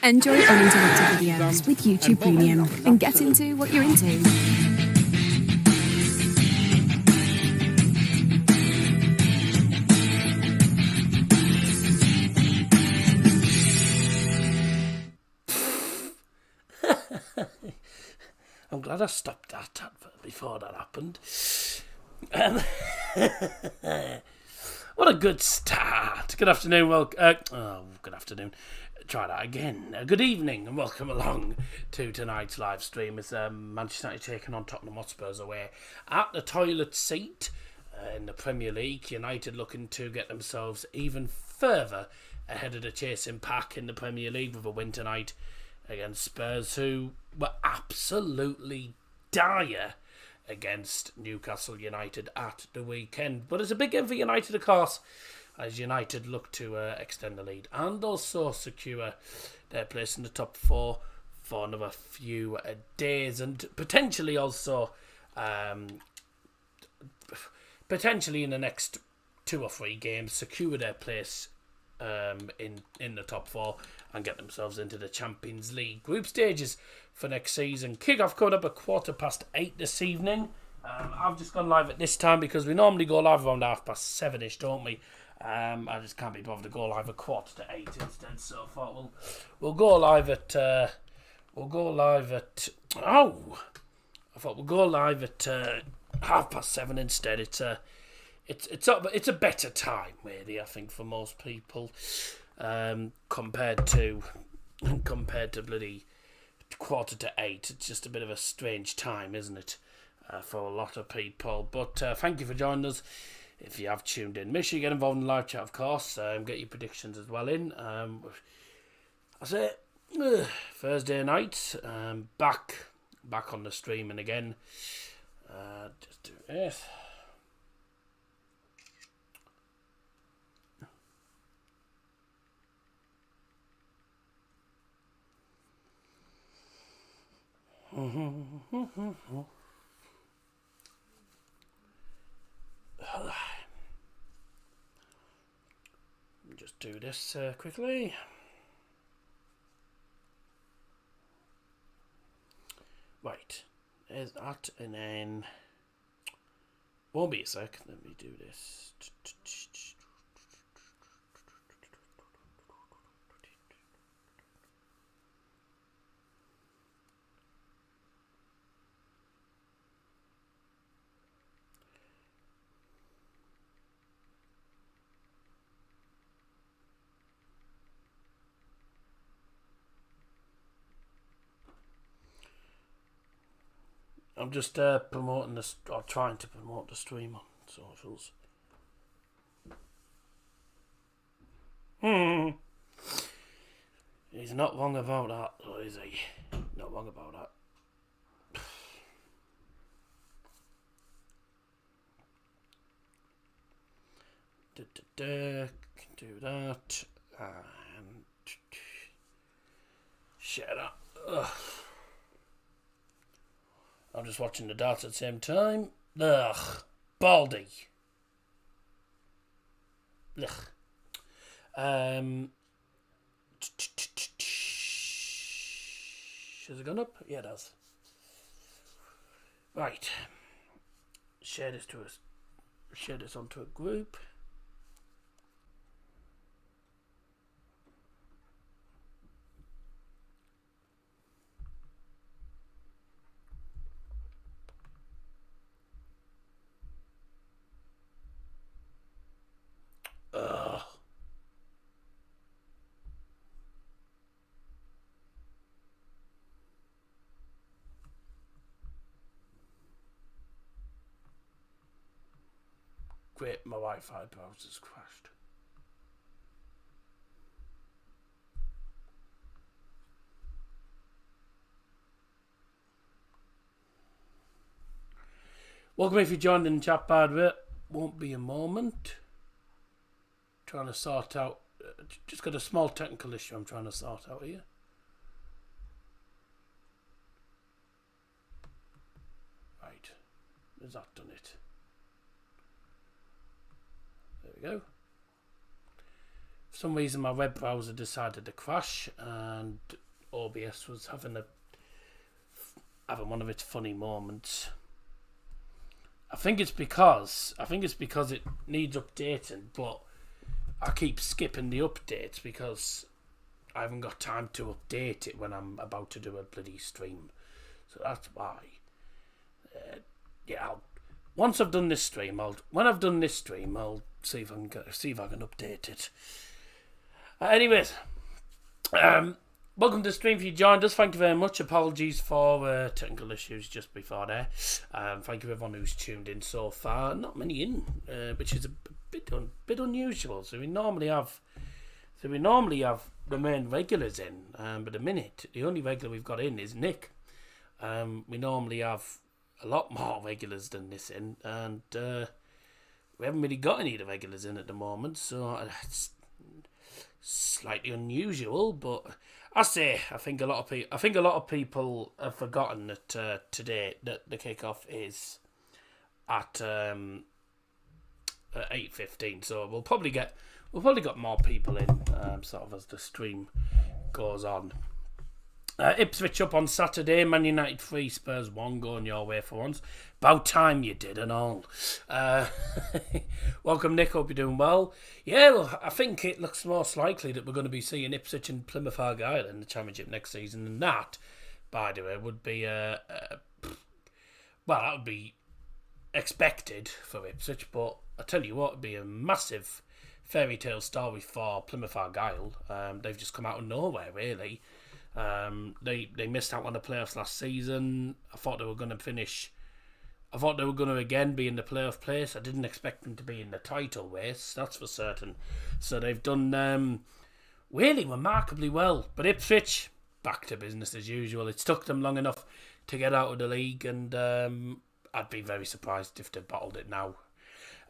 Enjoy uninterrupted videos with YouTube Premium and get into what you're into. I'm glad I stopped that advert before that happened. What a good start. Good afternoon. Good afternoon. Try that again. Good evening and welcome along to tonight's live stream. It's Manchester United taking on Tottenham Hotspurs away at the toilet seat in the Premier League. United looking to get themselves even further ahead of the chasing pack in the Premier League with a win tonight against Spurs, who were absolutely dire against Newcastle United at the weekend. But it's a big game for United, of course, as United look to extend the lead and also secure their place in the top four for another few days, and potentially also potentially in the next 2 or 3 games secure their place in the top four and get themselves into the Champions League group stages for next season. Kick-off coming up at 8:15 this evening. I've just gone live at this time because we normally go live around 7:30ish, don't we? I just can't be bothered to go live at 7:45 instead, so I thought we'll go live at 7:30 instead. It's a better time, really, I think, for most people, compared to bloody 7:45. It's just a bit of a strange time, isn't it, for a lot of people? But thank you for joining us. If you have tuned in, make sure you get involved in the live chat, of course. Get your predictions as well in. I say Thursday night, back on the streaming again. Just do this. Just do this quickly. Right, there's that, and then won't be a sec. Let me do this. I'm just promoting this, or trying to promote the stream on socials. He's not wrong about that, though, is he? Not wrong about that. Do that. And share that. Ugh. I'm just watching the darts at the same time. Ugh. Baldy. Ugh. Has it gone up? Yeah, it has. Right. Share this onto a group. Great, my Wi-Fi browser's crashed. Welcome if you joined in the chat, by the way. Won't be a moment. Trying to sort out. Just got a small technical issue I'm trying to sort out here. Right. Has that done it? There we go. for some reason my web browser decided to crash, and OBS was having one of its funny moments. I think it's because it needs updating, but I keep skipping the updates because I haven't got time to update it when I'm about to do a bloody stream. So that's why. Once I've done this stream, I'll see if I can update it. Anyways, welcome to the stream. If you joined us, thank you very much. Apologies for technical issues just before there. Thank you everyone who's tuned in so far. Not many in, which is a bit unusual. So we normally have the main regulars in, but at the minute the only regular we've got in is Nick. We normally have a lot more regulars than this in, and we haven't really got any of the regulars in at the moment, so it's slightly unusual. But I think a lot of people have forgotten that today that the kickoff is at 8:15. So we'll probably got more people in sort of as the stream goes on. Ipswich up on Saturday, Man United 3, Spurs 1, going your way for once. About time you did and all. Welcome Nick, hope you're doing well. Yeah, well, I think it looks most likely that we're going to be seeing Ipswich and Plymouth Argyle in the Championship next season, and that, by the way, would be that would be expected for Ipswich, but I tell you what, it'd be a massive fairy tale story for Plymouth Argyle. They've just come out of nowhere, really. They missed out on the playoffs last season. I thought they were going to again be in the playoff place. I didn't expect them to be in the title race, that's for certain. So they've done really remarkably well. But Ipswich, back to business as usual. It's took them long enough to get out of the league, and I'd be very surprised if they bottled it now.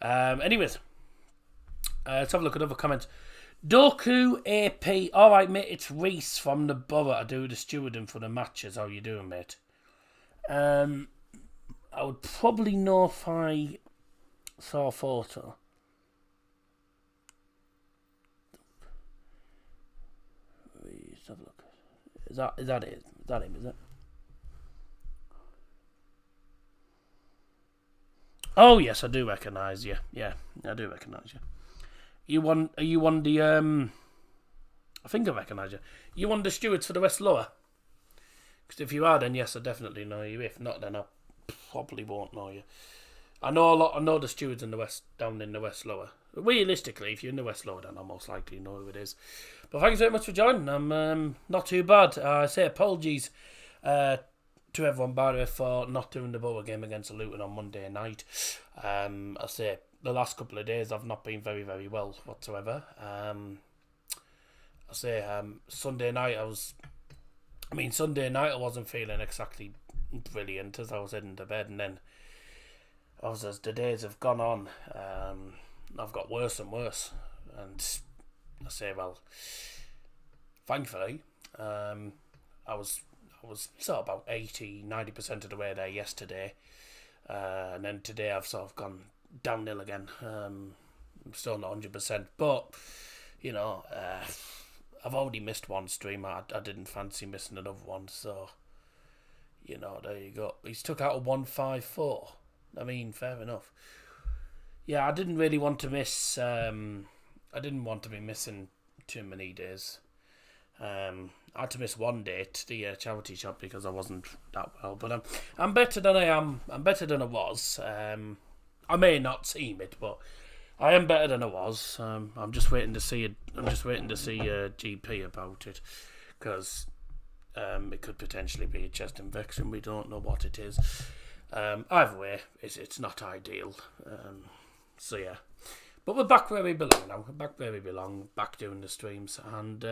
Anyways, let's have a look at other comments. Doku AP. Alright, mate, it's Reese from the Borough. I do the stewarding for the matches. How you doing, mate? I would probably know if I saw a photo. Let's have a look. Is that it? Is that him, is it? Oh, yes, I do recognise you. Yeah, I do recognise you. Are you on the I think I recognise you. You on the stewards for the West Lower? Because if you are, then yes, I definitely know you. If not, then I probably won't know you. I know the stewards in the West, down in the West Lower. Realistically, if you're in the West Lower, then I'll most likely know who it is. But thanks very much for joining. I'm not too bad. I say apologies to everyone, by the way, for not doing the Borough game against Luton on Monday night. I say the last couple of days I've not been very, very well whatsoever. Sunday night I wasn't feeling exactly brilliant as I was heading to bed, and then as the days have gone on, I've got worse and worse. And thankfully, I was sort of about 80-90% of the way there yesterday, and then today I've sort of gone downhill again. I'm still not 100%, but I've already missed one stream. I didn't fancy missing another one, so there you go. He's took out a 154. I mean, fair enough. Yeah, I didn't really want to miss. I didn't want to be missing too many days. I had to miss one day at the charity shop because I wasn't that well. But I'm better than I am. I'm better than I was. I may not seem it, but I am better than I was. I'm just waiting to see it. I'm just waiting to see a GP about it, because it could potentially be a chest infection. We don't know what it is. Either way, it's not ideal. So yeah, but we're back where we belong now. We're back where we belong. Back doing the streams, and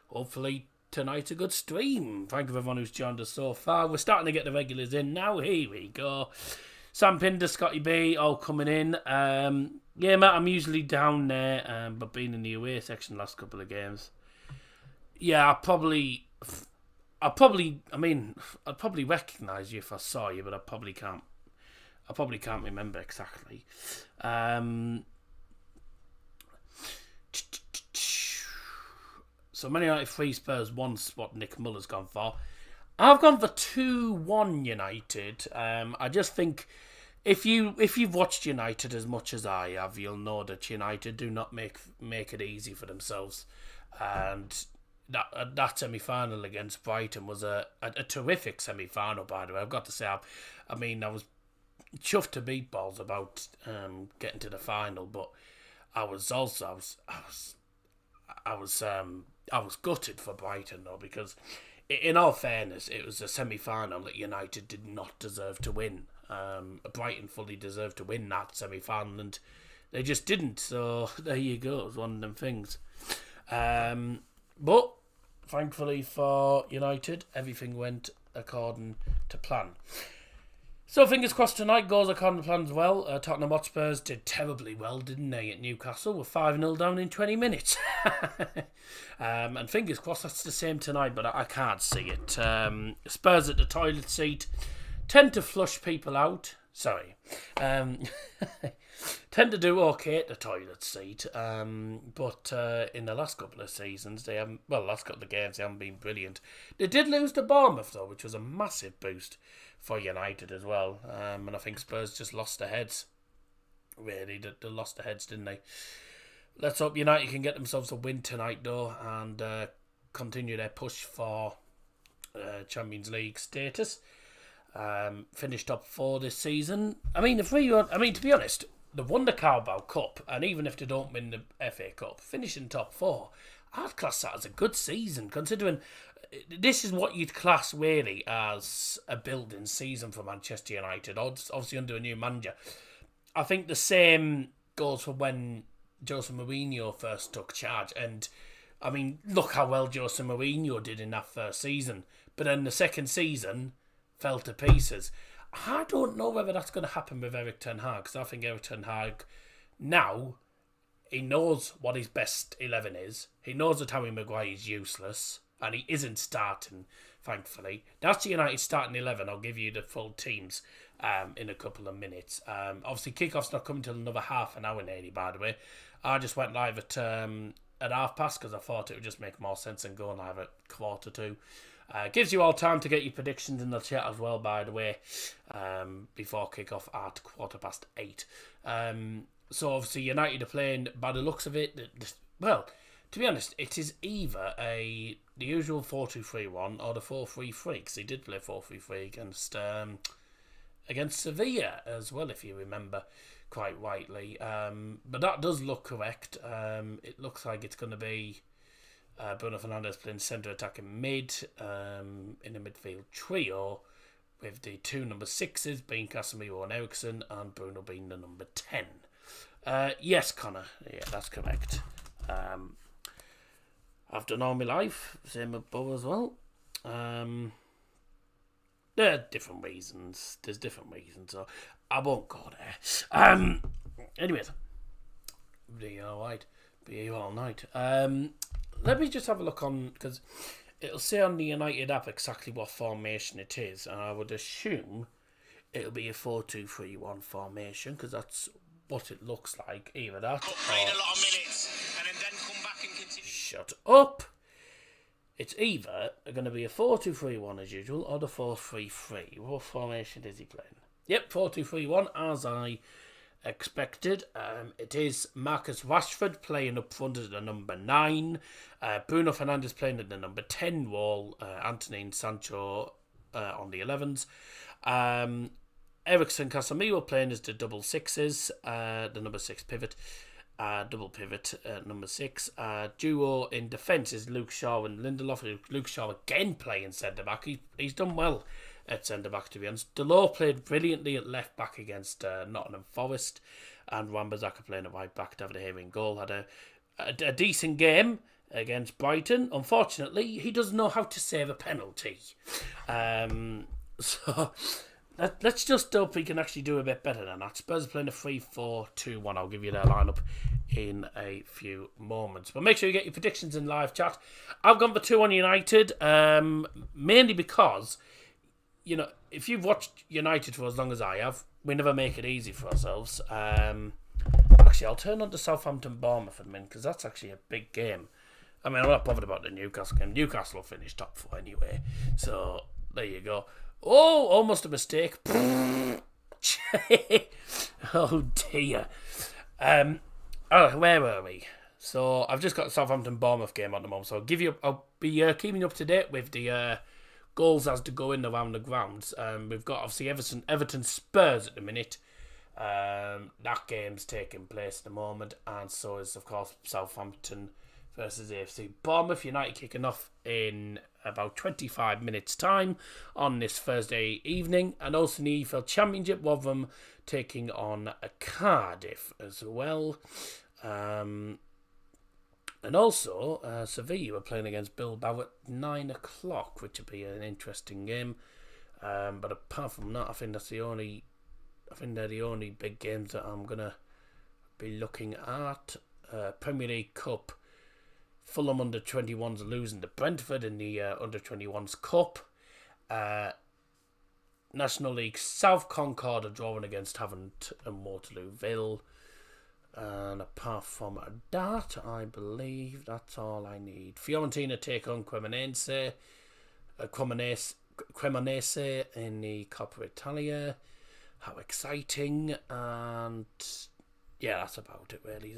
hopefully tonight's a good stream. Thank you everyone who's joined us so far. We're starting to get the regulars in now. Here we go. Sam Pinder, Scotty B, all coming in. Yeah, Matt, I'm usually down there, but being in the away section the last couple of games. Yeah, I'd probably recognise you if I saw you, but I probably can't remember exactly. So Man United 3, Spurs 1's what Nick Muller's gone for. I've gone for 2-1 United. I just think if you've watched United as much as I have, you'll know that United do not make it easy for themselves. And that semi-final against Brighton was a terrific semi-final, by the way. I've got to say, I was chuffed to beat balls about getting to the final, but I was gutted for Brighton though, because in all fairness, it was a semi-final that United did not deserve to win. Brighton fully deserved to win that semi-final, and they just didn't. So there you go. It was one of them things. But thankfully for United, everything went according to plan. So fingers crossed tonight goes according to plan as well. Tottenham Hotspurs did terribly well, didn't they, at Newcastle? We're 5-0 down in 20 minutes. And fingers crossed that's the same tonight, but I can't see it. Spurs at the toilet seat tend to flush people out. Sorry. Tend to do okay at the toilet seat. But in the last couple of seasons, last couple of games, they haven't been brilliant. They did lose to Bournemouth, though, which was a massive boost for United as well. And I think Spurs just lost their heads. Really, they lost their heads, didn't they? Let's hope United can get themselves a win tonight, though, and continue their push for Champions League status. Finished top 4 this season. To be honest, they won the Carabao Cup, and even if they don't win the FA Cup, finishing top 4, I'd class that as a good season, considering this is what you'd class really as a building season for Manchester United, obviously under a new manager. I think the same goes for when Jose Mourinho first took charge, and look how well Jose Mourinho did in that first season, but then the second season fell to pieces. I don't know whether that's going to happen with Erik ten Hag, because I think Erik ten Hag now, he knows what his best 11 is. He knows that Harry Maguire is useless, and he isn't starting, thankfully. That's the United starting 11. I'll give you the full teams in a couple of minutes. Obviously, kickoff's not coming till another half an hour nearly, by the way. I just went live at half past because I thought it would just make more sense than going live at 1:45. Gives you all time to get your predictions in the chat as well, by the way, before kick-off at 8:15. So obviously United are playing, by the looks of it, to be honest, it is either the usual 4-2-3-1 or the 4-3-3, because he did play 4-3-3 against Sevilla as well, if you remember quite rightly. But that does look correct. It looks like it's going to be Bruno Fernandes playing centre attacking mid in a midfield trio, with the 2 number 6s being Casemiro and Eriksen, and Bruno being the number 10. Yes, Connor. Yeah, that's correct. I've done all my life, same with Bo as well. There are different reasons. There's different reasons, so I won't go there. Anyways, be alright. Be here all night. Let me just have a look on, because it'll say on the United app exactly what formation it is, and I would assume it'll be a 4-2-3-1 formation, because that's what it looks like. Either that played a lot of minutes and then come back and continue. Shut up. It's either going to be a 4-2-3-1 as usual, or the 4-3-3. What formation is he playing? Yep, 4-2-3-1 as I expected. It is Marcus Rashford playing up front as the number 9. Bruno Fernandes playing at the number 10 wall. Anthony and Sancho on the 11s. Eriksen Casemiro playing as the double 6s. The number 6 pivot. Double pivot, number 6. Duo in defence is Luke Shaw and Lindelof. Luke Shaw again playing centre-back. He's done well at centre-back, to be honest. Delors played brilliantly at left-back against Nottingham Forest. And Wan-Bissaka playing at right-back. David Hay in goal. Had a decent game against Brighton. Unfortunately, he doesn't know how to save a penalty. So let's just hope he can actually do a bit better than that. Spurs are playing a 3-4-2-1. I'll give you their lineup in a few moments. But make sure you get your predictions in live chat. I've gone for 2-1 United, mainly because, if you've watched United for as long as I have, we never make it easy for ourselves. Actually, I'll turn on to Southampton Bournemouth for a minute, because that's actually a big game. I mean, I'm not bothered about the Newcastle game. Newcastle will finish top 4 anyway. So, there you go. Oh, almost a mistake. Oh, dear. Where were we? So, I've just got the Southampton-Bournemouth game at the moment. So, I'll be keeping you up to date with the goals as to go in around the grounds. We've got, obviously, Everton-Spurs at the minute. That game's taking place at the moment. And so is, of course, Southampton versus AFC Bournemouth. United kicking off in about 25 minutes time on this Thursday evening, and also in the EFL Championship, Rotherham taking on Cardiff as well, and also Sevilla are playing against Bilbao at 9 o'clock, which will be an interesting game. But apart from that, I think they're the only big games that I'm gonna be looking at. Premier League Cup, Fulham under 21s losing to Brentford in the under 21s Cup. National League South Concord are drawing against Havant and Waterlooville. And apart from that, I believe that's all I need. Fiorentina take on Cremonese in the Coppa Italia. How exciting. And yeah, that's about it really.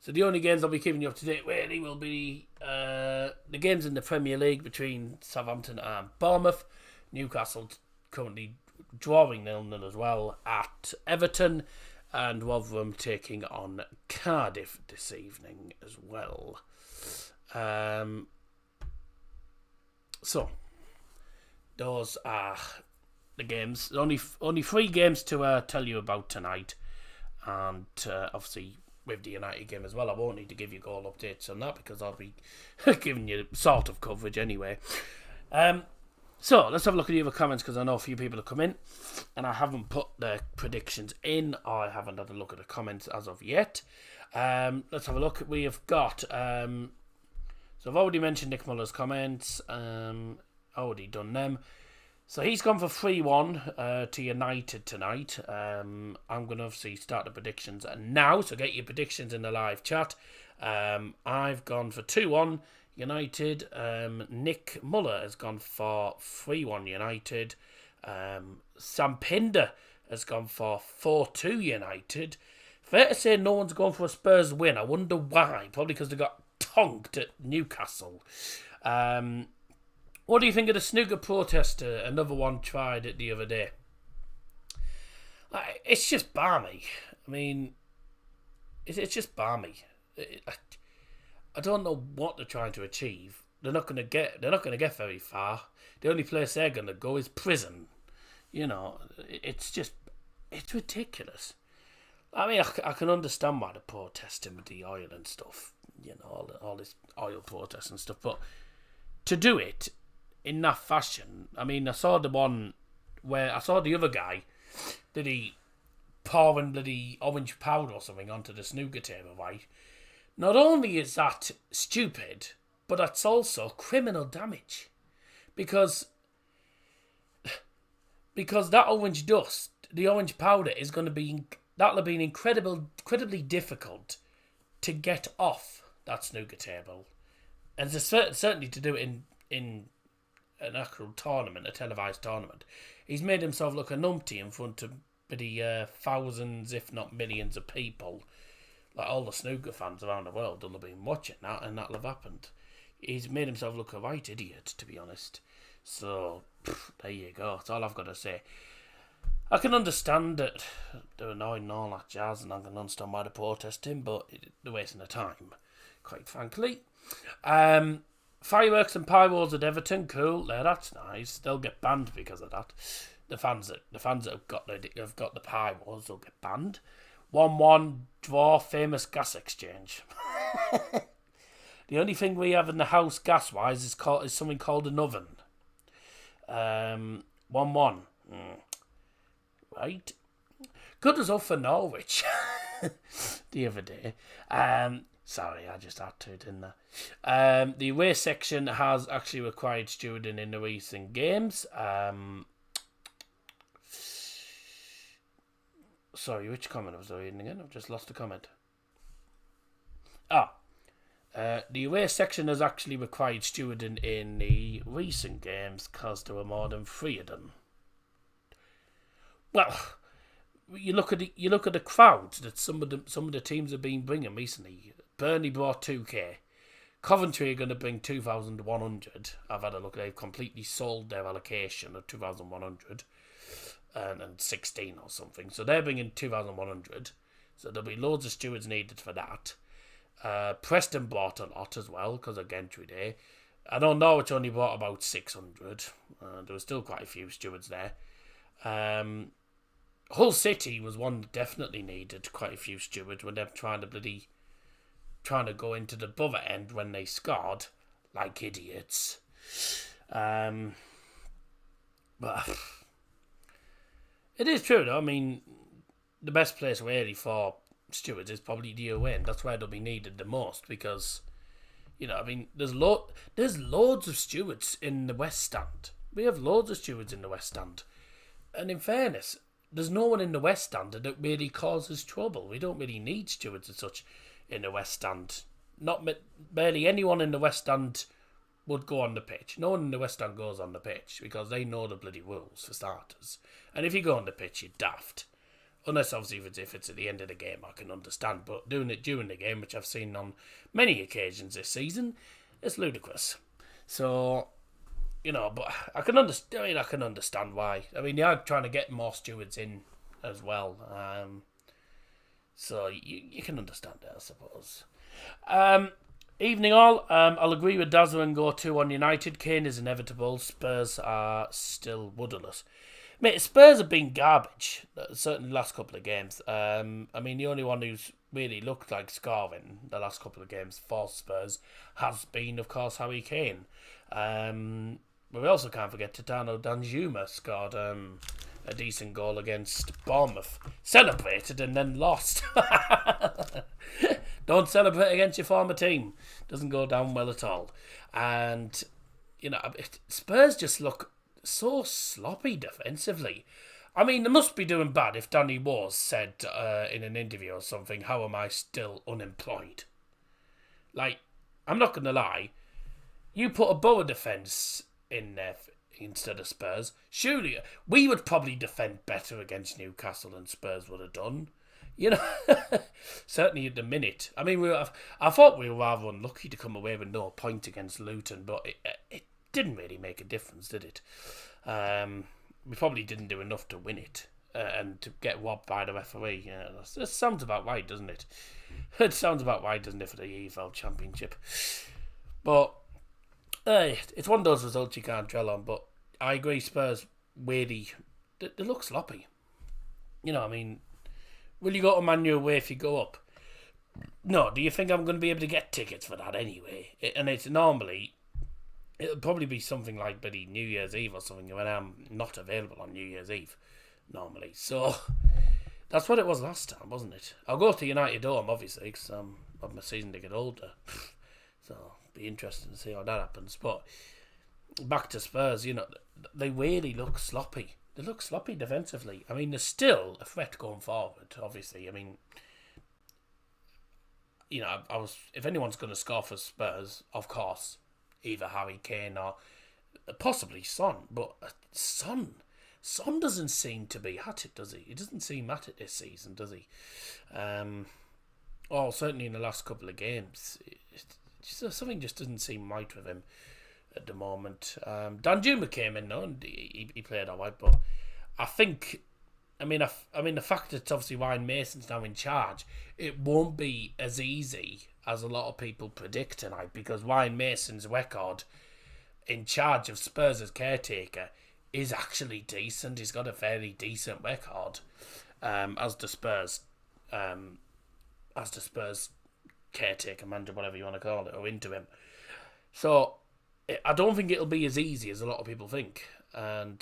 So the only games I'll be keeping you up to date really will be the games in the Premier League between Southampton and Bournemouth. Newcastle currently drawing 0-0 as well at Everton, and Rotherham taking on Cardiff this evening as well. So those are the games. Only 3 games to tell you about tonight, and obviously, with the United game as well, I won't need to give you goal updates on that because I'll be giving you sort of coverage anyway. So let's have a look at the other comments, because I know a few people have come in and I haven't put their predictions in, or I haven't had a look at the comments as of yet. Let's have a look. We have got so I've already mentioned Nick Muller's comments. Already done them. So he's gone for 3-1 to United tonight. I'm going to obviously start the predictions now, so get your predictions in the live chat. I've gone for 2-1 United. Nick Muller has gone for 3-1 United. Sam Pinder has gone for 4-2 United. Fair to say no one's gone for a Spurs win. I wonder why. Probably because they got tonked at Newcastle. What do you think of the snooker protest? Another one tried it the other day. It's just balmy. I mean, it's just balmy. I don't know what they're trying to achieve. They're not going to get very far. The only place they're going to go is prison. You know, it's ridiculous. I mean, I can understand why they're protesting with the oil and stuff. You know, all this oil protest and stuff, but to do it in that fashion, I mean, I saw the one where I saw the other guy, did he pouring bloody orange powder or something onto the snooker table, right? Not only is that stupid, but that's also criminal damage, because that orange dust, the orange powder, is going to be incredibly difficult to get off that snooker table, and certainly to do it in an actual tournament, a televised tournament. He's made himself look a numpty in front of the thousands, if not millions, of people. Like all the snooker fans around the world will have been watching that, and that'll have happened. He's made himself look a right idiot, to be honest. So, there you go. That's all I've got to say. I can understand that they're annoying and all that jazz, and I can understand why they're protesting, but they're wasting their time, quite frankly. Fireworks and pyros at Everton, cool. Yeah, that's nice. They'll get banned because of that. The fans that have got the pyros will get banned. 1-1 draw, famous gas exchange. The only thing we have in the house gas wise is something called an oven. 1-1. Right. Good result for Norwich the other day. Sorry, I just had to, didn't I? The away section has actually required stewarding in the recent games. Sorry, which comment was I reading again? I've just lost the comment. The away section has actually required stewarding in the recent games because there were more than 3 of them. Well, you look at the crowds that some of the teams have been bringing recently. Burnley brought 2K. Coventry are going to bring 2,100. I've had a look. They've completely sold their allocation of 2,100 and 16 or something. So they're bringing 2,100. So there'll be loads of stewards needed for that. Preston bought a lot as well because of Gentry Day. I know Norwich only bought about 600. There were still quite a few stewards there. Hull City was one that definitely needed quite a few stewards when they're trying to go into the above end when they scored like idiots. But it is true though. I mean, the best place really for stewards is probably the away end. That's where they'll be needed the most because, I mean, there's loads of stewards in the West Stand. We have loads of stewards in the West Stand. And in fairness, there's no one in the West Stand that really causes trouble. We don't really need stewards as such in the West Stand. Not barely anyone in the West Stand would go on the pitch. No one in the West Stand goes on the pitch because they know the bloody rules for starters. And if you go on the pitch, you're daft. Unless obviously if it's at the end of the game, I can understand. But doing it during the game, which I've seen on many occasions this season, it's ludicrous. So, but I can understand why. I mean, they are trying to get more stewards in as well. So you can understand it, I suppose. Evening all. I'll agree with Dazza and go 2 on United. Kane is inevitable. Spurs are still wooderless. Mate, Spurs have been garbage, certainly the last couple of games. I mean, the only one who's really looked like scoring the last couple of games for Spurs has been, of course, Harry Kane. But we also can't forget Titano Danjuma scored a decent goal against Bournemouth. Celebrated and then lost. Don't celebrate against your former team. Doesn't go down well at all. And, Spurs just look so sloppy defensively. I mean, they must be doing bad if Danny Wars said in an interview or something, how am I still unemployed? Like, I'm not going to lie. You put a Borough defence in there instead of Spurs. Surely, we would probably defend better against Newcastle than Spurs would have done. Certainly at the minute. I mean, I thought we were rather unlucky to come away with no point against Luton, but it didn't really make a difference, did it? We probably didn't do enough to win it and to get robbed by the referee. That sounds about right, doesn't it? It sounds about right, doesn't it, for the EFL Championship? But it's one of those results you can't dwell on. But I agree, Spurs really they look sloppy. I mean, will you go to Man U away if you go up? No. Do you think I'm going to be able to get tickets for that anyway? It'll probably be something like bloody New Year's Eve or something when I'm not available on New Year's Eve normally. So that's what it was last time, wasn't it? I'll go to United Dome obviously because I'm of my season to get older. So it'll be interesting to see how that happens. But back to Spurs, they really look sloppy. They look sloppy defensively. I mean, there's still a threat going forward, obviously. I mean, if anyone's going to score for Spurs, of course, either Harry Kane or possibly Son. But Son doesn't seem to be at it, does he? He doesn't seem at it this season, does he? Certainly in the last couple of games. Something just doesn't seem right with him at the moment. Danjuma came in though, and he played alright, but I think, the fact that obviously Ryan Mason's now in charge, it won't be as easy as a lot of people predict tonight because Ryan Mason's record in charge of Spurs as caretaker is actually decent. He's got a fairly decent record as the Spurs caretaker manager, whatever you want to call it, or interim. So I don't think it'll be as easy as a lot of people think. And,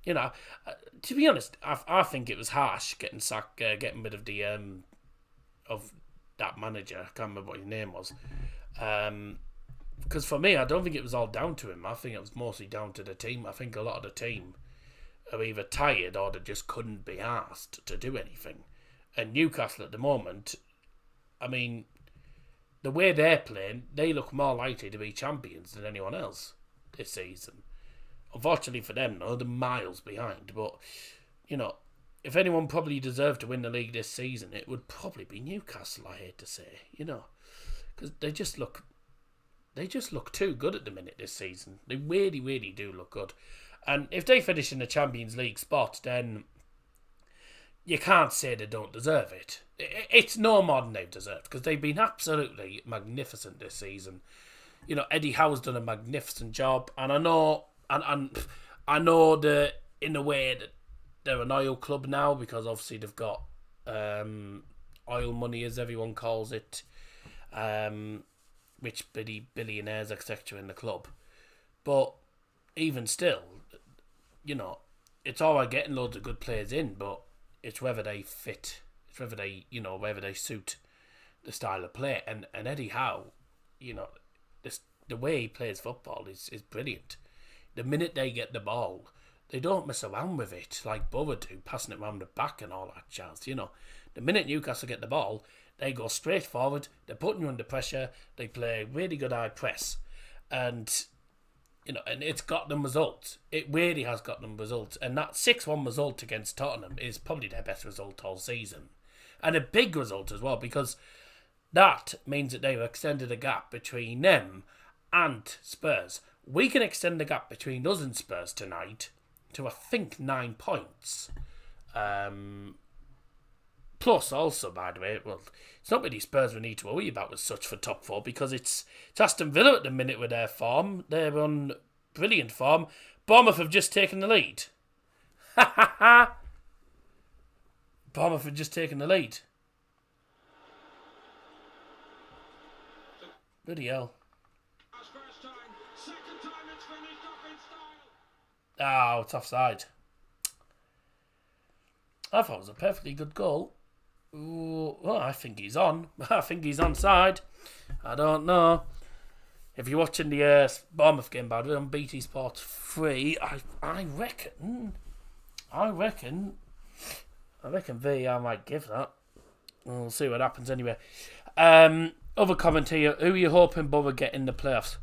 to be honest, I think it was harsh getting rid of the of that manager. I can't remember what his name was. Because for me, I don't think it was all down to him. I think it was mostly down to the team. I think a lot of the team are either tired or they just couldn't be asked to do anything. And Newcastle at the moment, I mean, the way they're playing, they look more likely to be champions than anyone else this season. Unfortunately for them, though, they're miles behind. But, if anyone probably deserved to win the league this season, it would probably be Newcastle, I hate to say, because they just look too good at the minute this season. They really, really do look good. And if they finish in the Champions League spot, then you can't say they don't deserve it. It's no more than they've deserved, because they've been absolutely magnificent this season. Eddie Howe's done a magnificent job, and I know that in a way that they're an oil club now, because obviously they've got oil money, as everyone calls it, rich billionaires, etc. in the club. But even still, it's all right getting loads of good players in, but it's whether they fit. It's whether they suit the style of play. And Eddie Howe, the way he plays football is brilliant. The minute they get the ball, they don't mess around with it like Borough do, passing it around the back and all that jazz. The minute Newcastle get the ball, they go straight forward. They're putting you under pressure. They play really good high press, and and it's got them results. It really has got them results. And that 6-1 result against Tottenham is probably their best result all season, and a big result as well, because that means that they've extended a gap between them and Spurs. We can extend the gap between us and Spurs tonight to, I think, 9 points. Plus, also, by the way, well, it's not really Spurs we need to worry about as such for top 4, because it's Aston Villa at the minute with their form. They're on brilliant form. Bournemouth have just taken the lead. Ha ha ha! Bournemouth have just taken the lead. Bloody hell. Oh, it's offside. I thought it was a perfectly good goal. Ooh, well, I think he's on. I think he's onside. I don't know. If you're watching the Bournemouth game, by the way, on BT Sport 3, I reckon VAR might give that. We'll see what happens anyway. Other commentator, who are you hoping Borough get in the playoffs?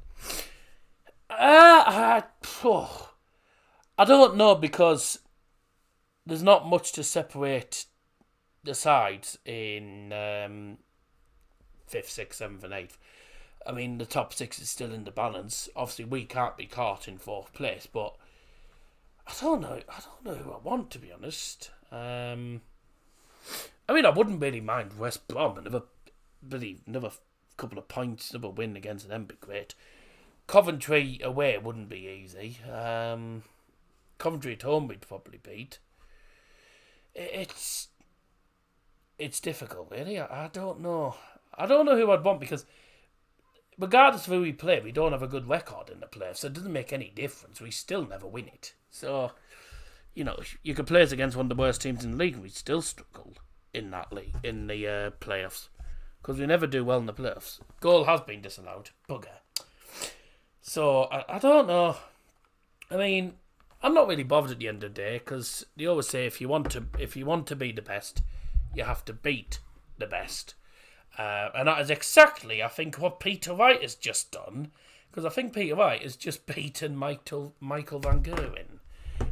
I don't know, because there's not much to separate the sides in 5th, 6th, 7th and 8th. I mean, the top 6 is still in the balance. Obviously, we can't be caught in 4th place, but I don't know who I want, to be honest. I mean, I wouldn't really mind West Brom. Another couple of points, another win against them would be great. Coventry away wouldn't be easy. Coventry at home we'd probably beat. It's difficult, really. I don't know. I don't know who I'd want, because regardless of who we play, we don't have a good record in the playoffs, so it doesn't make any difference. We still never win it. So, you could play us against one of the worst teams in the league and we'd still struggle in that league, in the playoffs, because we never do well in the playoffs. Goal has been disallowed. Bugger. So, I don't know. I mean, I'm not really bothered at the end of the day, because they always say if you want to be the best, you have to beat the best. And that is exactly, I think, what Peter Wright has just done, because I think Peter Wright has just beaten Michael Van Gerwen.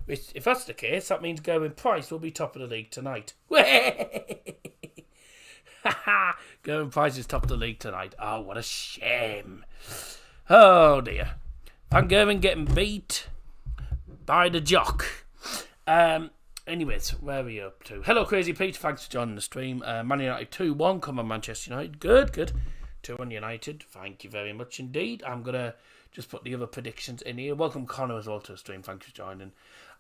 Which, if that's the case, that means Gerwin Price will be top of the league tonight. Gerwin Price is top of the league tonight. Oh, what a shame. Oh, dear. Van Gerwen getting beat by the jock. Anyways, where are we up to? Hello, Crazy Pete. Thanks for joining the stream. Man United 2-1. Come on, Manchester United. Good. 2-1 United. Thank you very much indeed. I'm going to just put the other predictions in here. Welcome, Connor, as well, to the stream. Thanks for joining.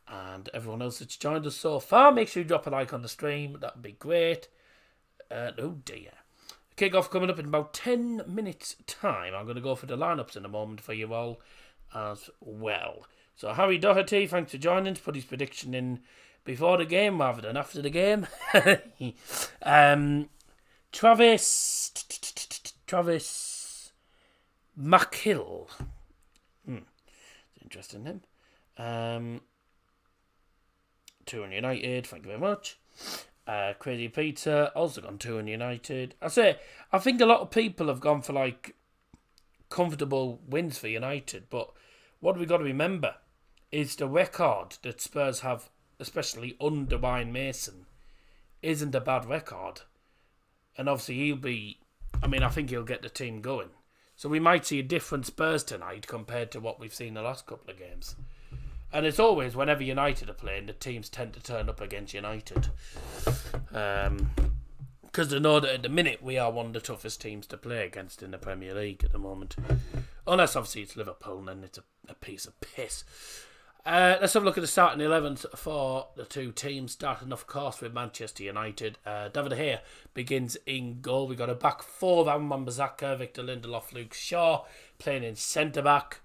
And everyone else that's joined us so far, make sure you drop a like on the stream. That would be great. Oh, dear. Kick-off coming up in about 10 minutes' time. I'm going to go for the lineups in a moment for you all as well. So, Harry Doherty, thanks for joining to put his prediction in before the game rather than after the game. Travis McHill. Interesting name. 2-1 United, thank you very much. Crazy Peter also gone 2 in United. I think a lot of people have gone for like comfortable wins for United, but what we got to remember is the record that Spurs have, especially under Ryan Mason, isn't a bad record. And obviously I think he'll get the team going. So we might see a different Spurs tonight compared to what we've seen the last couple of games. And it's always, whenever United are playing, the teams tend to turn up against United. Because they know that at the minute we are one of the toughest teams to play against in the Premier League at the moment. Unless obviously it's Liverpool, and then it's a piece of piss. Let's have a look at the starting 11s for the two teams. Starting, of course, with Manchester United. David De Gea begins in goal. We got a back four of Wan-Bissaka, Victor Lindelof, Luke Shaw playing in centre-back.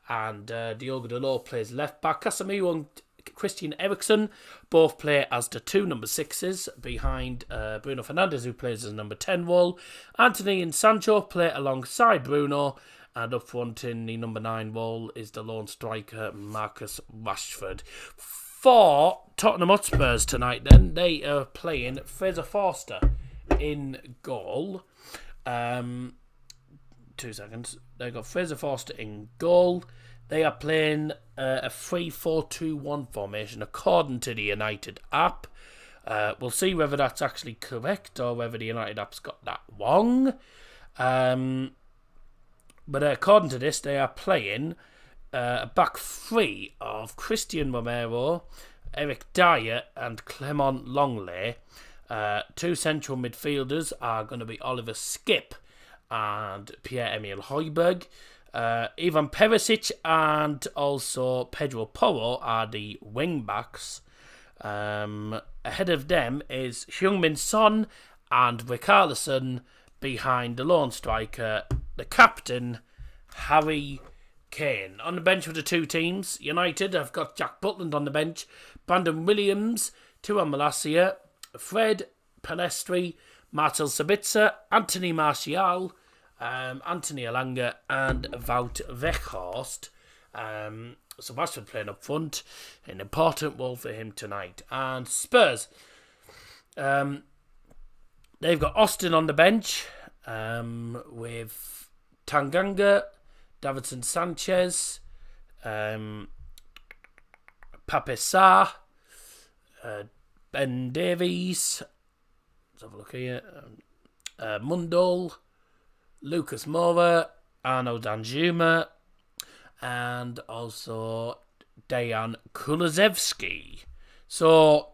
And Diogo Dalot plays left-back. Casemiro and Christian Eriksen both play as the two number 6s behind Bruno Fernandes, who plays as number 10 role. Anthony and Sancho play alongside Bruno. And up front in the number 9 role is the lone striker, Marcus Rashford. For Tottenham Hotspurs tonight, then, they are playing Fraser Forster in goal. 2 seconds. They've got Fraser Forster in goal. They are playing a 3-4-2-1 formation according to the United app. We'll see whether that's actually correct or whether the United app's got that wrong. But according to this, they are playing a back three of Christian Romero, Eric Dyer and Clement Longley. Two central midfielders are going to be Oliver Skipp and Pierre-Emile Højbjerg. Ivan Perisic and also Pedro Porro are the wing-backs. Ahead of them is Heung-min Son and Richarlison behind the lone striker, the captain, Harry Kane. On the bench for the two teams, United have got Jack Butland on the bench, Brandon Williams, Tuan Malacia, Fred Palestri, Marcel Sabitzer, Anthony Martial, Anthony Elanga and Wout Weghorst. So Rashford playing up front, an important role for him tonight. And Spurs, they've got Austin on the bench with Tanganga, Davinson Sanchez, Pape Sarr, Ben Davies, let's have a look here, Mundol, Lucas Moura, Arno Danjuma, and also Dejan Kulusevski. So,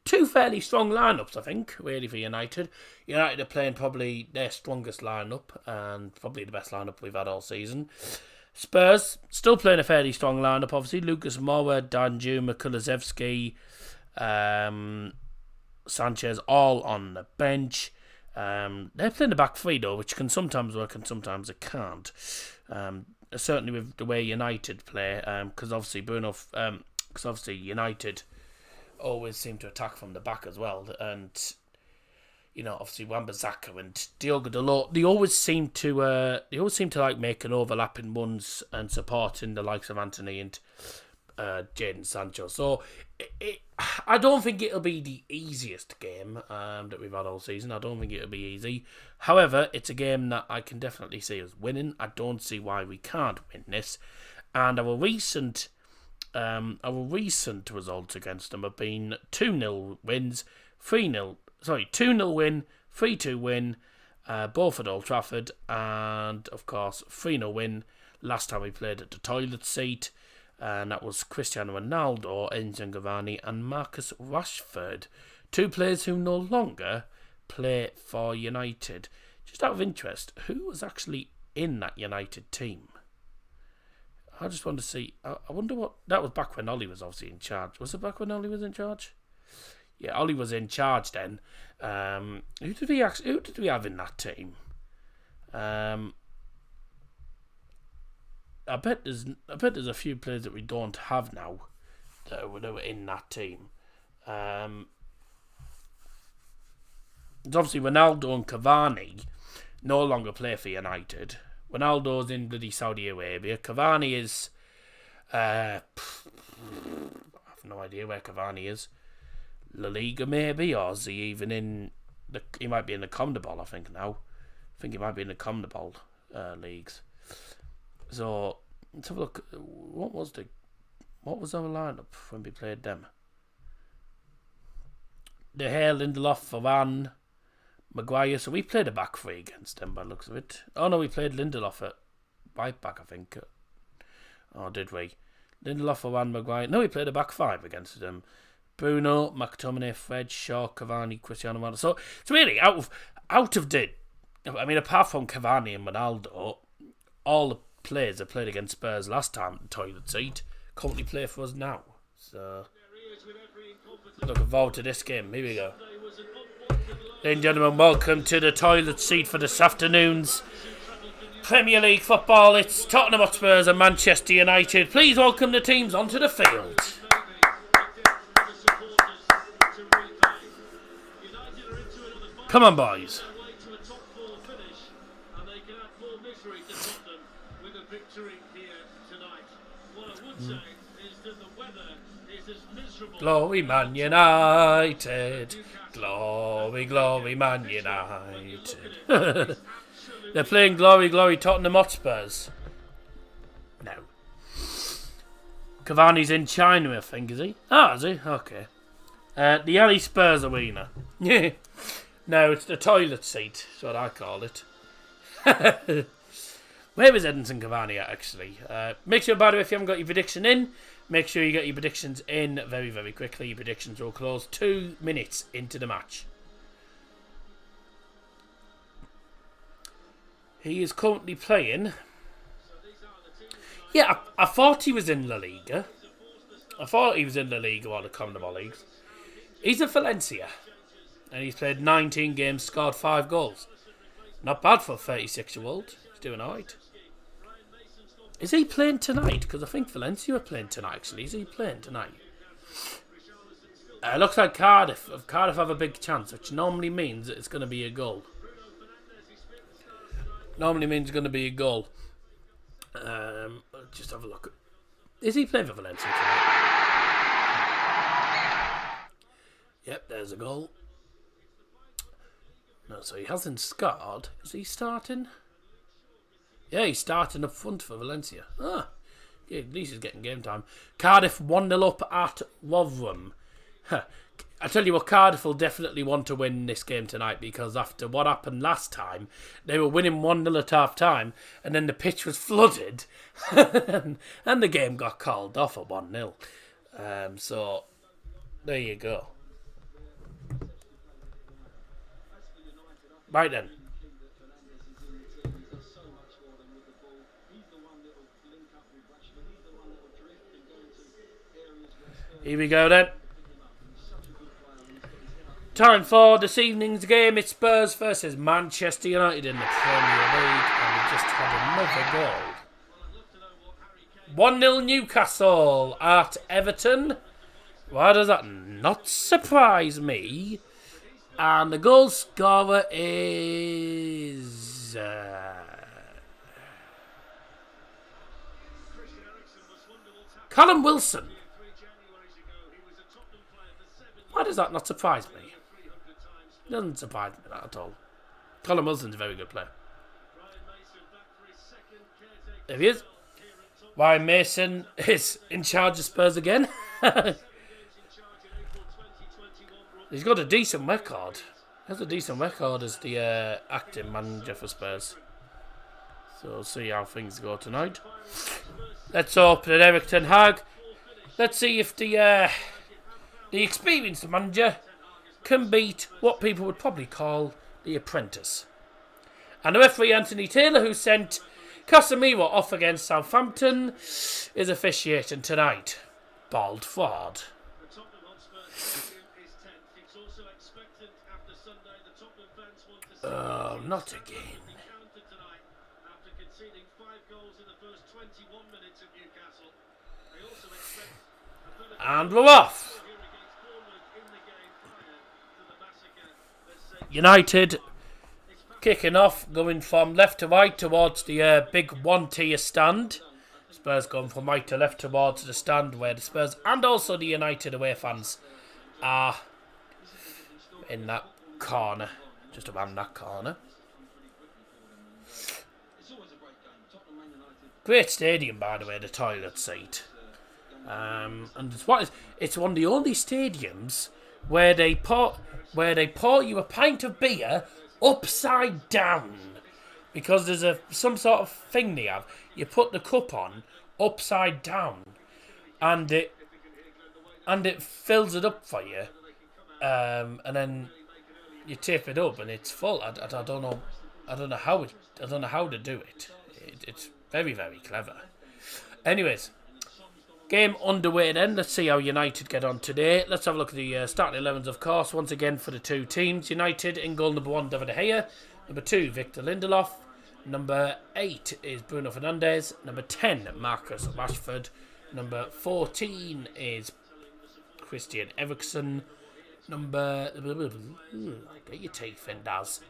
two fairly strong lineups, I think, really, for United. United are playing probably their strongest lineup and probably the best lineup we've had all season. Spurs still playing a fairly strong lineup, obviously. Lucas Moura, Danjuma, Kulusevski, Sanchez, all on the bench. They're playing the back three, though, which can sometimes work and sometimes it can't. Certainly with the way United play, because obviously United always seem to attack from the back as well, and obviously Wan-Bissaka and Diogo Dalot, they always seem to like making overlapping runs and supporting the likes of Anthony and Jadon Sancho. So I don't think it'll be the easiest game that we've had all season. I don't think it'll be easy. However, it's a game that I can definitely see us winning. I don't see why we can't win this. And our recent results against them have been 2-0 wins, 2-0 win, 3-2 win, both at Old Trafford, and of course 3-0 win last time we played at the toilet seat. And that was Cristiano Ronaldo, Edinson Cavani and Marcus Rashford. Two players who no longer play for United. Just out of interest, who was actually in that United team? I just want to see. I wonder what... That was back when Ollie was obviously in charge. Was it back when Ollie was in charge? Yeah, Ollie was in charge then. Who did we have in that team? I bet there's a few players that we don't have now that were in that team. It's obviously Ronaldo and Cavani no longer play for United. Ronaldo's in bloody Saudi Arabia. Cavani is... I have no idea where Cavani is. La Liga maybe, or is he even in the? He might be in the CONMEBOL, I think now. I think he might be in the CONMEBOL leagues. So let's have a look. What was our lineup when we played them? De Gea, Lindelof, Varane, Maguire. So we played a back three against them by the looks of it. Oh no, we played Lindelof at right back, I think. Or did we? Lindelof, Varane, Maguire. No, we played a back five against them. Bruno, McTominay, Fred, Shaw, Cavani, Cristiano Ronaldo. So it's really out of date. I mean, apart from Cavani and Ronaldo, all the players that played against Spurs last time at the toilet seat currently play for us now. So looking forward to this game. Here we go. Ladies and gentlemen, welcome to the toilet seat for this afternoon's Premier League football. It's Tottenham Hotspurs and Manchester United. Please welcome the teams onto the field. Come on, boys. Glory Man United. Glory, glory Man United. They're playing Glory, glory Tottenham Hotspurs. No. Cavani's in China, I think, is he? Ah, is he? Okay. The Ali Spurs Arena. Yeah. No, it's the toilet seat. That's what I call it. Where is Edinson Cavani at, actually? Make sure, by the way, if you haven't got your prediction in, make sure you get your predictions in very, very quickly. Your predictions will close 2 minutes into the match. He is currently playing. Yeah, I thought he was in La Liga. I thought he was in La Liga or the CONMEBOL leagues. He's at Valencia. And he's played 19 games, scored 5 goals. Not bad for a 36-year-old. He's doing alright. Is he playing tonight? Because I think Valencia are playing tonight, actually. Is he playing tonight? Looks like Cardiff. Cardiff have a big chance, which normally means that it's going to be a goal. Normally means it's going to be a goal. Just have a look. Is he playing for Valencia tonight? Yep, there's a goal. No, so he hasn't scored. Is he starting? Yeah, he's starting up front for Valencia. Ah, yeah, at least he's getting game time. Cardiff 1-0 up at Rotherham. I tell you what, Cardiff will definitely want to win this game tonight, because after what happened last time, they were winning 1-0 at half time, and then the pitch was flooded, and the game got called off at 1-0. So, there you go. Right then. Here we go then. Time for this evening's game. It's Spurs versus Manchester United in the Premier League, and we just had another goal. 1-0 Newcastle at Everton. Why does that not surprise me? And the goal scorer is Callum Wilson. Why does that not surprise me? It doesn't surprise me that at all. Callum Wilson's a very good player. There he is. Ryan Mason is in charge of Spurs again. He's got a decent record. He has a decent record as the acting manager for Spurs. So we'll see how things go tonight. Let's hope that Eric Ten Hag. Let's see if the experienced manager can beat what people would probably call the apprentice. And the referee Anthony Taylor, who sent Casemiro off against Southampton, is officiating tonight. Bald fraud. Oh, not again. And we're off. United kicking off, going from left to right towards the big one-tier stand. Spurs going from right to left towards the stand where the Spurs and also the United away fans are in that corner, just around that corner. Great stadium, by the way, the toilet seat. And it's one of the only stadiums where they pour you a pint of beer upside down, because there's some sort of thing they have. You put the cup on upside down, and it fills it up for you, and then you tip it up and it's full. I don't know how to do it. It's very, very clever. Anyways, game underway then. Let's see how United get on today. Let's have a look at the starting 11s, of course, once again for the two teams. United, in goal number 1, David De Gea. Number 2, Victor Lindelof. Number 8 is Bruno Fernandes. Number 10, Marcus Rashford. Number 14 is Christian Eriksen. Number... Get your teeth in, Daz.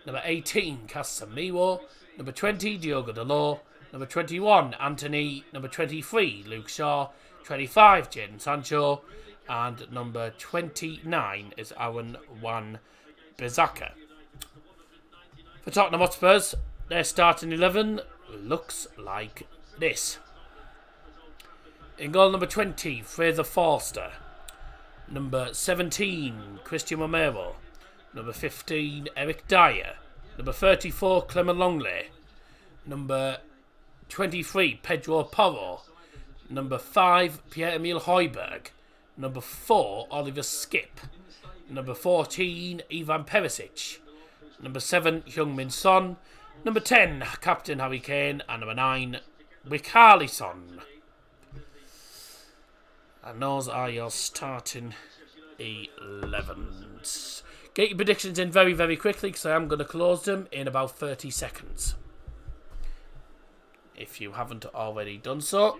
Number 18, Casemiro. Number 20, Diogo Dalot. Number 21, Anthony. Number 23, Luke Shaw. 25, Jadon Sancho. And number 29 is Aaron Wan-Bissaka. For Tottenham Hotspurs, their starting 11 looks like this. In goal number 20, Fraser Forster. Number 17, Christian Romero. Number 15, Eric Dyer. Number 34, Clement Longley. Number 23, Pedro Porro. Number 5, Pierre-Emile Højbjerg. Number 4, Oliver Skip. Number 14, Ivan Perisic. Number 7, Heung-min Son. Number 10, Captain Harry Kane. And number 9, Richarlison. And those are your starting 11s. Get your predictions in very, very quickly, because I am going to close them in about 30 seconds. If you haven't already done so.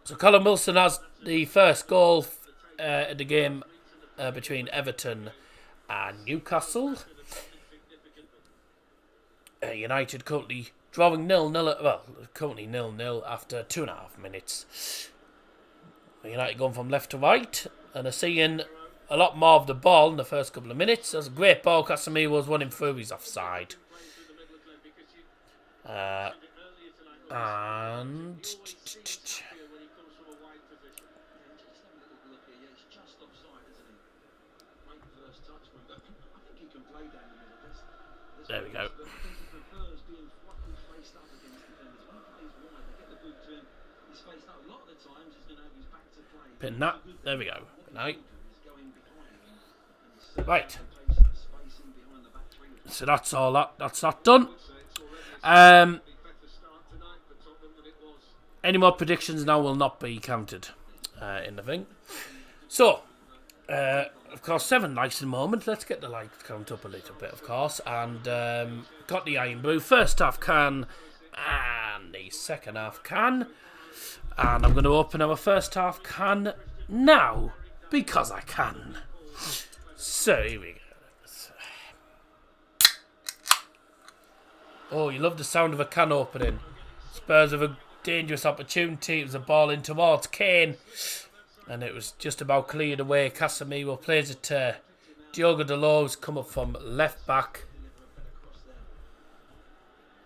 So Callum Wilson has the first goal at the game between Everton and Newcastle. United currently drawing 0-0. Currently 0-0 after 2.5 minutes. United going from left to right and are seeing a lot more of the ball in the first couple of minutes. There's a great ball. Casemiro was running through. He's offside. And there we go. Pin that. There we go. Good night. Right. So that's all that. That's that done. Any more predictions now will not be counted in the thing. So, of course, 7 likes in a moment. Let's get the like count up a little bit, of course. And got the Iron Brew. First half can and the second half can. And I'm going to open our first half can now because I can. So here we go. Oh, you love the sound of a can opening. Spurs have a dangerous opportunity. It was a ball in towards Kane. And it was just about cleared away. Casemiro plays it to Diogo Dalot, who's come up from left back.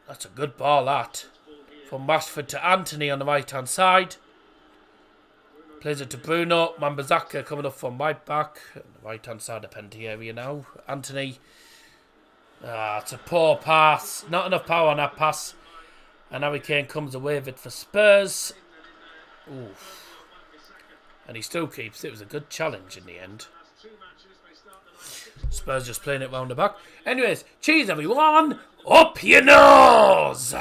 That's a good ball, that. From Rashford to Anthony on the right hand side. Plays it to Bruno. Wan-Bissaka coming up from right back. On the right hand side of the penalty area now. Anthony. It's a poor pass. Not enough power on that pass. And Harry Kane comes away with it for Spurs. Oof. And he still keeps it. It was a good challenge in the end. Spurs just playing it round the back. Anyways, cheers everyone. Up your nose.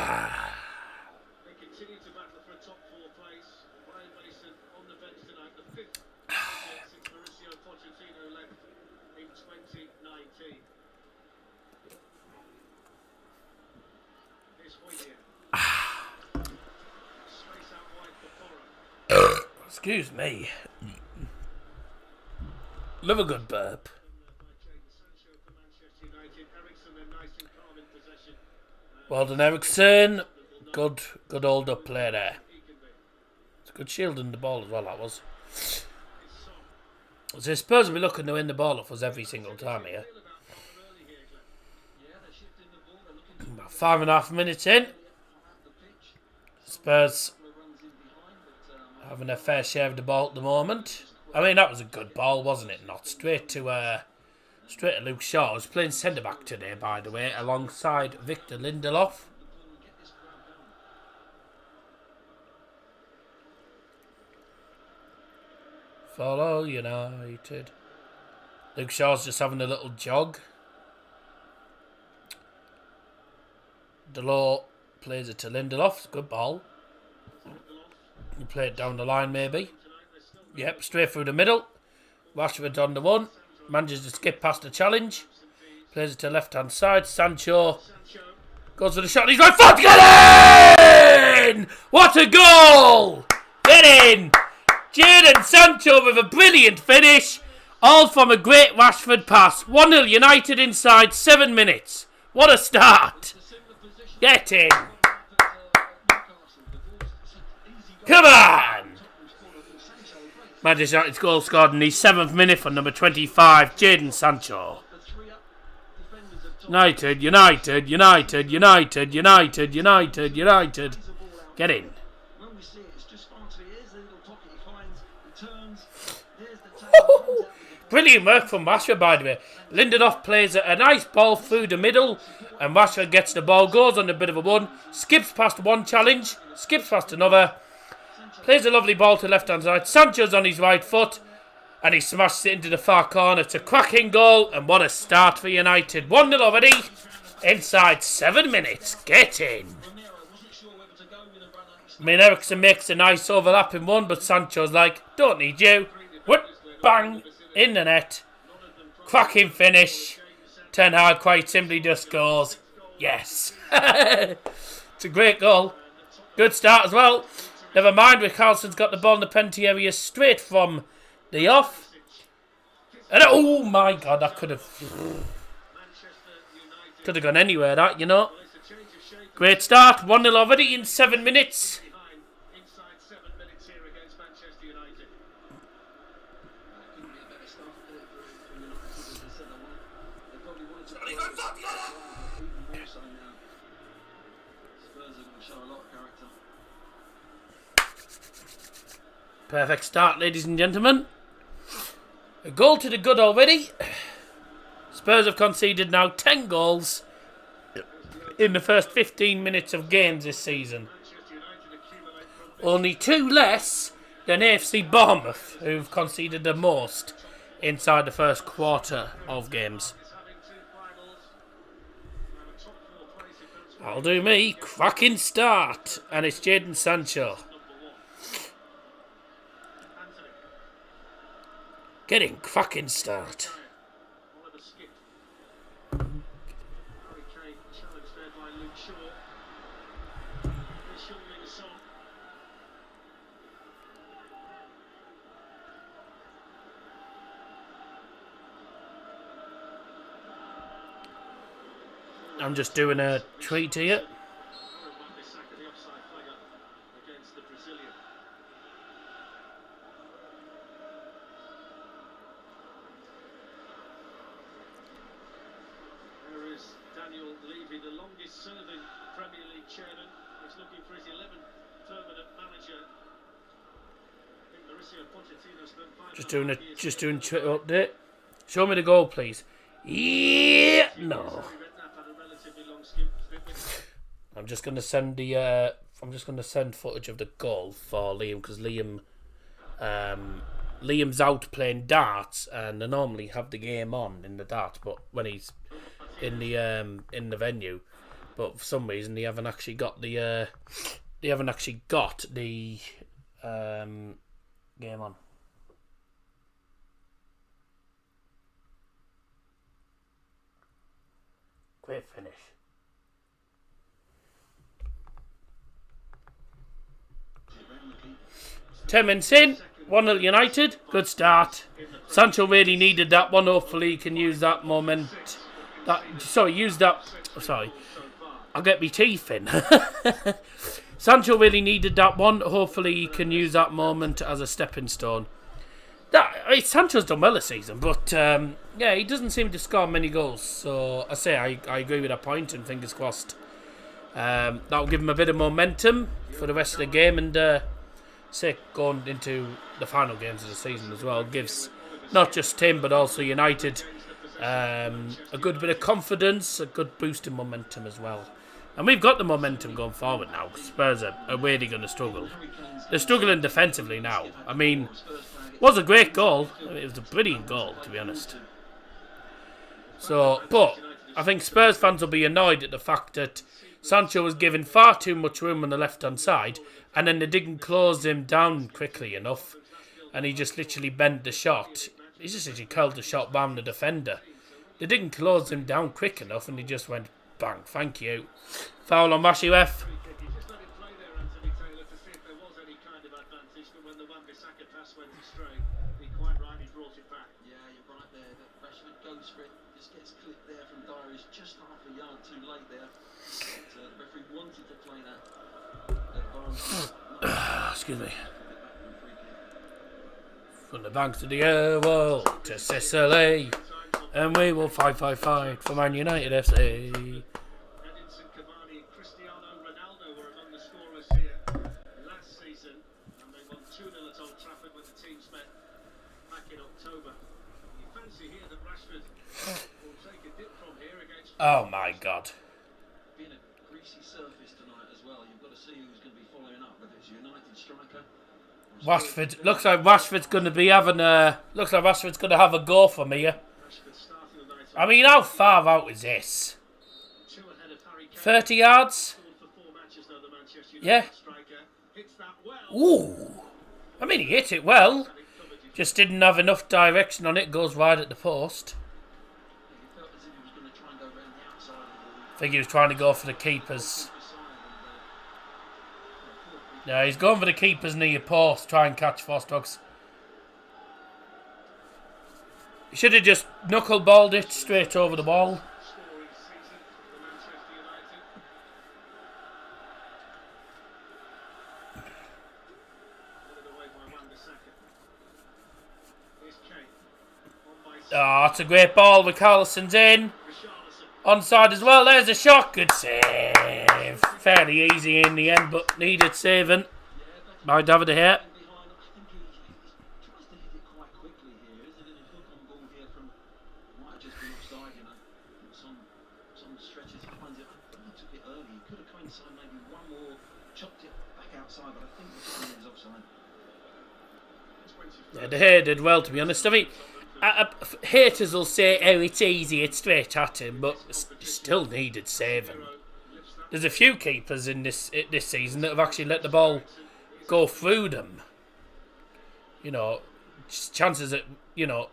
Excuse me. Love a good burp. Well done, Eriksen. Good old up play there. It's a good shielding the ball as well, that was. So Spurs will be looking to win the ball off us every single time here. About 5.5 minutes in. Spurs having a fair share of the ball at the moment. I mean, that was a good ball, wasn't it? Not straight to Luke Shaw, who's playing centre back today, by the way, alongside Victor Lindelof. Follow United. Luke Shaw's just having a little jog. Delort plays it to Lindelof. Good ball. You play it down the line, maybe. Yep, straight through the middle. Rashford on the one. Manages to skip past the challenge. Plays it to left-hand side. Sancho goes for the shot. And he's right foot. Get in! What a goal! Get in! Jadon Sancho with a brilliant finish. All from a great Rashford pass. 1-0 United inside 7 minutes. What a start. Get in. Come on. Manchester United's goal scored in the 7th minute for number 25, Jadon Sancho. United. Get in. Brilliant work from Rashford, by the way. Lindelof plays a nice ball through the middle, and Rashford gets the ball, goes on a bit of a run, skips past one challenge, skips past another, plays a lovely ball to left-hand side. Sancho's on his right foot, and he smashes it into the far corner. It's a cracking goal, and what a start for United. 1-0 already, inside 7 minutes. Get in. I mean, Eriksen makes a nice overlapping one, but Sancho's like, don't need you. Whoop, bang, in the net. Cracking finish. Ten Hag quite simply just goes, yes. It's a great goal. Good start as well. Never mind, Richarlison's got the ball in the penalty area straight from the off. And oh my God, that could have gone anywhere, that, you know. Great start. 1-0 already in 7 minutes. Perfect start, ladies and gentlemen. A goal to the good already. Spurs have conceded now 10 goals in the first 15 minutes of games this season. Only 2 less than AFC Bournemouth, who've conceded the most inside the first quarter of games. I'll do me. Cracking start. And it's Jadon Sancho. Getting cracking start. I'm just doing a tweet here. Just doing Twitter update. Show me the goal, please. Yeah, no. I'm just gonna send footage of the goal for Liam, because Liam's out playing darts, and they normally have the game on in the darts, but when he's in the venue, but for some reason they haven't actually got the game on. Great finish. Ten minutes in, 1-0 United. Good start. Sancho really needed that one. Hopefully he can use that moment. I'll get my teeth in. Sancho really needed that one. Hopefully he can use that moment as a stepping stone Sancho's done well this season, but yeah, he doesn't seem to score many goals. So I agree with that point, and fingers crossed. That'll give him a bit of momentum for the rest of the game, and going into the final games of the season as well gives not just him but also United a good bit of confidence, a good boost in momentum as well. And we've got the momentum going forward now. Spurs are really going to struggle. They're struggling defensively now. I mean, it was a great goal. It was a brilliant goal, to be honest. So, but I think Spurs fans will be annoyed at the fact that Sancho was given far too much room on the left-hand side, and then they didn't close him down quickly enough, and he just literally bent the shot. He just literally curled the shot round the defender. They didn't close him down quick enough, and he just went, bang, thank you. Foul on Rashi ref. Excuse me. From the banks of the world to Sicily, and we will fight for Man United FC. Oh my God. Rashford looks like Rashford's going to be having a. Looks like Rashford's going to have a go for me here. I mean, how far out is this? 30 yards? Yeah. Ooh. I mean, he hit it well. Just didn't have enough direction on it. Goes right at the post. I think he was trying to go for the keepers. No, he's going for the keepers near post. Try and catch Fosterbox. He should have just knuckleballed it straight over the ball. Oh, it's a great ball. Carlson's in. Onside as well. There's a shot. Good save. Fairly easy in the end, but needed saving by David De Gea. Yeah, De Gea did well, to be honest. I mean, haters will say, oh, it's easy, it's straight at him, but still needed saving. There's a few keepers in this season that have actually let the ball go through them. You know, chances that, you know,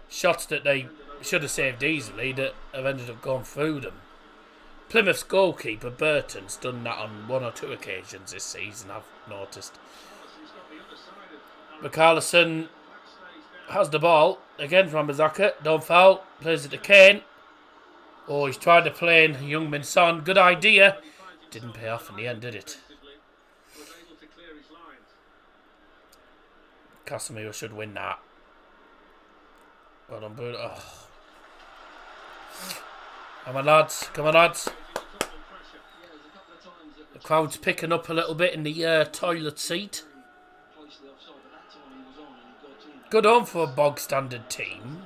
shots that they should have saved easily that have ended up going through them. Plymouth's goalkeeper, Burton's done that on one or two occasions this season, I've noticed. Carlson has the ball again from Bazaka. Don't foul. Plays it to Kane. Oh, he's tried to play in Youngmin Son. Good idea. Didn't pay off in the end, did it? Casemiro should win that. Well done, Bruno. Oh. Come on, lads. Come on, lads. The crowd's picking up a little bit in the toilet seat. Good on for a bog standard team.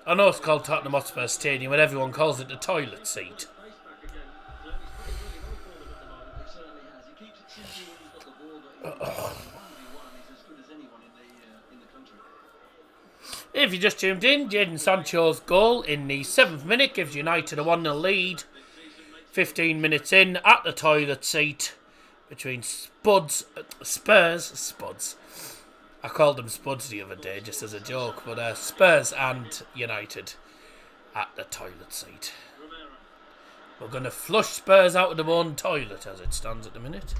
I know it's called Tottenham Hotspurs Stadium, but everyone calls it the toilet seat. If you just tuned in, Jadon Sancho's goal in the 7th minute gives United a 1-0 lead. 15 minutes in at the toilet seat between Spurs. I called them Spuds the other day just as a joke, but Spurs and United at the toilet seat. We're going to flush Spurs out of their own toilet as it stands at the minute.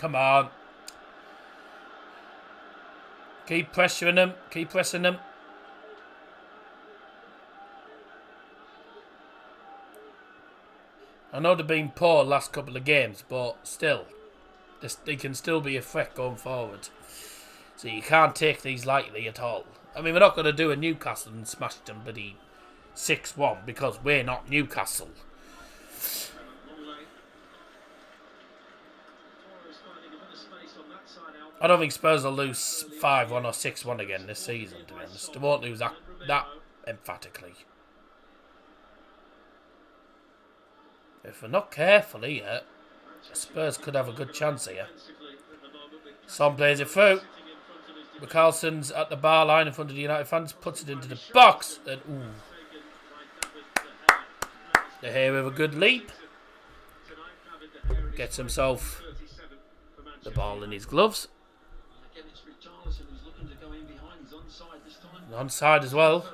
Come on. Keep pressuring them. Keep pressing them. I know they've been poor last couple of games, but still, they can still be a threat going forward. So you can't take these lightly at all. I mean, we're not going to do a Newcastle and smash them bloody 6-1 because we're not Newcastle. I don't think Spurs will lose 5-1 or 6-1 again this season, to be honest. They won't lose that emphatically. If we're not careful here, Spurs could have a good chance here. Son plays it through. Carlson's at the bar line in front of the United fans, puts it into the box, and De Gea with a good leap. Gets himself the ball in his gloves. Onside as well.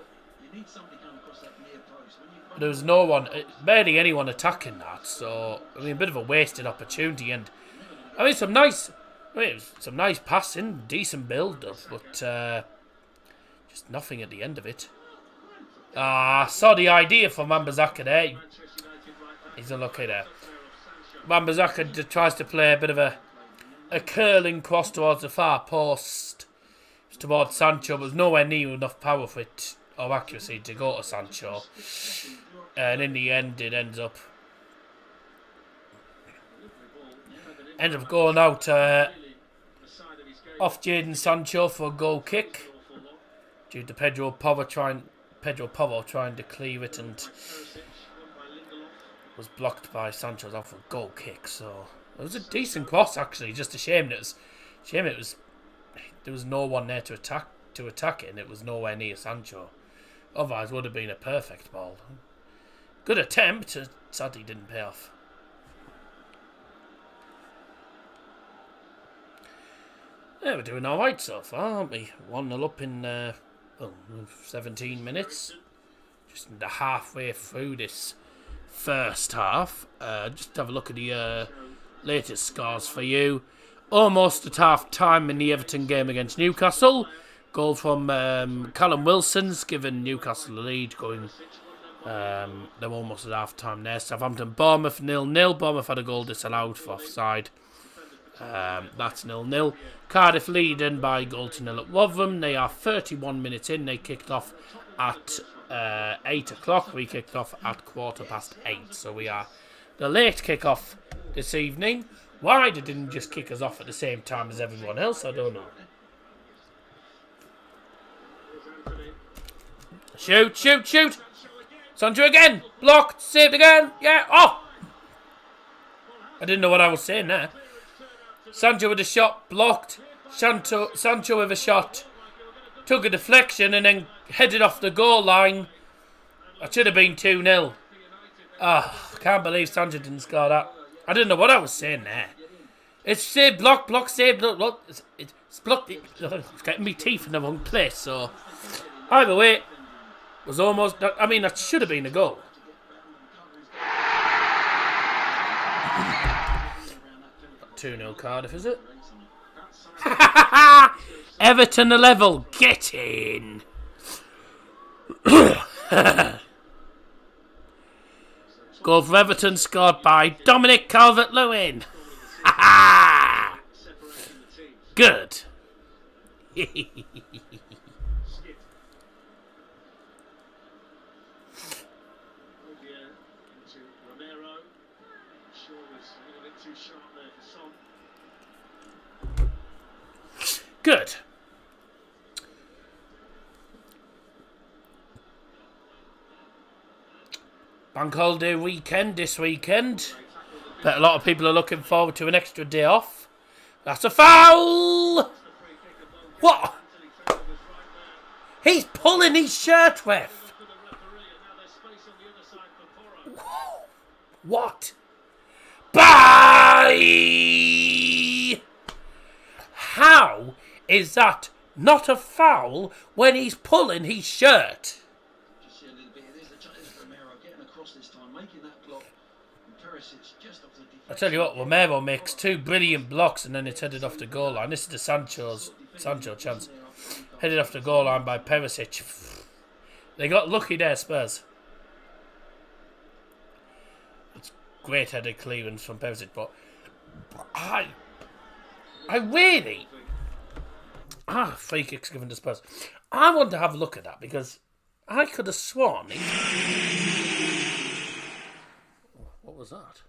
There was no one, barely anyone attacking that, so I mean a bit of a wasted opportunity. And I mean some nice passing, decent build up, but just nothing at the end of it. Saw the idea for Wan-Bissaka there. He's unlucky there. Wan-Bissaka tries to play a bit of a curling cross towards the far post, towards Sancho, but there's nowhere near enough power for it or accuracy to go to Sancho. And in the end, it ends up going out off Jadon Sancho for a goal kick due to Pedro Porro trying to clear it and was blocked by Sancho's off a goal kick. So it was a decent cross actually. Just a shame it was there was no one there to attack it, and it was nowhere near Sancho. Otherwise, it would have been a perfect ball. Good attempt, sadly didn't pay off. Yeah, we're doing alright so far, aren't we? 1-0 up in 17 minutes. Just under halfway through this first half. Just have a look at the latest scores for you. Almost at half time in the Everton game against Newcastle. Goal from Callum Wilson's given Newcastle the lead, going. They're almost at half time there. Southampton Bournemouth 0-0. Bournemouth had a goal disallowed for offside. That's 0-0. Cardiff leading by goal to nil at Rotherham. They are 31 minutes in. They kicked off at 8 o'clock. We kicked off at 8:15. So we are the late kick-off this evening. Why they didn't just kick us off at the same time as everyone else, I don't know. Shoot! Sancho again! Blocked! Saved again! Yeah! Oh! I didn't know what I was saying there. Sancho with a shot, blocked. Sancho with a shot. Took a deflection and then headed off the goal line. It should have been 2-0. Can't believe Sancho didn't score that. I didn't know what I was saying there. It's save, block, save, block. It's blocked. It's getting me teeth in the wrong place. So, either way, was almost. I mean, that should have been a goal. Not 2-0 Cardiff, is it? Everton a level. Get in. Goal for Everton scored by Dominic Calvert-Lewin. Good. Good. Bank holiday weekend this weekend. But a lot of people are looking forward to an extra day off. That's a foul! What? He's pulling his shirt, ref. What? Bye! How is that not a foul when he's pulling his shirt? Just see a little bit. There's Romero getting across this time, making that block. And Perisic just off the defender. I tell you what, Romero makes 2 brilliant blocks and then it's headed off the goal line. This is the Sancho chance. Headed off the goal line by Perisic. They got lucky there, Spurs. It's great headed clearance from Perisic, but I really... free kicks given to Spurs. I want to have a look at that because I could have sworn... What was that?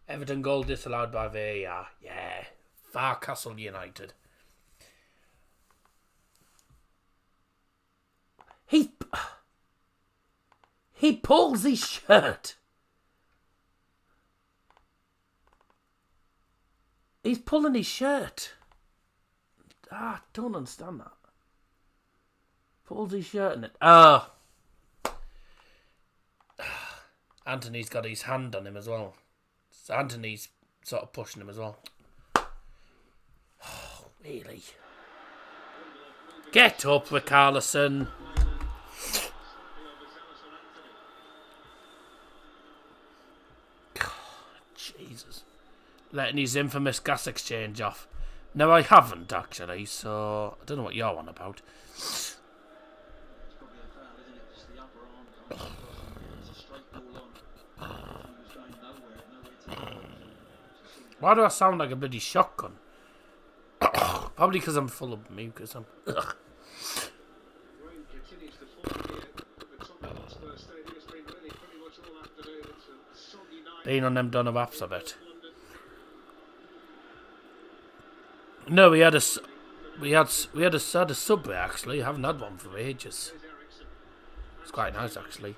Everton goal disallowed by VAR. Yeah. Newcastle United. He pulls his shirt. He's pulling his shirt. I don't understand that. Pulls his shirt in it. Anthony's got his hand on him as well. So Anthony's sort of pushing him as well. Oh, really? Get up, Richarlison. Jesus. Letting his infamous gas exchange off. No, I haven't actually, so I don't know what you're on about. Why do I sound like a bloody shotgun? Probably because I'm full of mucus. Being on them Donna Waps, I bet. No, we had a Subway actually. I haven't had one for ages. It's quite nice actually.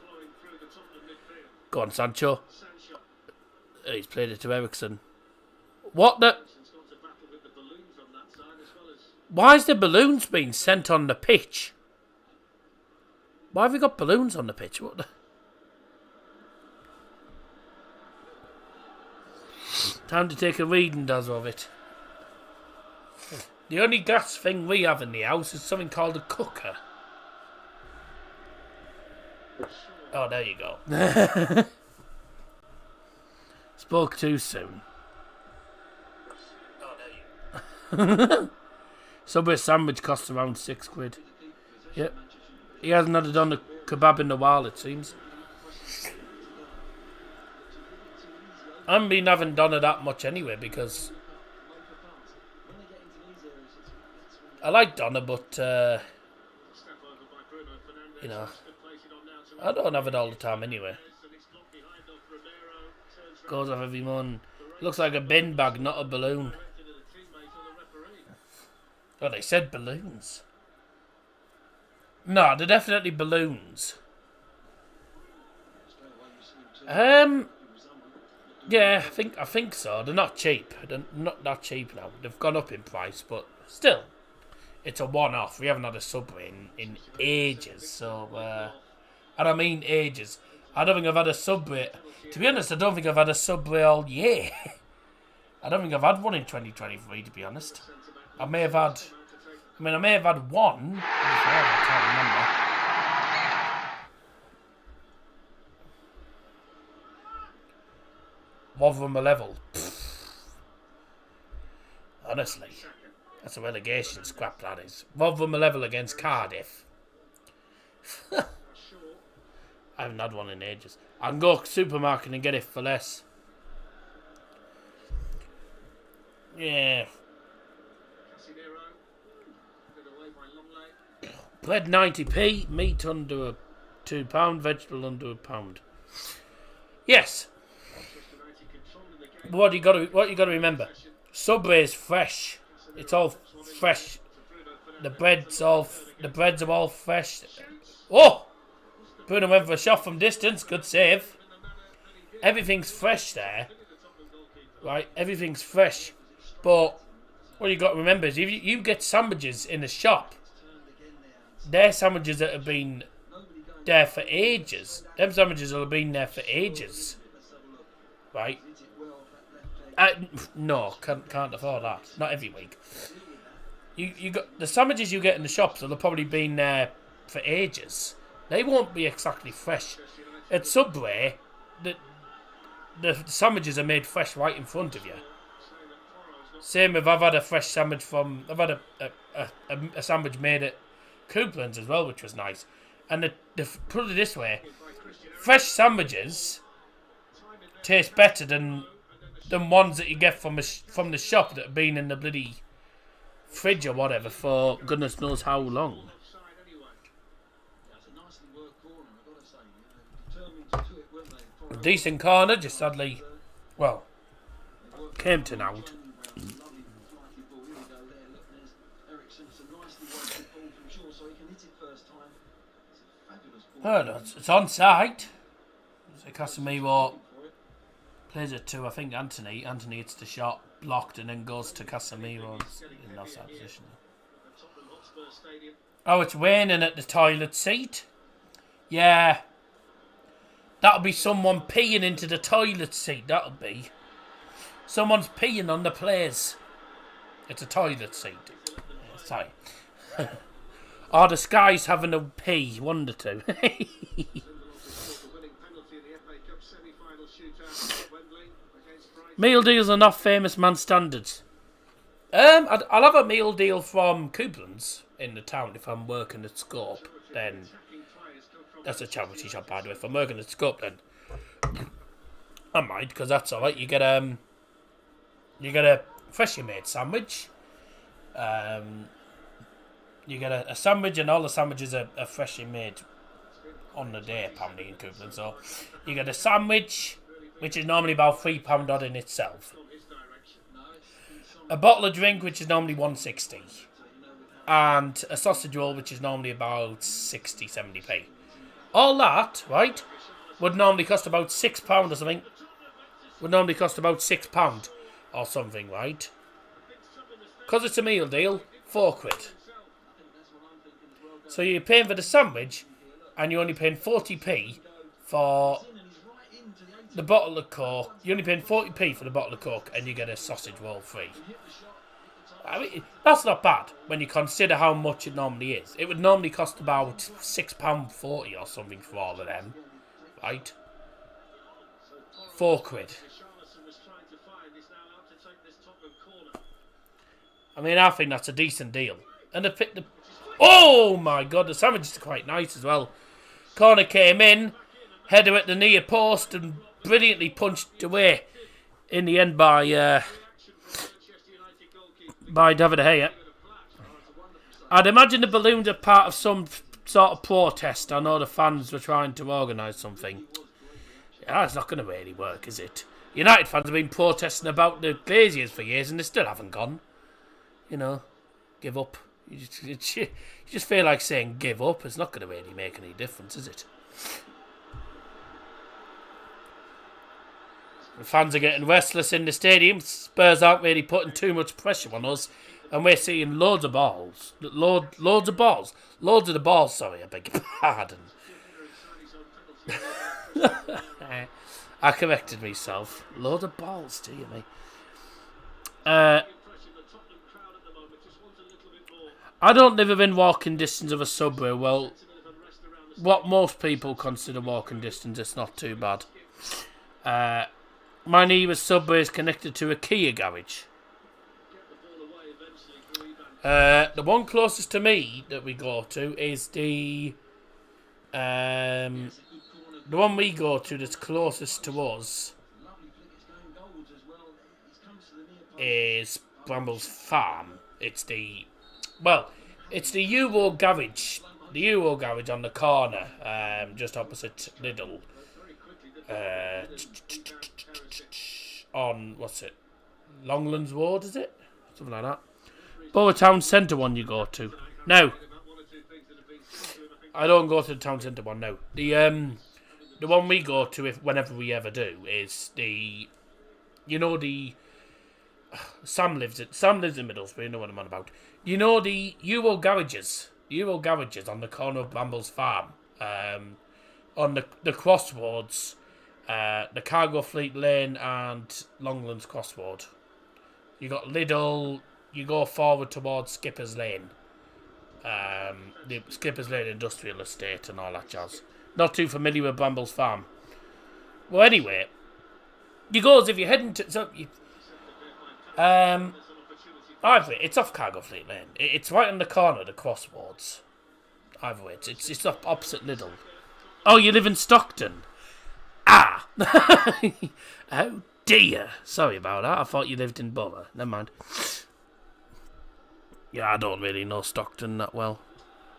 Go on, Sancho. He's played it to Ericsson. What the? Why is the balloons being sent on the pitch? Why have we got balloons on the pitch? What the? Time to take a reading, does of it. The only gas thing we have in the house is something called a cooker. Oh, there you go. Spoke too soon. Subway sandwich costs around £6. Yep. He hasn't had done a kebab in a while, it seems. I haven't been having done it that much anyway because I like Donna, but you know, I don't have it all the time anyway. Goes off every month. Looks like a bin bag, not a balloon. Oh, they said balloons. No, they're definitely balloons. Yeah, I think so. They're not cheap. They're not that cheap now. They've gone up in price, but still, it's a one-off. We haven't had a Subway in ages, so and I mean ages. I don't think I've had a Subway. To be honest, I don't think I've had a Subway all year. I don't think I've had one in 2023, to be honest. I may have had one. I can't remember. Rotherham are level. Honestly, that's a relegation scrap, that is. Rotherham are level against Cardiff. I haven't had one in ages. I can go to the supermarket and get it for less. Yeah. Bread 90p, meat under £2, vegetable under £1. Yes. What you got to remember, Subway's fresh. It's all fresh. The breads are all fresh. Oh, Bruno went for a shot from distance. Good save. Everything's fresh there, right? Everything's fresh. But what you got to remember is if you get sandwiches in the shop, they're sandwiches that have been there for ages. Them sandwiches will have been there for ages, right? No, can't afford that. Not every week. You got the sandwiches you get in the shops will have probably been there for ages. They won't be exactly fresh. At Subway, the sandwiches are made fresh right in front of you. Same if I've had a fresh sandwich I've had a sandwich made at Coupland's as well, which was nice. And put it this way, fresh sandwiches taste better than ones that you get from the shop that have been in the bloody fridge or whatever for goodness knows how long. Decent corner, just sadly, well, came to naught. Oh, no, it's onside. So Casemiro plays it to, I think, Anthony. Anthony hits the shot, blocked, and then goes to Casemiro in that position. Oh, it's raining at the toilet seat? Yeah. That'll be someone peeing into the toilet seat, that'll be. Someone's peeing on the players. It's a toilet seat. Sorry. Oh, the sky's having a pee, one or two. Meal deals are not famous man standards. I'll have a meal deal from Coupland's in the town if I'm working at Scope. Then that's a charity shop, by the way. If I'm working at Scope, then I might, because that's alright. You get a freshly made sandwich. You get a sandwich, and all the sandwiches are freshly made on the day, apparently, in Coupland. So you get a sandwich, which is normally about £3 odd in itself. A bottle of drink, which is normally £1.60. And a sausage roll, which is normally about 60-70p. All that, right, would normally cost about £6 or something. Would normally cost about £6 or something, right? Because it's a meal deal, £4. So you're paying for the sandwich, and you're only paying 40p for the bottle of Coke. You're only paying 40p for the bottle of Coke, and you get a sausage roll free. I mean, that's not bad when you consider how much it normally is. It would normally cost about £6.40 or something for all of them, right? £4. I mean, I think that's a decent deal. And oh my god, the sandwiches are quite nice as well. Corner came in, header at the near post, and brilliantly punched away in the end by David De Gea. I'd imagine the balloons are part of some sort of protest. I know the fans were trying to organise something. Yeah, it's not going to really work, is it? United fans have been protesting about the Glaziers for years, and they still haven't gone. You know, give up. You just feel like saying give up. It's not going to really make any difference, is it? The fans are getting restless in the stadium. Spurs aren't really putting too much pressure on us. And we're seeing loads of balls. Loads of balls. Loads of the balls, sorry, I beg your pardon. I corrected myself. Loads of balls, do you, mate? I don't live within walking distance of a subway. Well, what most people consider walking distance, it's not too bad. My nearest subway is connected to a Kia garage. The one closest to me that we go to is the one we go to that's closest to us is Brambles Farm. It's the Euro garage. The Euro garage on the corner, just opposite Lidl. On, what's it? Longlands Road, is it? Something like that. Borough Town Centre one you go to. No. I don't go to the Town Centre one, no. The one we go to, whenever we ever do, is the... You know the... Sam lives in Middlesbrough, you know what I'm on about. You know the Euro garages? Euro garages on the corner of Brambles Farm. On the crossroads... the Cargo Fleet Lane and Longlands Crossroad. You got Lidl. You go forward towards Skipper's Lane, the Skipper's Lane Industrial Estate and all that jazz. Not too familiar with Brambles Farm. Well, anyway, you goes if you're heading to either way, it's off Cargo Fleet Lane. It's right on the corner of the crossroads. Either way, it's up opposite Lidl. Oh, you live in Stockton? Ah! Oh dear. Sorry about that. I thought you lived in Borough. Never mind. Yeah, I don't really know Stockton that well.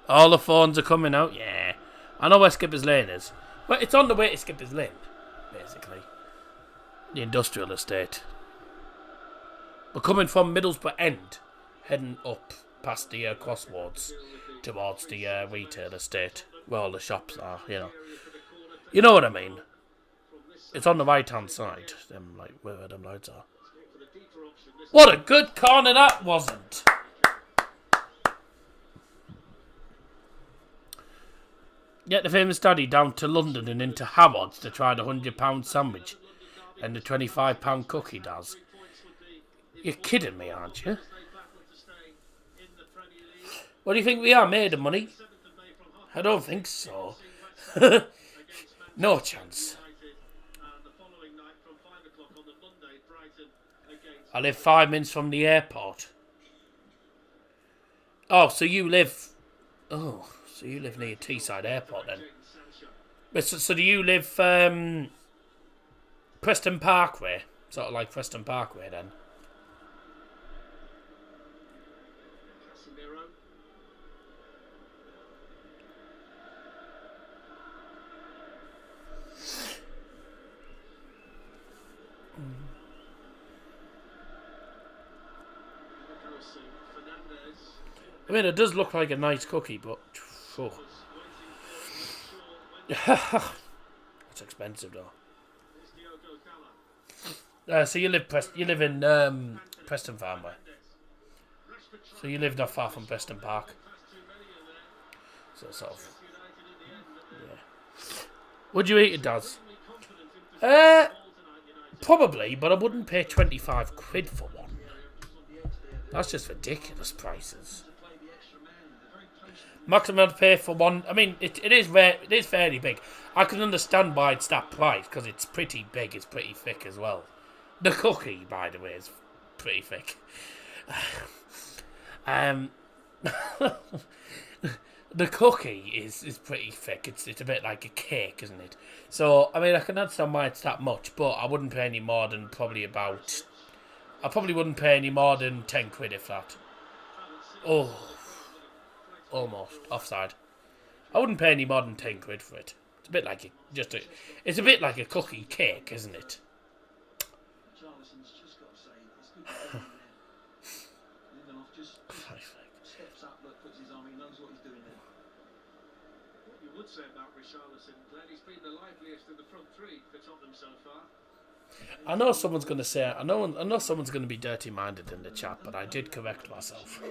All the phones are coming out. Yeah. I know where Skipper's Lane is. Well, it's on the way to Skipper's Lane, basically. The industrial estate. We're coming from Middlesbrough End, heading up past the crossroads towards the retail estate, where all the shops are, you know. You know what I mean? It's on the right-hand side, where them lights are. What a good corner that wasn't! Get the famous daddy down to London and into Harrods to try the £100 sandwich and the £25 cookie does. You're kidding me, aren't you? What do you think we are, made of money? I don't think so. No chance. I live 5 minutes from the airport. Oh, so you live... Oh, so you live near Teesside Airport then? So do you live Preston Parkway? Sort of like Preston Parkway then? I mean, it does look like a nice cookie, but... Oh. It's expensive, though. So you live in Preston Farmway. So you live not far from Preston Park. So sort of... Yeah. Would you eat it, Daz? Probably, but I wouldn't pay 25 quid for one. That's just ridiculous prices. Maximum I'd pay for one. I mean, it is fairly big. I can understand why it's that price because it's pretty big. It's pretty thick as well. The cookie, by the way, is pretty thick. The cookie is pretty thick. It's a bit like a cake, isn't it? So I mean, I can understand why it's that much, but I wouldn't pay any more than I probably wouldn't pay any more than 10 quid if that. Oh. Almost offside. I wouldn't pay any more than 10 quid for it. It's a bit like it's a bit like a cookie cake, isn't it? What you would say about Richarlison, Glenn, he's been the liveliest of the front three for Tottenham so far. I know someone's going to say I know someone's going to be dirty-minded in the chat, but I did correct myself.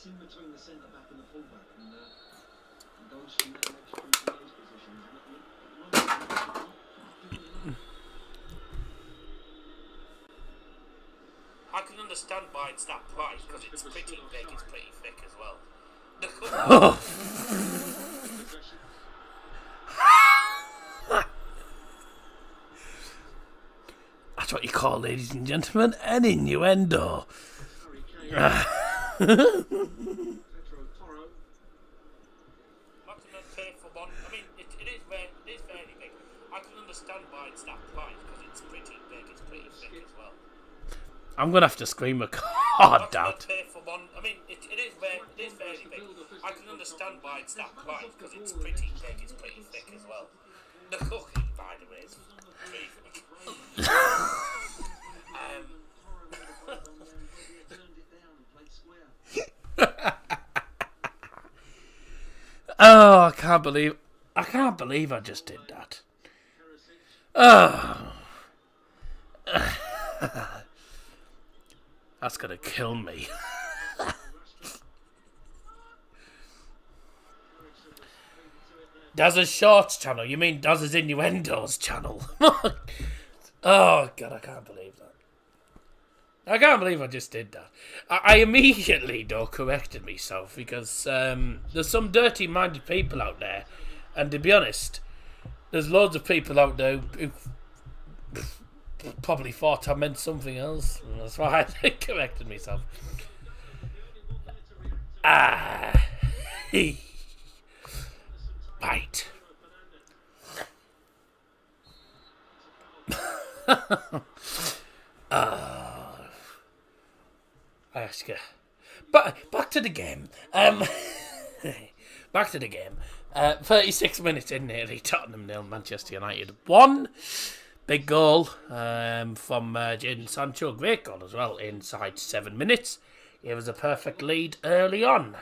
In between the centre back and the full back and goes from that next to those positions. I can understand why it's that price because it's pretty big, it's pretty thick as well. That's what you call, ladies and gentlemen, an innuendo. I'm gonna have to scream a card, Dad. I mean, it is fairly big. I can understand why it's that price because it's pretty big, it's pretty thick as well. The cookie, by the way, is pretty thick. Oh, I can't believe I just did that. Oh. That's gonna kill me. Daz's Shorts channel? You mean Daz's Innuendos channel? Oh God, I can't believe that. I can't believe I just did that. I immediately, though, corrected myself because there's some dirty-minded people out there, and to be honest, There's loads of people out there who probably thought I meant something else. That's why I corrected myself. Ah. Right. I ask you. But back to the game. Back to the game. 36 minutes in nearly. Tottenham 0, Manchester United 1. Big goal from Jadon Sancho. Great goal as well inside 7 minutes. It was a perfect lead early on.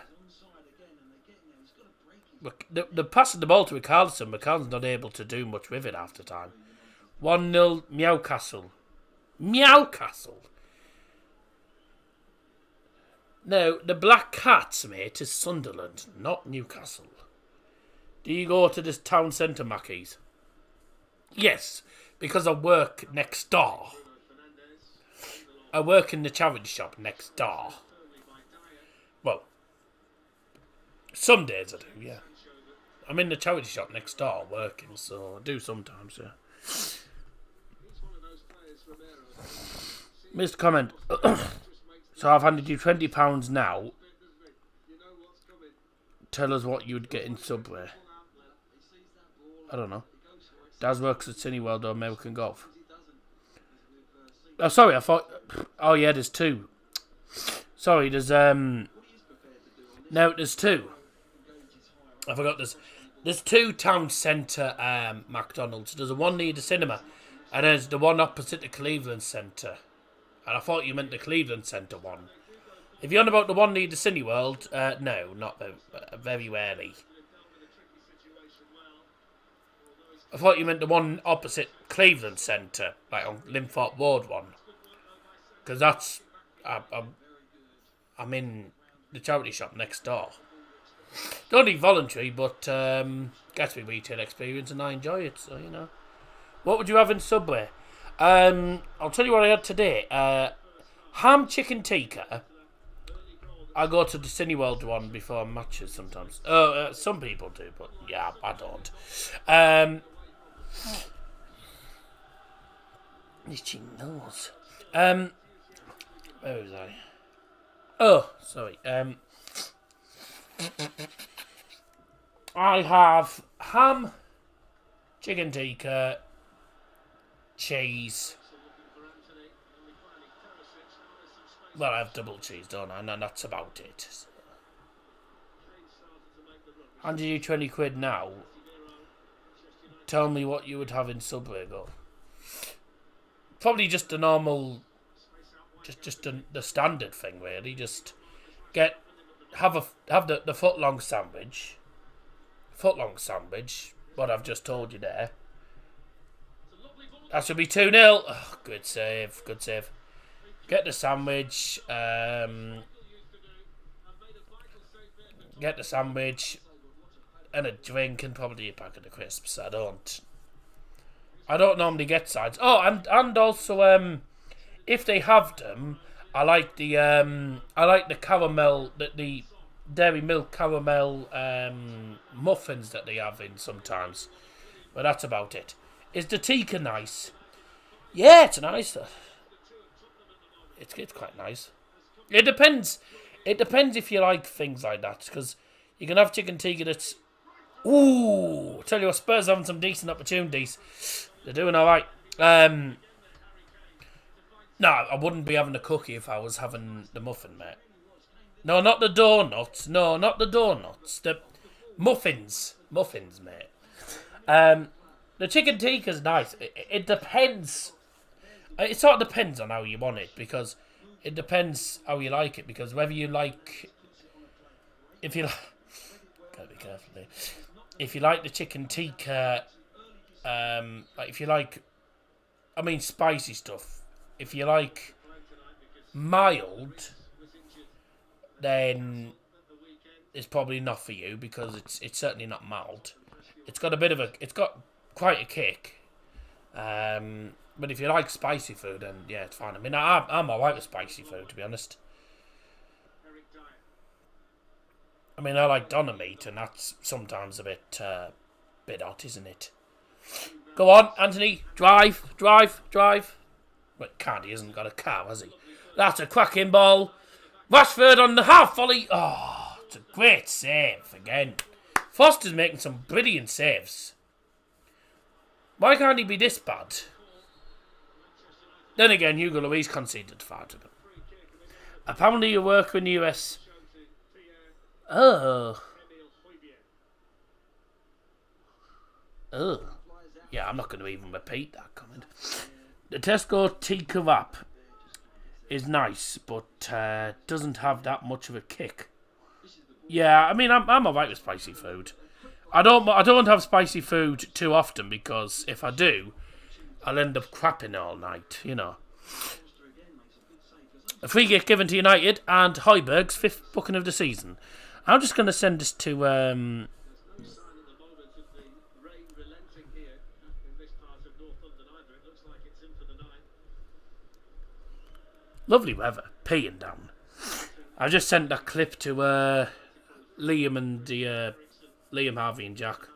The passing the ball to Richarlison. McCallum's not able to do much with it after time. 1-0 Newcastle. Newcastle. No, the Black Cats, mate, is Sunderland, not Newcastle. Do you go to this town centre, Mackies? Yes, because I work next door. I work in the charity shop next door. Well, some days I do, yeah. I'm in the charity shop next door working, so I do sometimes, yeah. Missed comment. So I've handed you £20 now. Tell us what you'd get in Subway. I don't know. Daz works at Cineworld or American Golf. Oh, sorry, I thought... Oh, yeah, there's two. Sorry, there's... No, there's two. I forgot there's two town centre McDonald's. There's the one near the cinema. And there's the one opposite the Cleveland Centre. And I thought you meant the Cleveland Centre one. If you're on about the one near the Cineworld, no, not very rarely. I thought you meant the one opposite Cleveland Centre, like on Linford Ward one. Because that's... I'm in the charity shop next door. Don't need voluntary, but gets me retail experience and I enjoy it, so, you know. What would you have in Subway? I'll tell you what I had today. Ham chicken tikka. I go to the Cineworld one before matches sometimes. Some people do, but yeah, I don't. Itchy nose. Where was I? Oh, sorry. I have ham, chicken tikka, cheese. Well, I have double cheese, don't I? And that's about it. Handed you 20 quid now. Tell me what you would have in Subway, go. Probably just the normal, just the standard thing, really. Just have the foot-long sandwich. Foot-long sandwich. What I've just told you there. That should be 2-0. Oh, good save, good save. Get the sandwich. Get the sandwich and a drink and probably a packet of crisps. I don't normally get sides. Oh, and also if they have them, I like the caramel, the dairy milk caramel muffins that they have in sometimes. But that's about it. Is the tikka nice? Yeah, it's nice. It's quite nice. It depends. It depends if you like things like that, because you can have chicken tikka that's... Ooh! Tell you what, Spurs having some decent opportunities. They're doing alright. No, I wouldn't be having a cookie if I was having the muffin, mate. No, not the donuts. No, not the donuts. The muffins. Muffins, mate. The chicken tikka's nice. It depends... It sort of depends on how you want it, because it depends how you like it, because whether you like... If you... Gotta be careful there. If you like the chicken tikka, like if you like... I mean spicy stuff. If you like mild, then it's probably not for you, because it's certainly not mild. It's got a bit of a... It's got quite a kick. But if you like spicy food, then yeah, it's fine. I mean, I'm alright with spicy food, to be honest. I mean, I like doner meat, and that's sometimes a bit hot, isn't it? Go on, Anthony. Drive. Wait, Cardi hasn't got a car, has he? That's a cracking ball. Rashford on the half volley. Oh, it's a great save again. Foster's making some brilliant saves. Why can't he be this bad? Then again, Hugo Lloris conceded 5 to them. Apparently you work in the US. Oh. Yeah, I'm not going to even repeat that comment. The Tesco tikka wrap is nice, but doesn't have that much of a kick. Yeah, I mean, I'm alright with spicy food. I don't have spicy food too often because if I do, I'll end up crapping all night, you know. A free kick given to United and Højbjerg's 5th booking of the season. I'm just going to send this to... Lovely weather, peeing down. I just sent that clip to Liam and the Liam, Harvey and Jack.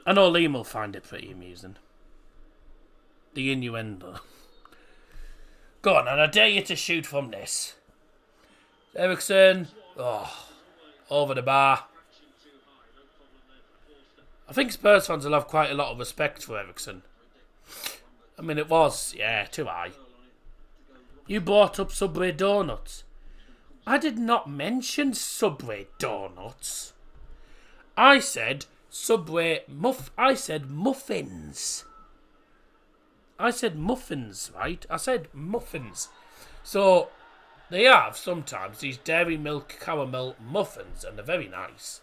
I know Liam will find it pretty amusing. The innuendo. Go on, and I dare you to shoot from this. Eriksen. Oh, over the bar. I think Spurs fans will have quite a lot of respect for Eriksen. I mean, it was, yeah, too high. You brought up Subway donuts. I did not mention Subway donuts. I said I said muffins. I said muffins, right? I said muffins. So, they have sometimes these dairy milk caramel muffins, and they're very nice.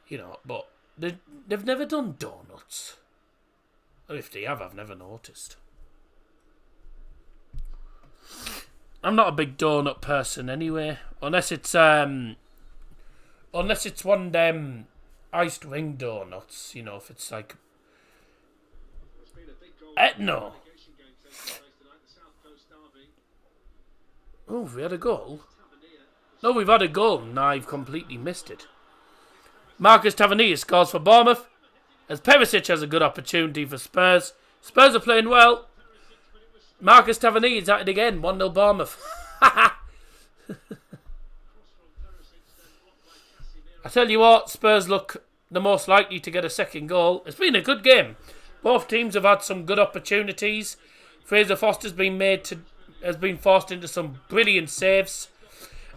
You know, but they've never done donuts. Or if they have, I've never noticed. I'm not a big donut person anyway. Unless it's one of them iced ring donuts, you know, if it's like no. Oh, we had a goal? No, we've had a goal and I've completely missed it. Marcus Tavernier scores for Bournemouth as Perisic has a good opportunity for Spurs. Spurs are playing well. Marcus Tavernier is at it again. 1-0 Bournemouth. I tell you what, Spurs look the most likely to get a second goal. It's been a good game. Both teams have had some good opportunities. Fraser Foster's has been forced into some brilliant saves.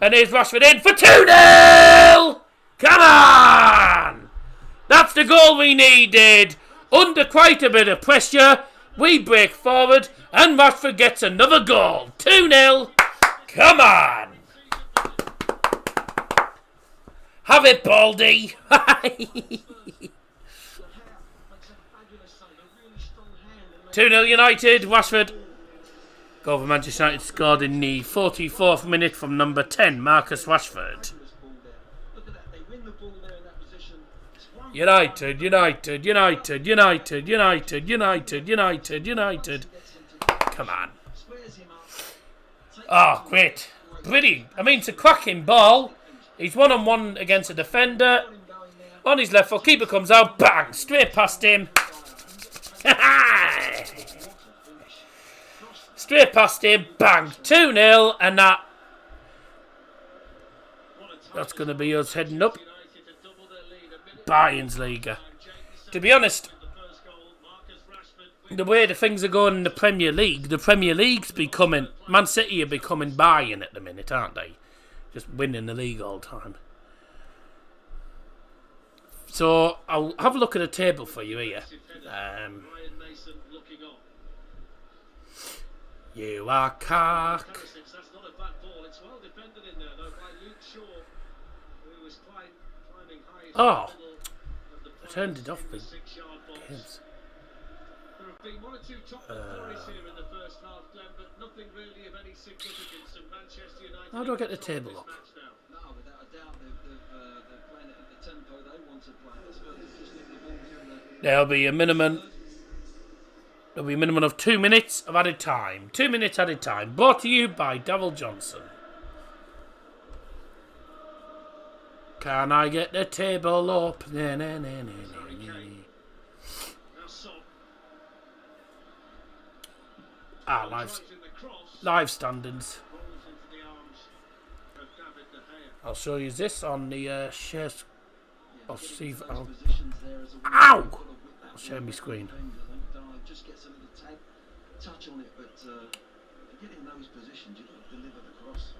And here's Rashford in for 2-0! Come on! That's the goal we needed. Under quite a bit of pressure, we break forward and Rashford gets another goal. 2-0. Come on! Have it, Baldy! 2-0 United. Rashford. Goal for Manchester United scored in the 44th minute from number 10, Marcus Rashford. United. Come on. Oh, great. Brilliant. I mean, it's a cracking ball. He's one-on-one against a defender. On his left foot, keeper comes out, bang, straight past him. Straight past him, bang, 2-0, and that's going to be us heading up. Bayern's Liga. To be honest, the way the things are going in the Premier League's becoming, Man City are becoming Bayern at the minute, aren't they? Just winning the league all the time. So, I'll have a look at the table for you here. You are cock. Oh, I turned it off with kids. How do I get the table up? There'll be a minimum of 2 minutes of added time. 2 minutes added time. Brought to you by Daryl Johnson. Can I get the table up? Na, na, na, na, na, na. Now Son. Live standings. Rolls into the arms of David De Gea. I'll show you this on the share. I'll see if I'll. Positions there as a Ow! I'll share my screen. Just gets a little touch on it, but if you get in those positions, you've got to deliver the cross.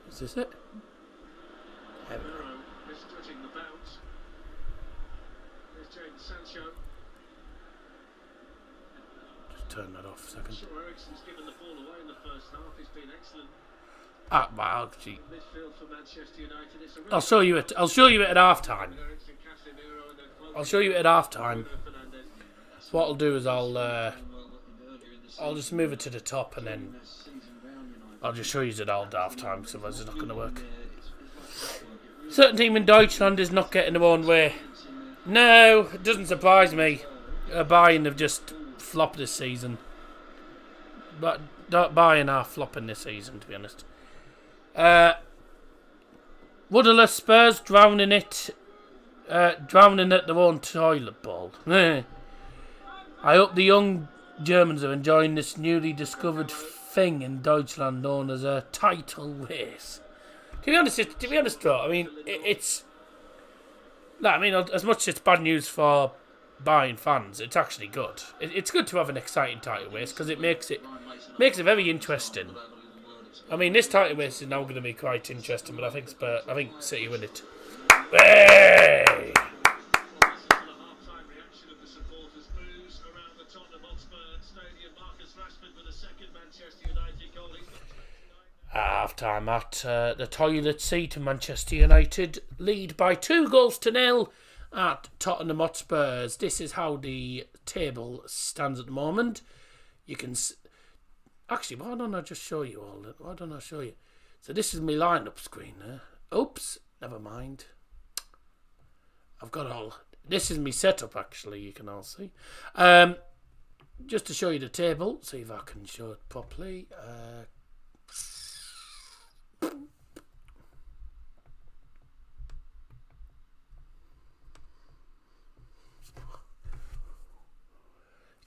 Is this it? There we go. Romero is stretching the bounce. There's Jadon Sancho. Just turn that off a second. Sure, Eriksen's given the ball away in the first half. He's been excellent. Well, gee. Midfield for Manchester United. It's a I'll show you it. I'll show you it at half time. Eriksen, Casemiro, and then I'll show you it at half time. Bruno Fernandes. So what I'll do is I'll just move it to the top and then I'll just show you it all at half time because otherwise it's not going to work. Certain team in Deutschland is not getting their own way. No, it doesn't surprise me. Bayern have just flopped this season. But Bayern are flopping this season, to be honest. Rudderless Spurs drowning at their own toilet bowl. I hope the young Germans are enjoying this newly discovered thing in Deutschland known as a title race. To be honest, though, I mean, it's as much as it's bad news for Bayern fans, it's actually good. It's good to have an exciting title race because it makes it very interesting. I mean, this title race is now going to be quite interesting, but I think City win it. Hey! This is the half-time reaction of the supporters' boos around the Tottenham Hotspurs stadium. Marcus Rashford with a second Manchester United goal. Half-time at the toilet seat, Manchester United lead by 2-0 at Tottenham Hotspurs. This is how the table stands at the moment. You can actually, why don't I just show you all that? Why don't I show you? So this is my lineup screen there. Oops, never mind. I've got all. This is my setup actually. You can all see. Just to show you the table. See if I can show it properly.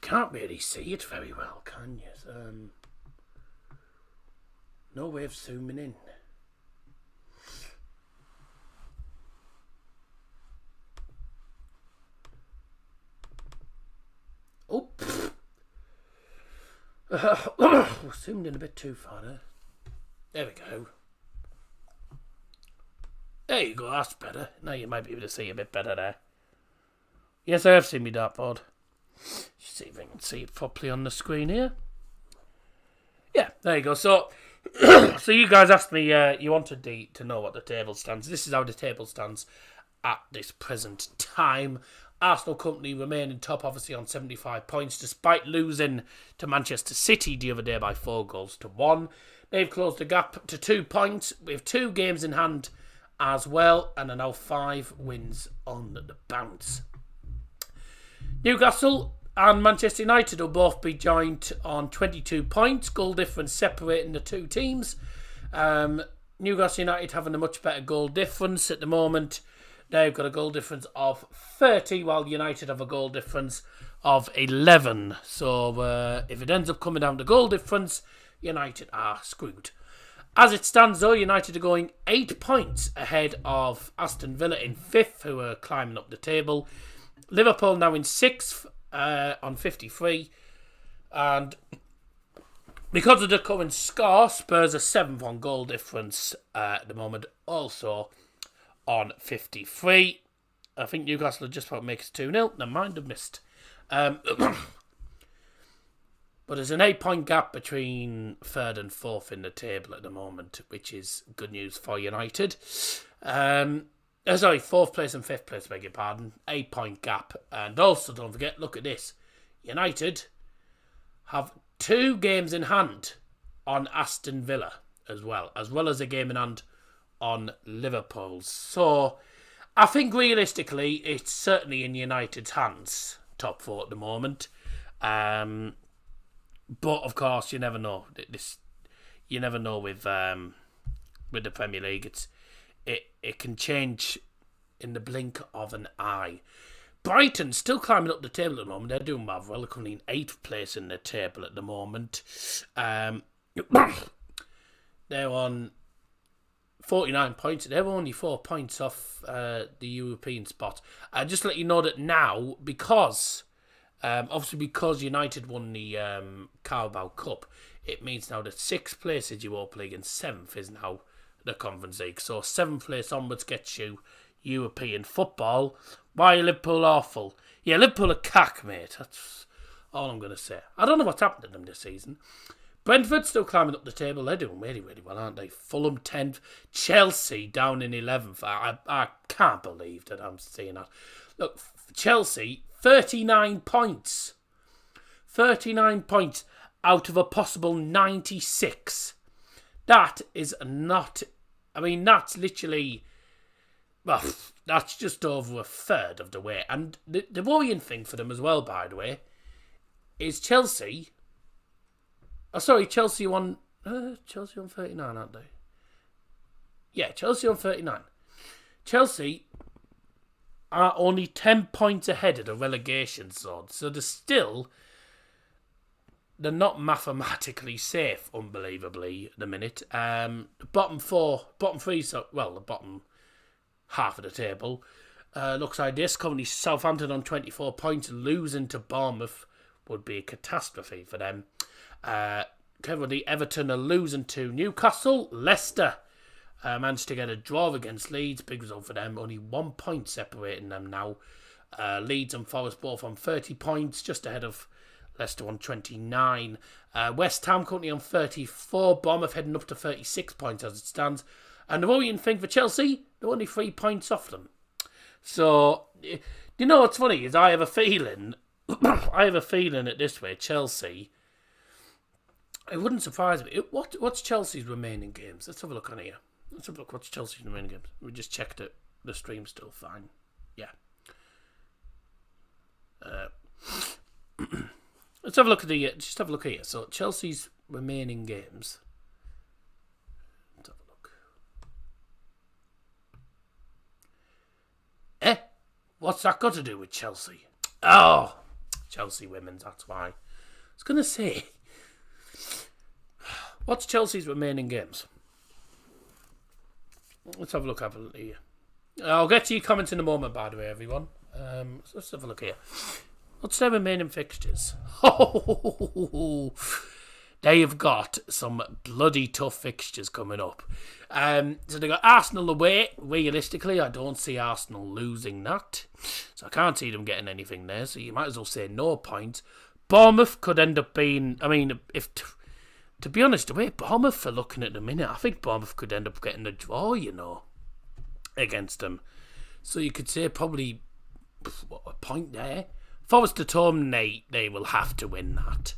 Can't really see it very well, can you? No way of zooming in. Oh, zoomed in a bit too far there. There we go. There you go, that's better. Now you might be able to see a bit better there. Yes, I have seen my dartboard. See if I can see it properly on the screen here. Yeah, there you go. So, so you guys asked me, you wanted to know what the table stands. This is how the table stands at this present time. Arsenal Company remain in top, obviously, on 75 points, despite losing to Manchester City the other day by 4-1. They've closed the gap to 2 points, with 2 games in hand as well, and are now 5 wins on the bounce. Newcastle and Manchester United will both be joined on 22 points, goal difference separating the two teams. Newcastle United having a much better goal difference at the moment. They've got a goal difference of 30, while United have a goal difference of 11. So if it ends up coming down to goal difference, United are screwed. As it stands though, United are going 8 points ahead of Aston Villa in 5th, who are climbing up the table. Liverpool now in 6th on 53. And because of the current score, Spurs are 7th on goal difference at the moment, also on 53. I think Newcastle have just about makes 2-0. Never mind, I've missed. But there's an 8-point gap between 3rd and 4th in the table at the moment, which is good news for United. Sorry, 4th place and 5th place, beg your pardon. 8-point gap. And also, don't forget, look at this. United have 2 games in hand on Aston Villa as well as a game in hand on Liverpool. So, I think realistically, it's certainly in United's hands, top 4 at the moment. But of course, you never know. You never know with the Premier League. it can change in the blink of an eye. Brighton still climbing up the table at the moment. They're doing well. They're currently in 8th place in the table at the moment. They're on 49 points. They're only 4 points off the European spot. Just to let you know that now, because United won the Carabao Cup, it means now that 6th place is Europa League and 7th is now the Conference League. So 7th place onwards gets you European football. Why are Liverpool awful? Yeah, Liverpool are cack, mate. That's all I'm going to say. I don't know what's happened to them this season. Brentford still climbing up the table. They're doing really, really well, aren't they? Fulham 10th. Chelsea down in 11th. I can't believe that I'm seeing that. Look, Chelsea, 39 points. 39 points out of a possible 96. That is not... I mean, that's literally... Well, that's just over a third of the way. And the worrying thing for them as well, by the way, is Chelsea... Oh, sorry, Chelsea on 39, aren't they? Yeah, Chelsea on 39. Chelsea are only 10 points ahead of the relegation zone. So they're not mathematically safe, unbelievably, at the minute. The bottom three, the bottom half of the table looks like this. Currently Southampton on 24 points. Losing to Bournemouth would be a catastrophe for them. Currently Everton are losing to Newcastle. Leicester managed to get a draw against Leeds. Big result for them. Only 1 point separating them now. Leeds and Forest both on 30 points, just ahead of Leicester on 29. West Ham currently on 34. Bournemouth heading up to 36 points as it stands. And the worrying thing for Chelsea, they're only 3 points off them. So, you know what's funny is I have a feeling that this way, Chelsea... It wouldn't surprise me. What's Chelsea's remaining games? Let's have a look on here. Let's have a look. What's Chelsea's remaining games? We just checked it. The stream's still fine. Yeah. Let's have a look at just have a look here. So Chelsea's remaining games. Let's have a look. What's that got to do with Chelsea? Oh, Chelsea women's. That's why. I was gonna say. What's Chelsea's remaining games? Let's have a look here. I'll get to your comments in a moment, by the way, everyone. So let's have a look here. What's their remaining fixtures? They have got some bloody tough fixtures coming up. So they got Arsenal away. Realistically, I don't see Arsenal losing that. So I can't see them getting anything there. So you might as well say no points. Bournemouth could end up being... I mean, to be honest, the way Bournemouth are looking at the minute, I think Bournemouth could end up getting a draw, against them. So you could say probably a point there. Forest at home, they will have to win that.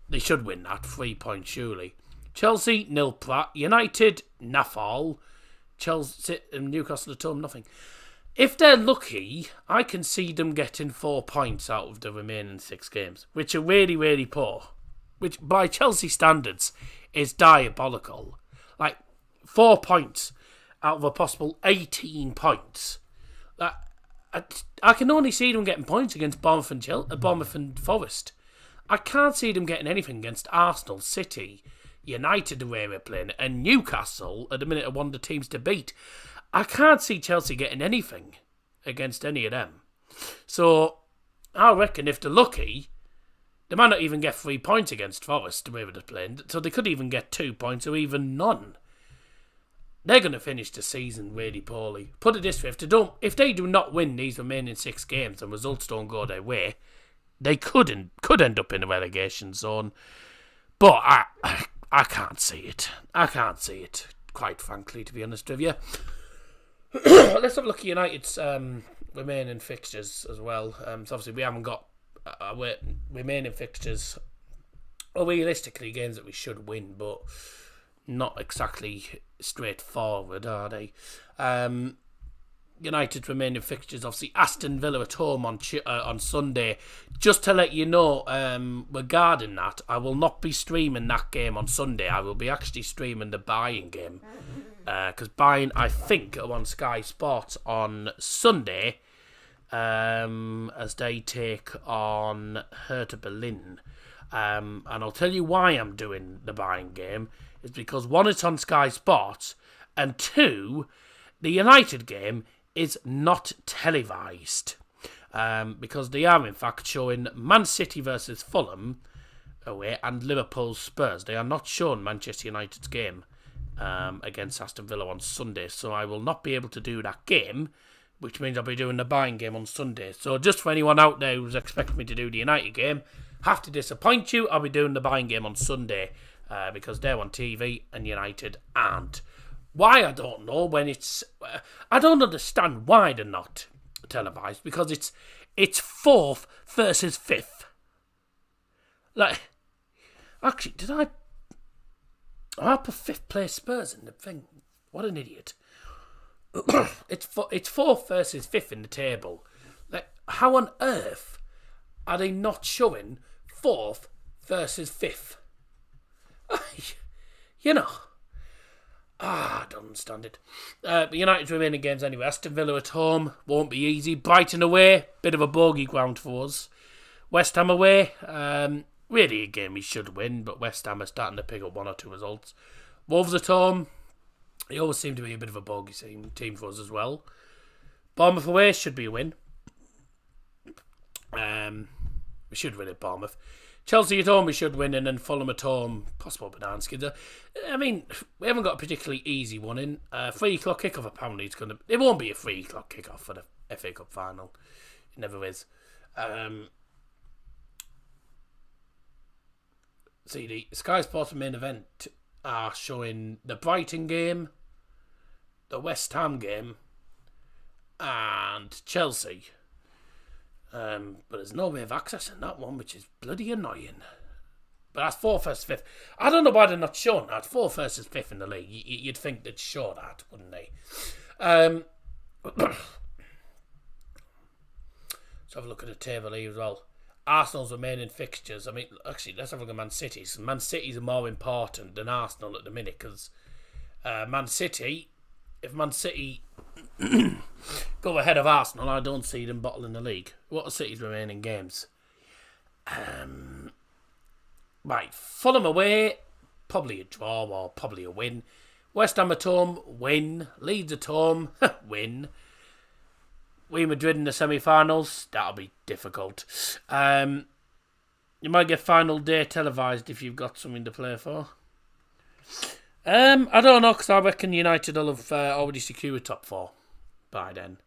They should win that, 3 points surely. Chelsea, nil Pratt. United, naffall. Chelsea and Newcastle at home, nothing. If they're lucky, I can see them getting 4 points out of the remaining 6 games, which are really, really poor. Which, by Chelsea standards, is diabolical. Like, 4 points out of a possible 18 points. I can only see them getting points against Bournemouth and Forest. I can't see them getting anything against Arsenal, City, United, the way we're playing, and Newcastle, at the minute, are one of the teams to beat. I can't see Chelsea getting anything against any of them. So, I reckon if they're lucky... They might not even get 3 points against Forest, the way they're playing, so they could even get 2 points or even none. They're going to finish the season really poorly. Put it this way, if they do not win these remaining 6 games and results don't go their way, they could end up in a relegation zone. But I can't see it. I can't see it, quite frankly, to be honest with you. Let's have a look at United's remaining fixtures as well. So obviously we haven't got remaining fixtures are realistically games that we should win, but not exactly straightforward, are they? United's remaining fixtures, obviously Aston Villa at home on Sunday. Just to let you know, regarding that, I will not be streaming that game on Sunday. I will be actually streaming the buying game. because Bayern, I think, are on Sky Sports on Sunday as they take on Hertha Berlin. And I'll tell you why I'm doing the Bayern game. It's because, one, it's on Sky Sports, and two, the United game is not televised. Because they are, in fact, showing Man City versus Fulham away and Liverpool Spurs. They are not showing Manchester United's game against Aston Villa on Sunday, so I will not be able to do that game, which means I'll be doing the Bayern game on Sunday. So just for anyone out there who's expecting me to do the United game, have to disappoint you. I'll be doing the Bayern game on Sunday because they're on TV and United aren't. Why, I don't know. I don't understand why they're not televised, because it's fourth versus fifth. Like, actually, did I put fifth place Spurs in the thing? What an idiot. It's fourth versus fifth in the table. Like, how on earth are they not showing fourth versus fifth? You know. I don't understand it. But United's remaining games anyway. Aston Villa at home, won't be easy. Brighton away, bit of a bogey ground for us. West Ham away, really a game we should win, but West Ham are starting to pick up one or two results. Wolves at home, they always seem to be a bit of a bogey team for us as well. Bournemouth away, should be a win. We should win at Bournemouth. Chelsea at home we should win, and then Fulham at home, possible banana skins. I mean, we haven't got a particularly easy one in. 3 o'clock kickoff apparently it won't be a 3 o'clock kickoff for the FA Cup final. It never is. See, the Sky Sports main event are showing the Brighton game, the West Ham game, and Chelsea. But there's no way of accessing that one, which is bloody annoying. But that's 4th versus 5th. I don't know why they're not showing that. 4th versus 5th in the league. You'd think they'd show that, wouldn't they? Let's have a look at the table here as well. Arsenal's remaining fixtures. I mean, actually, let's have a look at Man City's. Man City's are more important than Arsenal at the minute, because Man City, if Man City go ahead of Arsenal, I don't see them bottling the league. What are City's remaining games? Right, Fulham away, probably a draw or probably a win. West Ham at home, win. Leeds at home, win. Real Madrid in the semi-finals, that'll be difficult. You might get final day televised if you've got something to play for. I don't know, because I reckon United will have already secured top 4 by then.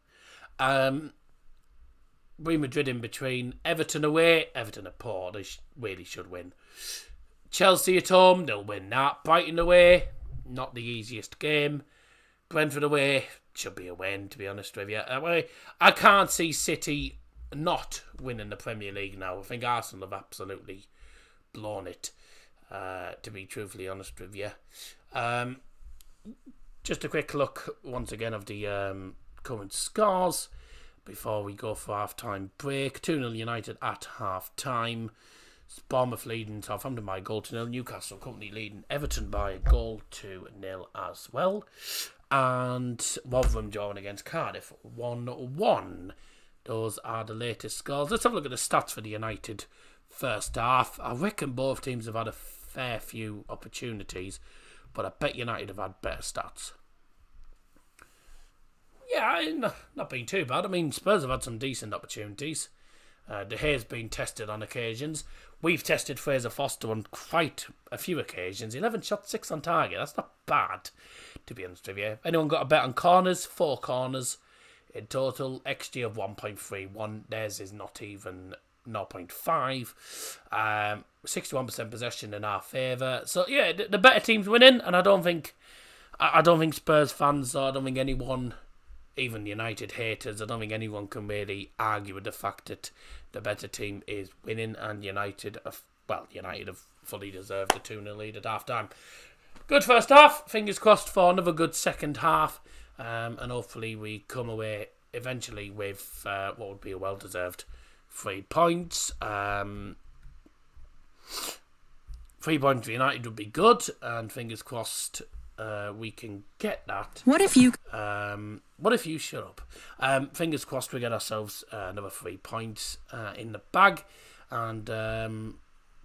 Real Madrid in between. Everton away, Everton at Port, they really should win. Chelsea at home, they'll win that. Brighton away, not the easiest game. Brentford away, should be a win, to be honest with you. I can't see City not winning the Premier League now. I think Arsenal have absolutely blown it, to be truthfully honest with you. Just a quick look once again of the current scores before we go for half-time break. 2-0 United at half-time. Bournemouth leading Southampton by a goal to 0. Newcastle currently leading Everton by a goal to 0 as well. And Rotherham drawing against Cardiff 1-1. Those are the latest scores. Let's have a look at the stats for the United first half. I reckon both teams have had a fair few opportunities, but I bet United have had better stats. Yeah, not been too bad. I mean, Spurs have had some decent opportunities. De Gea's been tested on occasions. We've tested Fraser Foster on quite a few occasions. 11 shots, 6 on target. That's not bad, to be honest with you. Anyone got a bet on corners? 4 corners in total. XG of 1.31. Theirs is not even 0.5. 61% possession in our favour. So yeah, the better team's winning, and I don't think Spurs fans, or I don't think anyone, even United haters, I don't think anyone can really argue with the fact that the better team is winning, and United have fully deserved a 2-0 lead at half time. Good first half, fingers crossed for another good second half, and hopefully we come away eventually with what would be a well-deserved 3 points. 3 points for United would be good, and fingers crossed we can get that. What if you... What if you shut up? Fingers crossed we get ourselves another 3 points in the bag, and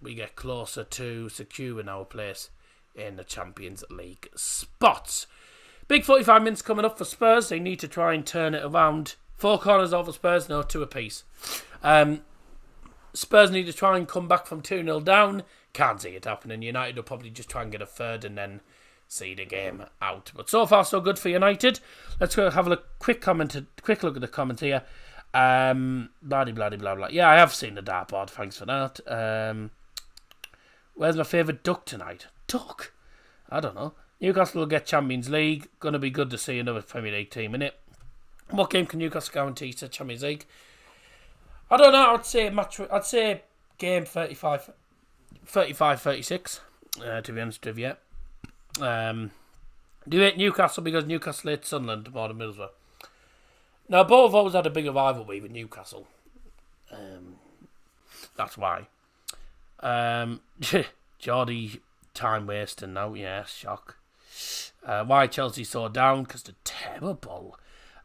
we get closer to securing our place in the Champions League spots. Big 45 minutes coming up for Spurs. They need to try and turn it around. 4 corners over Spurs, no, 2 apiece. Spurs need to try and come back from 2-0 down. Can't see it happening. United will probably just try and get a third and then see the game out. But so far, so good for United. Let's go have a quick look at the comment here. Blah, blah, blah, blah, blah. Yeah, I have seen the dartboard. Thanks for that. Where's my favourite duck tonight? Duck? I don't know. Newcastle will get Champions League. Going to be good to see another Premier League team in it. What game can Newcastle guarantee to Champions League? I don't know. I'd say game 35-36. To be honest with you. Do you hate Newcastle because Newcastle hate Sunderland more than Middlesbrough? Now, both have always had a bigger rivalry with Newcastle. That's why. Geordie time wasting now. Yeah, shock. Why Chelsea so down? Because they're terrible.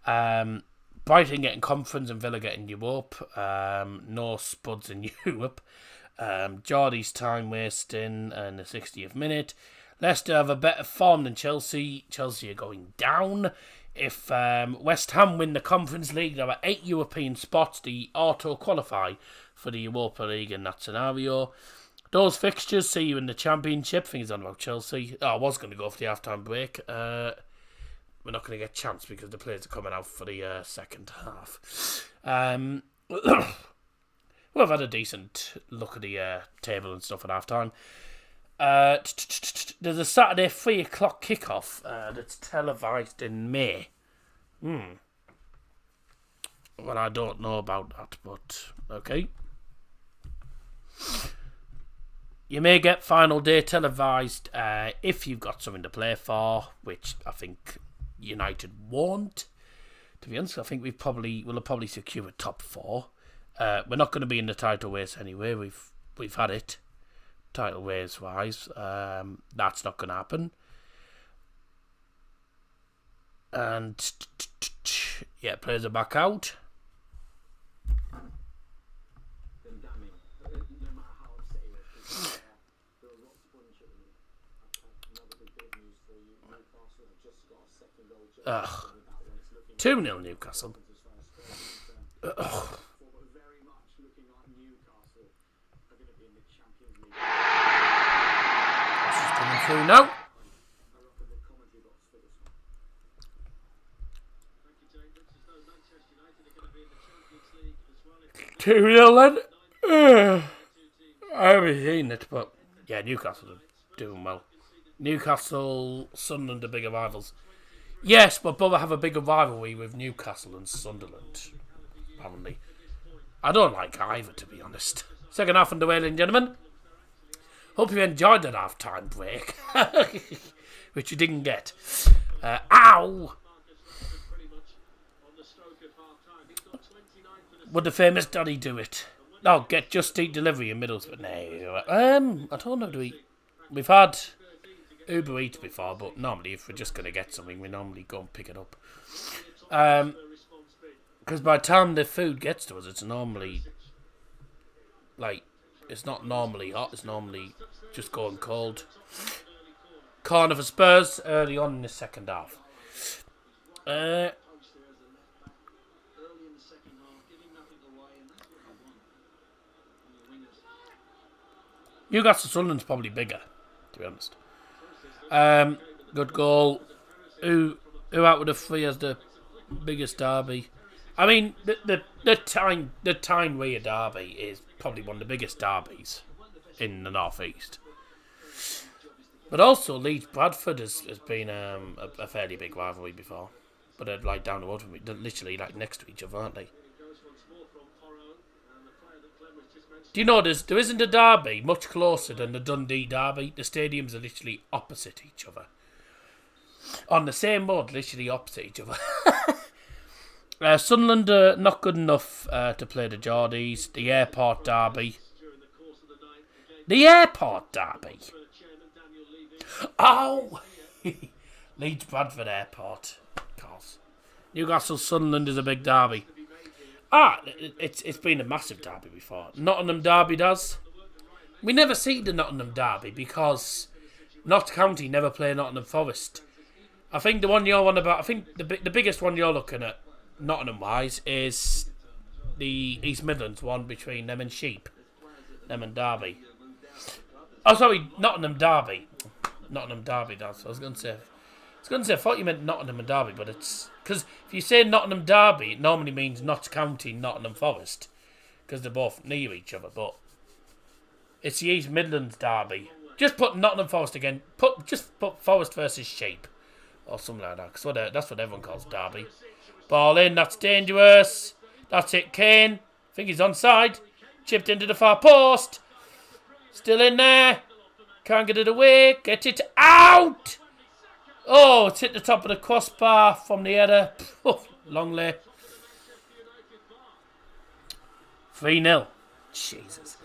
Brighton getting conference and Villa getting Europe. No spuds in Europe. Geordie's time wasting in the 60th minute. Leicester have a better form than Chelsea. Chelsea are going down. If West Ham win the Conference League, there are 8 European spots. They auto-qualify for the Europa League in that scenario. Those fixtures see you in the Championship. Things on about Chelsea. I was going to go for the half-time break. We're not going to get a chance because the players are coming out for the second half. We've had a decent look at the table and stuff at half-time. There's a Saturday 3 o'clock kickoff that's televised in May. Well, I don't know about that, but okay. You may get final day televised if you've got something to play for, which I think United won't. To be honest, I think we'll probably secure a top 4. We're not going to be in the title race anyway. We've had it. Title race wise, that's not going to happen. And yeah, players are back out. Ugh. 2-0 Newcastle. Ugh. Coming through now. 2-0 then. I haven't seen it, but yeah, Newcastle are doing well. Newcastle, Sunderland are bigger rivals. Yes, but both have a bigger rivalry with Newcastle and Sunderland, apparently. I don't like either, to be honest. Second half underway, ladies and gentlemen. Hope you enjoyed that half-time break, which you didn't get. Ow! Would the famous Daddy do it? No, get Just Eat delivery in Middlesbrough. No, I don't know. We've had Uber Eats before, but normally if we're just going to get something, we normally go and pick it up. Because by the time the food gets to us, it's normally it's not normally hot. It's normally just going cold. Corner for Spurs early on in the second half. Newcastle Sunderland's probably bigger, to be honest. Good goal. Who out of the 3 has the biggest derby? I mean, the Tyne-Weir derby is probably one of the biggest derbies in the North East. But also Leeds Bradford has been a fairly big rivalry before. But they're down the road from me. They're literally next to each other, aren't they? Do you know there isn't a derby much closer than the Dundee derby? The stadiums are literally opposite each other. On the same road, literally opposite each other. Sunderland are not good enough to play the Geordies. The airport derby. The airport derby. Oh! Leeds Bradford Airport. Of course. Newcastle Sunderland is a big derby. It's been a massive derby before. Nottingham Derby does. We never see the Nottingham Derby because Notts County never play Nottingham Forest. I think the one you're on about, I think the biggest one you're looking at, Nottingham-wise, is the East Midlands one between them and Sheep. Them and Derby. Oh, sorry, Nottingham Derby. Nottingham Derby, that's what I was going to say. I thought you meant Nottingham and Derby, but it's... Because if you say Nottingham Derby, it normally means Notts County, Nottingham Forest. Because they're both near each other, but... It's the East Midlands Derby. Just put Nottingham Forest again. Just put Forest versus Sheep. Or something like that. Because that's what everyone calls Derby. Ball in, that's dangerous. That's it, Kane. I think he's onside. Chipped into the far post. Still in there. Can't get it away. Get it out. Oh, it's hit the top of the crossbar from the header. Long lay. 3-0. Jesus.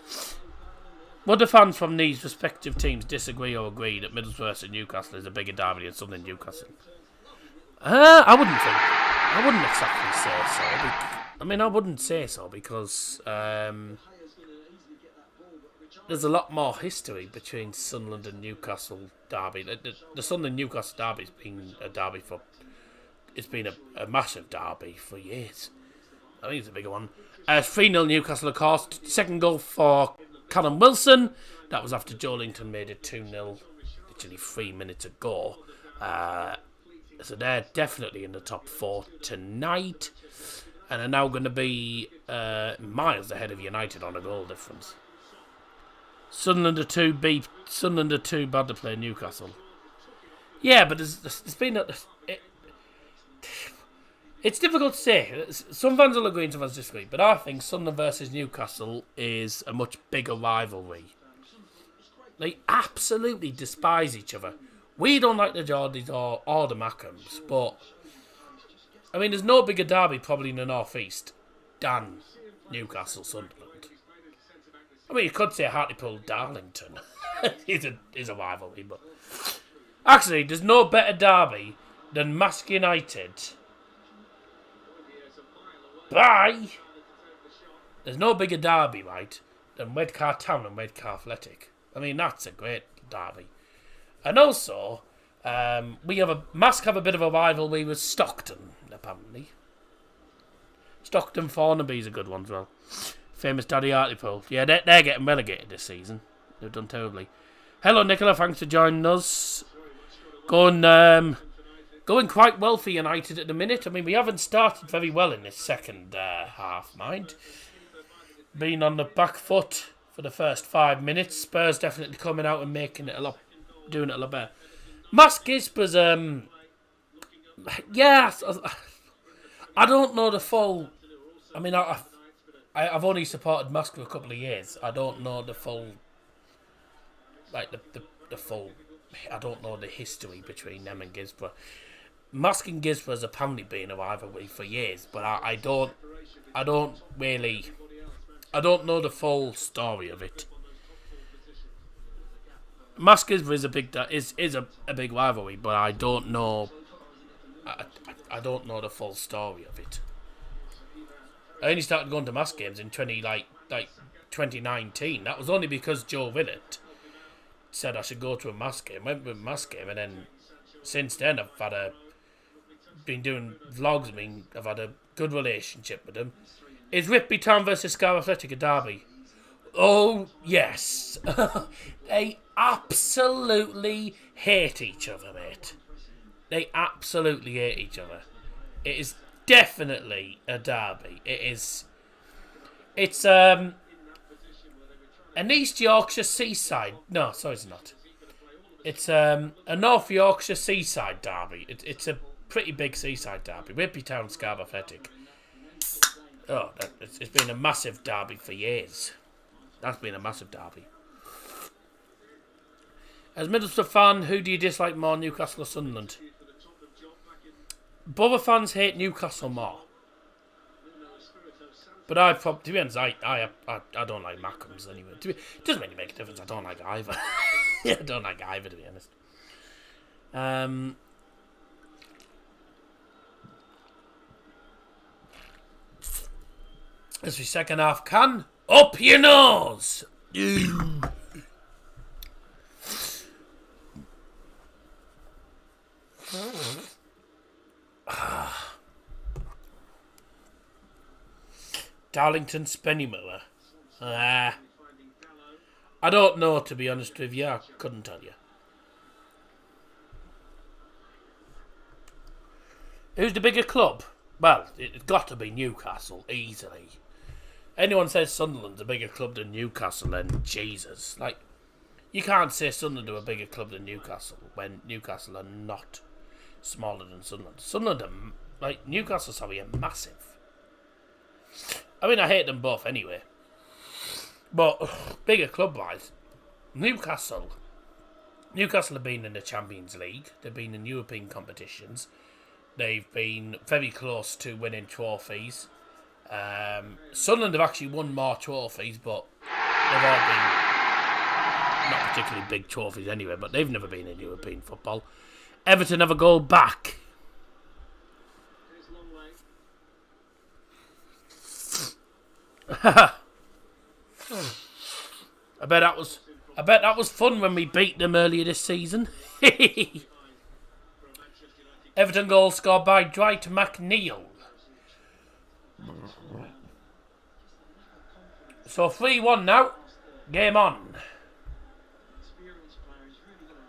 Would the fans from these respective teams disagree or agree that Middlesbrough and Newcastle is a bigger derby than Southern Newcastle? I wouldn't exactly say so. I wouldn't say so because there's a lot more history between Sunderland and Newcastle derby. The Sunderland Newcastle derby's been a derby for... It's been a massive derby for years. I think it's a bigger one. 3-0 Newcastle, of course. Second goal for Callum Wilson. That was after Joelinton made it 2-0 literally 3 minutes ago. So they're definitely in the top 4 tonight. And are now going to be miles ahead of United on a goal difference. Sunderland are 2 bad to play Newcastle. Yeah, but there's been it's difficult to say. Some fans will agree and some fans disagree. But I think Sunderland versus Newcastle is a much bigger rivalry. They absolutely despise each other. We don't like the Geordies or the Mackhams, but I mean, there's no bigger derby probably in the North East than Newcastle Sunderland. I mean, you could say Hartlepool Darlington is a rivalry, but actually, there's no better derby than Mask United. There's no bigger derby, right, than Redcar Town and Redcar Athletic. I mean, that's a great derby. And also, Mask have a bit of a rivalry with Stockton, apparently. Stockton Thornaby's a good one as well. Famous Daddy Hartlepool. Yeah, they're getting relegated this season. They've done terribly. Hello, Nicola. Thanks for joining us. Going quite well for United at the minute. I mean, we haven't started very well in this second half, mind. Been on the back foot for the first 5 minutes. Spurs definitely coming out and doing it a lot better. Mask Gisper's, yeah, I don't know the full. I mean, I've only supported Mask for a couple of years. I don't know the full, like the full. I don't know the history between them and Gisborough. Mask and Gisborough has apparently been a rivalry for years, but I don't know the full story of it. Mask Gisborough is a big rivalry, but I don't know. I don't know the full story of it. I only started going to Mask games in 2019. That was only because Joe Willett said I should go to a Mask game. Went to a Mask game, and then since then I've been doing vlogs. I mean, I've had a good relationship with them. Is Whitby Town versus Scar Athletic a derby? Oh yes, they absolutely hate each other, mate. They absolutely hate each other. It is definitely a derby. It's an East Yorkshire seaside. No, sorry, it's not. It's a North Yorkshire seaside derby. It's a pretty big seaside derby. Whitby Town, Scarborough Athletic. Oh, it's been a massive derby for years. That's been a massive derby. As Middlesbrough fan, who do you dislike more, Newcastle or Sunderland? Borough fans hate Newcastle more. But to be honest, I don't like Mackhams anyway. It doesn't really make a difference. I don't like either. I don't like either, to be honest. As we second half can. Up your nose! Darlington Spennymoor. I don't know, to be honest with you. I couldn't tell you. Who's the bigger club? Well, it's got to be Newcastle, easily. Anyone says Sunderland's a bigger club than Newcastle, then Jesus. Like, you can't say Sunderland are a bigger club than Newcastle when Newcastle are not smaller than Sunderland. Sunderland are, like, Newcastle, sorry, are massive. I mean, I hate them both anyway. But, bigger club-wise, Newcastle have been in the Champions League. They've been in European competitions. They've been very close to winning trophies. Sunderland have actually won more trophies, but they've all been not particularly big trophies anyway, but they've never been in European football. Everton have a goal back. I bet that was fun when we beat them earlier this season. Everton goal scored by Dwight McNeil. So 3-1 now. Game on.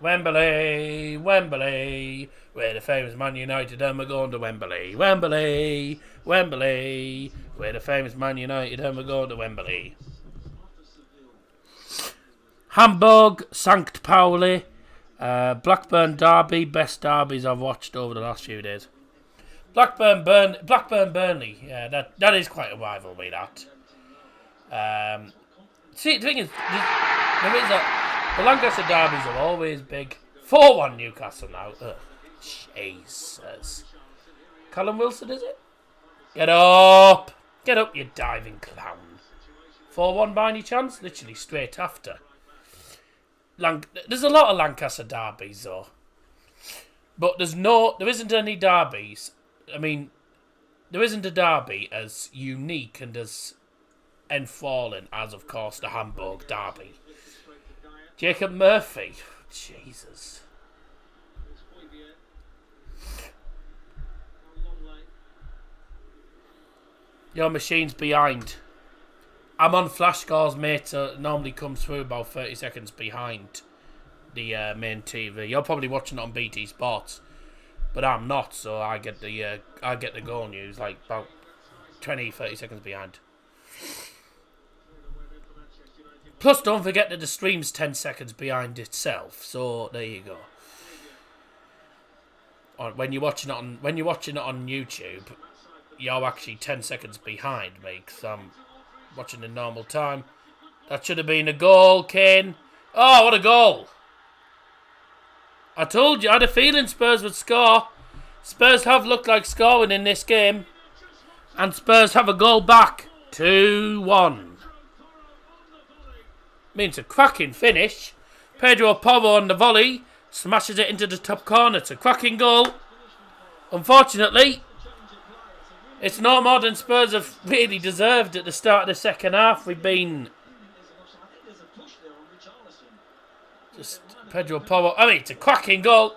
Wembley, Wembley. We're the famous Man United and we're going to Wembley. Wembley, Wembley. We're the famous Man United and we're going to Wembley. Hamburg, St. Pauli. Blackburn Derby, best derbies I've watched over the last few days. Blackburn Burnley, yeah, that is quite a rivalry. That. See, the thing is, the Lancaster derbies are always big. 4-1 Newcastle now. Ugh, Jesus. Callum Wilson, is it? Get up, you diving clown. 4-1 by any chance? Literally straight after. There's a lot of Lancaster derbies though, but there isn't any derbies. I mean, there isn't a derby as unique and as enthralling as, of course, the Hamburg derby. Jacob Murphy, Jesus. Your machine's behind. I'm on flash scores, mate. Normally comes through about 30 seconds behind the main TV. You're probably watching it on BT Sports, but I'm not, so I get the goal news like about 20-30 seconds behind. Plus, don't forget that the stream's 10 seconds behind itself. So there you go. When you're watching it on YouTube, you're actually 10 seconds behind me, because I'm watching in normal time. That should have been a goal, Kane. Oh, what a goal. I told you, I had a feeling Spurs would score. Spurs have looked like scoring in this game. And Spurs have a goal back. 2-1. Means a cracking finish. Pedro Porro on the volley. Smashes it into the top corner. It's a cracking goal. Unfortunately, it's no more than Spurs have really deserved at the start of the second half. We've been just Pedro Porro. I mean, it's a cracking goal.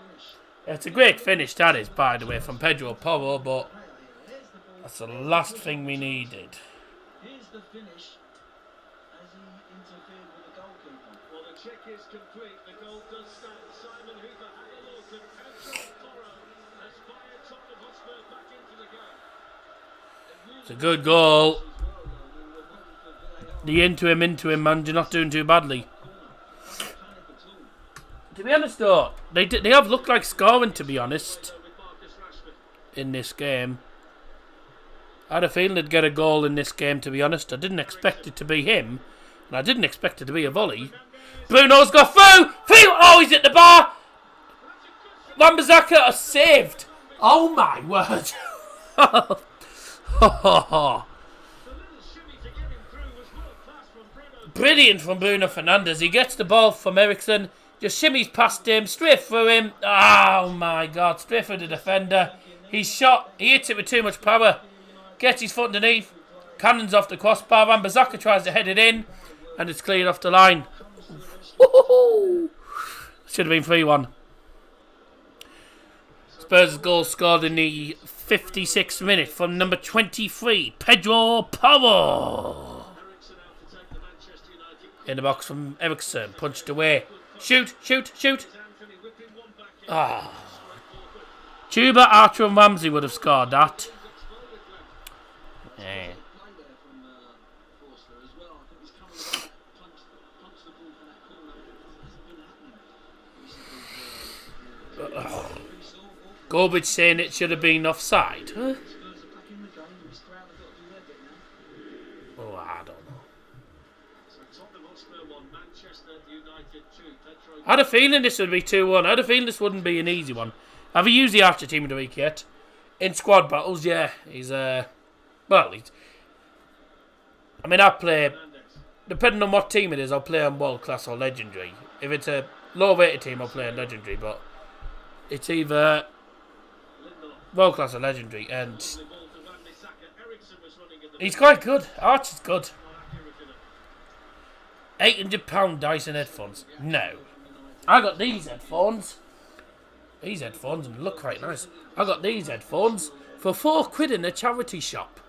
It's a great finish, that is, by the way, from Pedro Porro, but that's the last thing we needed. Here's the finish as he interfered with the goalkeeper. Well, the check is complete. The goal does stand. Simon Hooper had a look, and Pedro Porro has fired Tottenham Hotspurs back into the game. It's a good goal. The into him, man. You're not doing too badly. To be honest, though, they have looked like scoring, to be honest, in this game. I had a feeling they'd get a goal in this game, to be honest. I didn't expect it to be him, and I didn't expect it to be a volley. Bruno's got through! Oh, he's at the bar! Wan-Bissaka is saved! Oh, my word! Brilliant from Bruno Fernandes. He gets the ball from Eriksson, just shimmies past him, straight through him. Oh my God, straight through the defender. He's shot, he hits it with too much power. Gets his foot underneath. Cannons off the crossbar. Wan-Bissaka tries to head it in, and it's cleared off the line. Woo-hoo-hoo. Should have been 3-1. Spurs' goal scored in the 56th minute from number 23, Pedro Porro. In the box from Ericsson, punched away. Shoot, shoot, shoot. Ah. Tuba, Archer and Ramsey would have scored that. Yeah. Gorbage saying it should have been offside. Huh? Oh, I don't know. I had a feeling this would be 2-1. I had a feeling this wouldn't be an easy one. Have you used the Archer team of the week yet? In squad battles, yeah. He's, I play, depending on what team it is, I'll play on world class or legendary. If it's a low rated team, I'll play on legendary, but it's either world class or legendary, and he's quite good. Archer's good. £800 Dyson headphones. No. I got these headphones. These headphones and look quite nice. I got these headphones for £4 in a charity shop.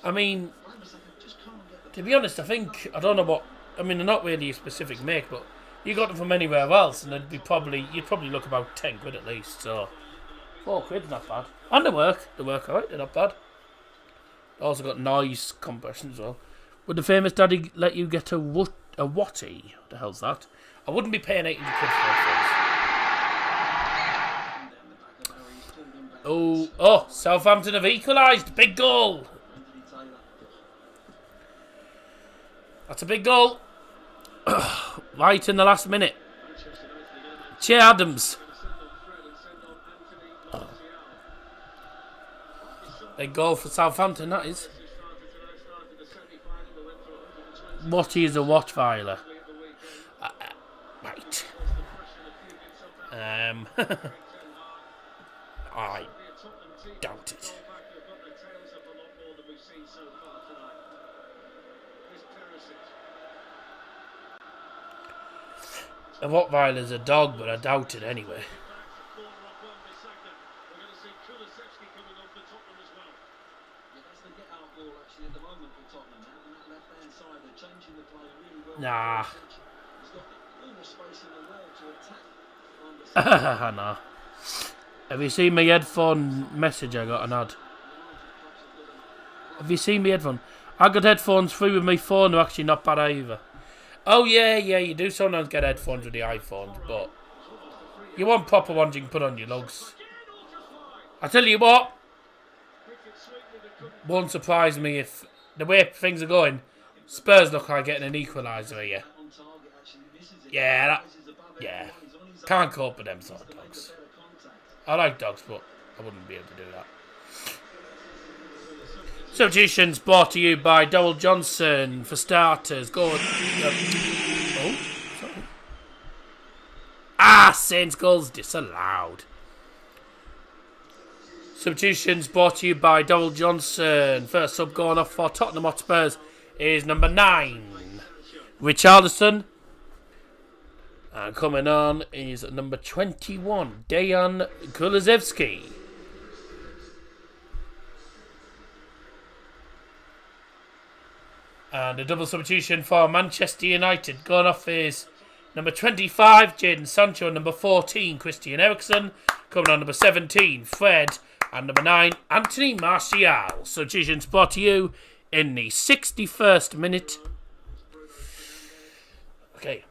I mean, to be honest, I don't know what. I mean, they're not really a specific make, but you got them from anywhere else, and you'd probably look about £10 at least. So £4 not bad, and they work alright. They're not bad. Also got noise compression as well. Would the famous daddy let you get a Watty? What the hell's that? I wouldn't be paying £800 for it. Oh! Southampton have equalised. Big goal. That's a big goal. Right in the last minute. Che Adams. Big goal for Southampton, that is. Watty is a watch filer. Right. I doubt it. A Rottweiler's a dog, but I doubt it anyway. Nah. Nah. Have you seen my headphone message I got an ad? Have you seen my headphone? I got headphones free with my phone, they're actually not bad either. Oh yeah, you do sometimes get headphones with the iPhones, but you want proper ones you can put on your lugs. I tell you what, won't surprise me if the way things are going, Spurs look like getting an equaliser here. Yeah, can't cope with them sort of dogs. I like dogs, but I wouldn't be able to do that. Substitutions brought to you by Dowell Johnson. For starters, sorry. Saints goals disallowed. Substitutions brought to you by Dowell Johnson. First sub going off for Tottenham Hotspurs is number 9, Richarlison. And coming on is number 21, Dejan Kulusevski. And a double substitution for Manchester United. Going off is number 25, Jadon Sancho. Number 14, Christian Eriksen. Coming on number 17, Fred. And number 9, Anthony Martial. Substitutions brought to you in the 61st minute. Okay.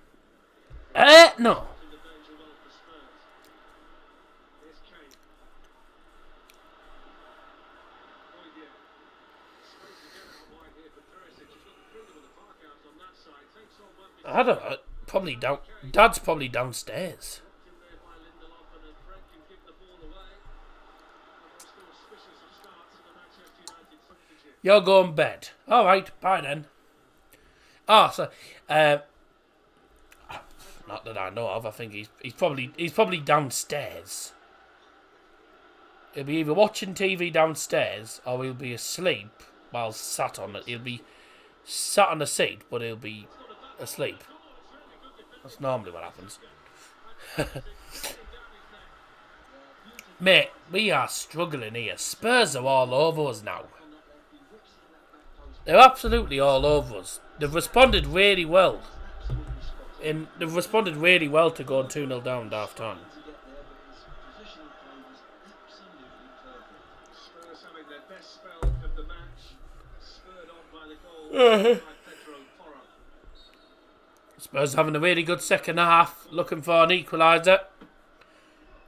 No. I don't know. Probably down. Dad's probably downstairs. You're going to bed. All right. Bye then. Oh, so not that I know of. I think he's probably downstairs. He'll be either watching TV downstairs or he'll be asleep while sat on it. He'll be sat on a seat, but he'll be asleep. That's normally what happens. Mate, we are struggling here. Spurs are all over us now. They're absolutely all over us. They've responded really well. And they've responded really well to going 2-0 down at half time. Spurs having their best spell of the match, spurred on by the goal by Pedro Porro. Spurs having a really good second half, looking for an equaliser,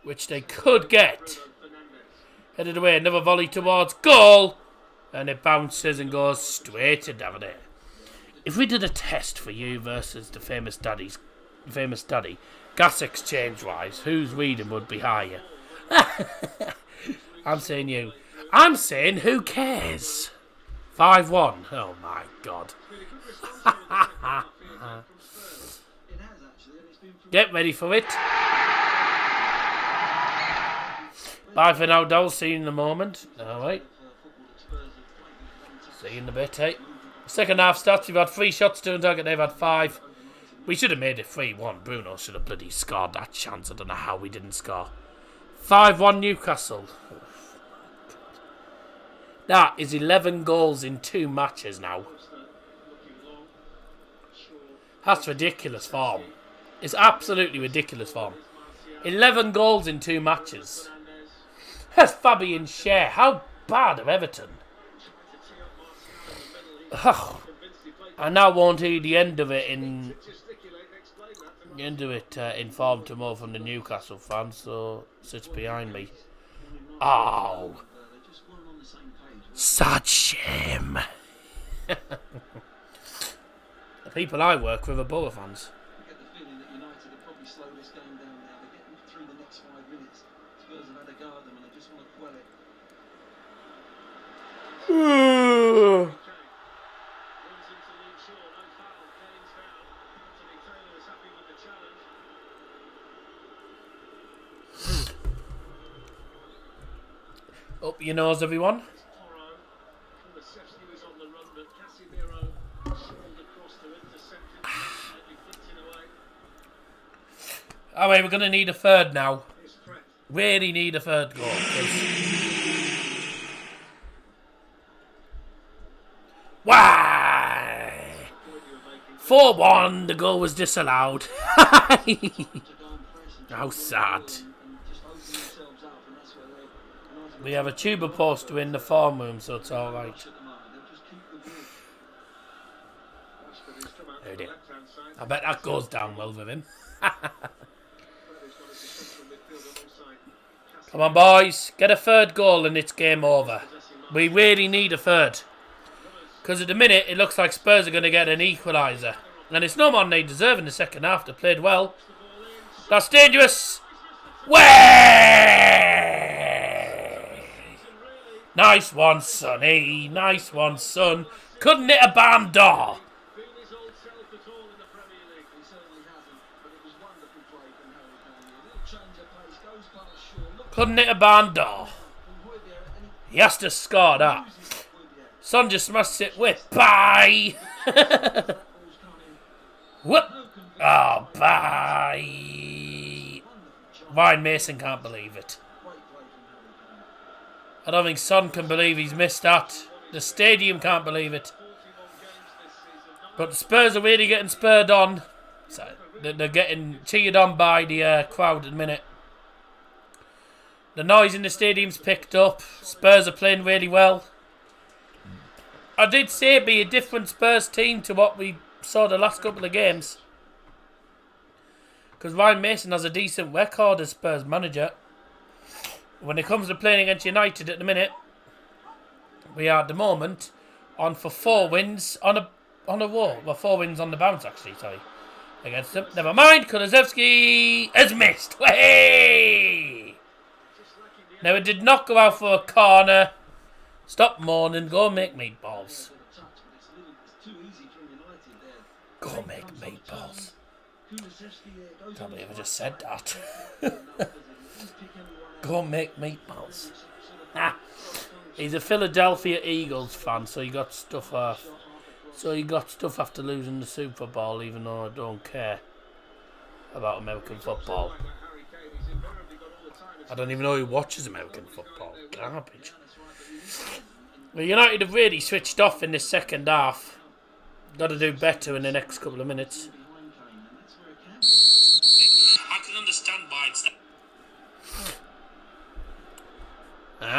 which they could get. Headed away, another volley towards goal, and it bounces and goes straight to Davide. If we did a test for you versus the famous daddy, gas exchange wise, whose reading would be higher? I'm saying you. I'm saying who cares? 5-1. Oh my god. Get ready for it. Bye for now, doll. See you in a moment. Alright. See you in a bit, eh? Second half stats, we've had 3 shots to target, they've had 5. We should have made it 3-1. Bruno should have bloody scored that chance. I don't know how we didn't score. 5-1 Newcastle. That is 11 goals in 2 matches now. That's ridiculous form. It's absolutely ridiculous form. 11 goals in 2 matches. That's Fabian Schär. How bad of Everton? Oh, I now won't hear the end of it in form tomorrow from the Newcastle fans, so sits behind me. Oh, such shame. The people I work with are Borough fans. I get the feeling that United have probably slowed this game down now. They're getting through the next 5 minutes. Spurs have had a guard them and I just want to quell it. Runs into Luke Shaw, no foul, Kane's down. Anthony Taylor is happy with the challenge. Up your nose, everyone. Porro, Kulusevski was on the run, but Casemiro shuffled across to intercept him, slightly flicked it away. Alright, we're going to need a third now. Here's Fred. Really need a third goal. Why? 4-1, the goal was disallowed. How sad. We have a tuber poster in the form room, so it's alright. Oh dear. I bet that goes down well with him. Come on, boys. Get a third goal and it's game over. We really need a third. Because at the minute, it looks like Spurs are going to get an equaliser. And it's no more than they deserve in the second half. They played well. That's dangerous. Way! Nice one, Sonny. Nice one, son. Couldn't hit a barn door. Couldn't hit a barn door. He has to score that. Son just smashed it with. Bye! Whoop! Oh, bye! Ryan Mason can't believe it. I don't think Son can believe he's missed that. The stadium can't believe it. But the Spurs are really getting spurred on. So they're getting cheered on by the crowd at the minute. The noise in the stadium's picked up. Spurs are playing really well. I did say it'd be a different Spurs team to what we saw the last couple of games. Because Ryan Mason has a decent record as Spurs manager. When it comes to playing against United at the minute, we are at the moment on for 4 wins on a row. Well, 4 wins on the bounce actually, sorry. Against them. Never mind, Kulusevski has missed. Hey! Now it did not go out for a corner. Stop mourning, go make meatballs. Go make meatballs. Can't believe I just said that. Go make meatballs. Ah. He's a Philadelphia Eagles fan, so he got stuff off. So he got stuff after losing the Super Bowl, even though I don't care about American football. I don't even know who watches American football. Garbage. Well, United have really switched off in this second half. Got to do better in the next couple of minutes. I can understand why it's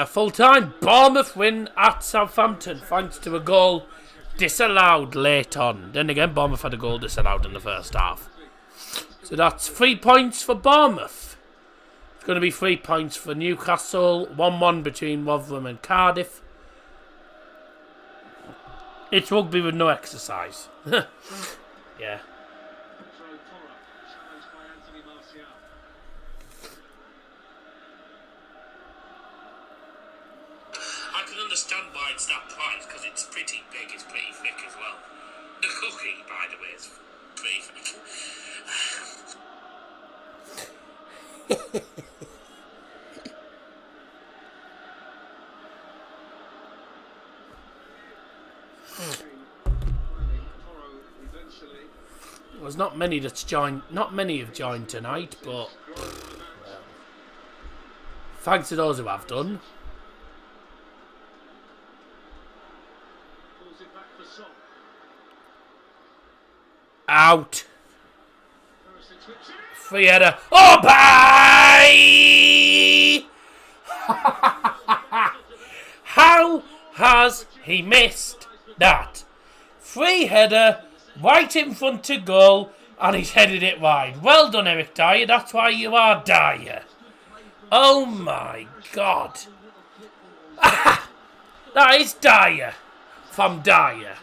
Full time. Bournemouth win at Southampton thanks to a goal disallowed late on. Then again, Bournemouth had a goal disallowed in the first half. So that's 3 points for Bournemouth. It's going to be 3 points for Newcastle. 1-1 between Rotherham and Cardiff. It's rugby with no exercise. Yeah. I can understand why it's that price, because it's pretty big, it's pretty thick as well. The cookie, by the way, is pretty thick. There's not many that's joined. Not many have joined tonight, but thanks to those who have done. Out. Free header. Oh, bye! How has he missed that? Free header, right in front of goal, and he's headed it wide. Well done, Eric Dyer. That's why you are Dyer. Oh my God. That is Dyer from Dyer.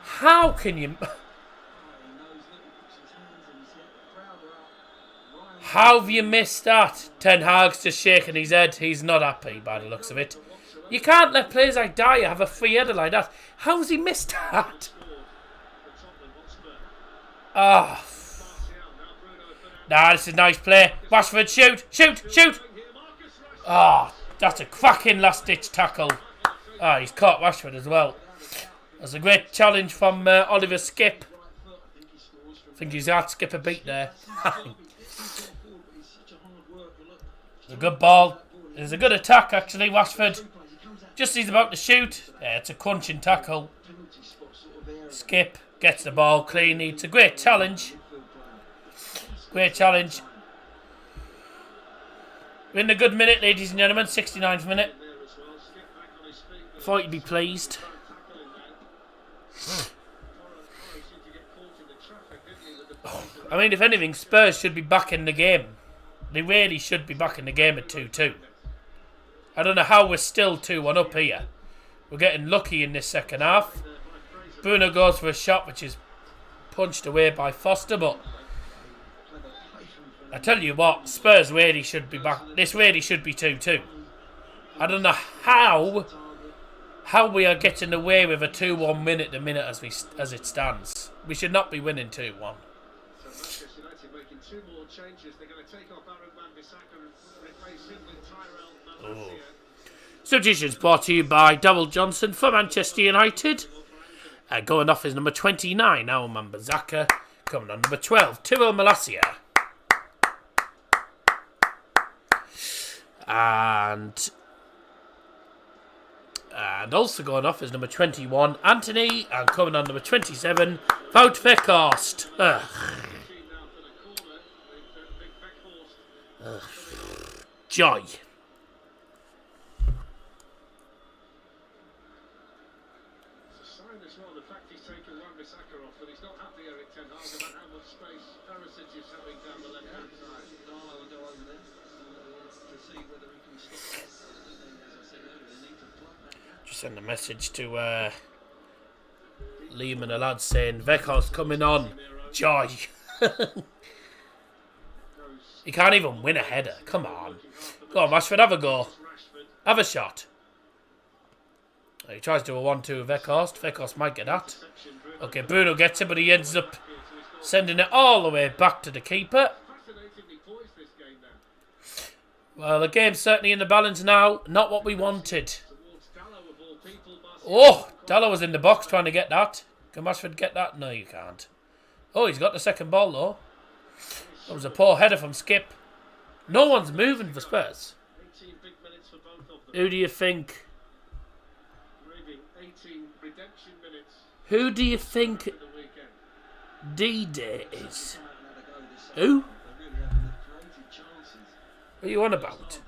How can you... How have you missed that? Ten Hag's just shaking his head. He's not happy by the looks of it. You can't let players like Dyer have a free header like that. How's he missed that? Ah. Nah, this is a nice play. Rashford, shoot, shoot, shoot. Ah, that's a cracking last-ditch tackle. Ah, he's caught Rashford as well. That's a great challenge from Oliver Skip. I think he's had Skip a beat there. It's a good ball. It's a good attack, actually, Rashford. Just as he's about to shoot. Yeah, it's a crunching tackle. Skip gets the ball cleanly. It's a great challenge. Great challenge. We're in a good minute, ladies and gentlemen. 69th minute. Thought you'd be pleased. I mean, if anything, Spurs should be back in the game. They really should be back in the game at 2-2. I don't know how we're still 2-1 up here. We're getting lucky in this second half. Bruno goes for a shot which is punched away by Foster, but I tell you what, Spurs really should be back. This really should be 2-2. I don't know how we are getting away with a 2-1 win at the minute as it stands. We should not be winning 2-1. Oh. Substitutions brought to you by Darryl Johnson for Manchester United. Going off is number 29, Alan Wan-Bissaka. Coming on number 12, Tyrell Malacia. And also going off is number 21, Anthony. And coming on number 27, Wout Weghorst. Joy. Just send a message to Liam and the lads saying Weghorst coming on. Joy. He can't even win a header. Come on. Go on, Rashford, have a go. Have a shot. He tries to do a 1-2 with Weghorst. Weghorst might get that. Okay, Bruno gets it, but he ends up sending it all the way back to the keeper. Well, the game's certainly in the balance now. Not what we wanted. Towards Dallow of all people. Oh, Dallow was in the box trying to get that. Can Rashford get that? No, you can't. Oh, he's got the second ball, though. That was a poor header from Skip. No one's moving for Spurs. 18 big minutes for both of them. Who do you think? Raving 18 redemption minutes Who do you think for the weekend. D-Day is? Who? What are you on about?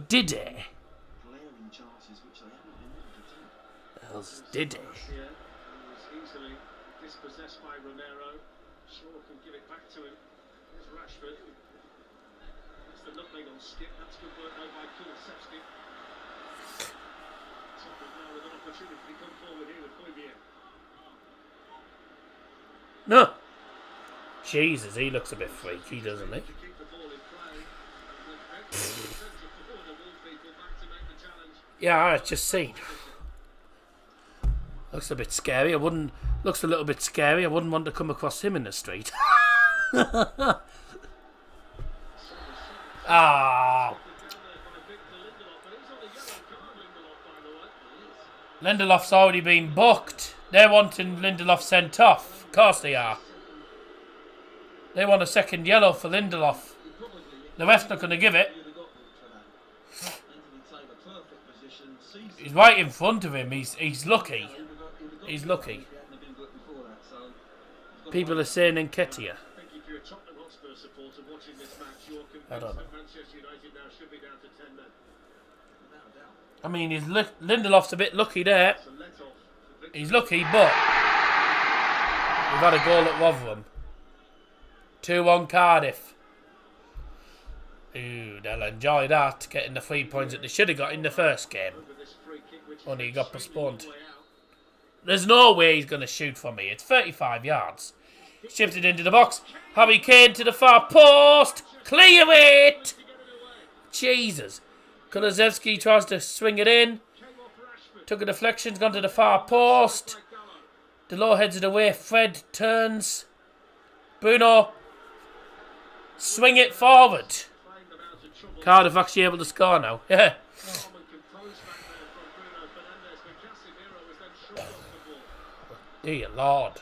Diddy? Hell's Diddy? Here was easily dispossessed by Romero. Shaw can give it back to him. There's Rashford. That's the nutmeg on Skip. That's good work though by Kulusevski. Tottenham now with an opportunity to come forward here with Højbjerg. No. Jesus, he looks a bit freaky, doesn't he? To keep the ball in play. And the excellent centre forward of all people back to make the challenge. Yeah, I've just seen. Looks a bit scary. Looks a little bit scary. I wouldn't want to come across him in the street. Ah. Lindelof's already been booked. They're wanting Lindelof sent off. Of course they are. They want a second yellow for Lindelof. The ref's not going to give it. He's right in front of him. He's lucky. He's lucky. People are saying Nketiah. I think if you're a Tottenham Hotspurs supporter watching this match, you're I don't convinced know. that Manchester United now should be down to 10 men. Without a doubt. I mean, Lindelof's a bit lucky there. It's a let-off for Victor. He's lucky, but we've had a goal at Rotherham. 2-1 Cardiff. Ooh, they'll enjoy that, getting the 3 points that they should have got in the first game. With this free kick, which is Only he got extremely long postponed. way out. There's no way he's going to shoot from me. It's 35 yards. Shifted into the box. Harry Kane to the far post. Clear it! Jesus. Kulusevski tries to swing it in. Came off Rashford. Took a deflection, gone to the far post. Delors heads it away. Fred turns. Bruno. Swing it forward. Playing them out of trouble. Cardiff actually able to score now. Yeah. Calm and composed back there from Bruno Fernandes, but Casemiro was then short off the ball. Dear Lord.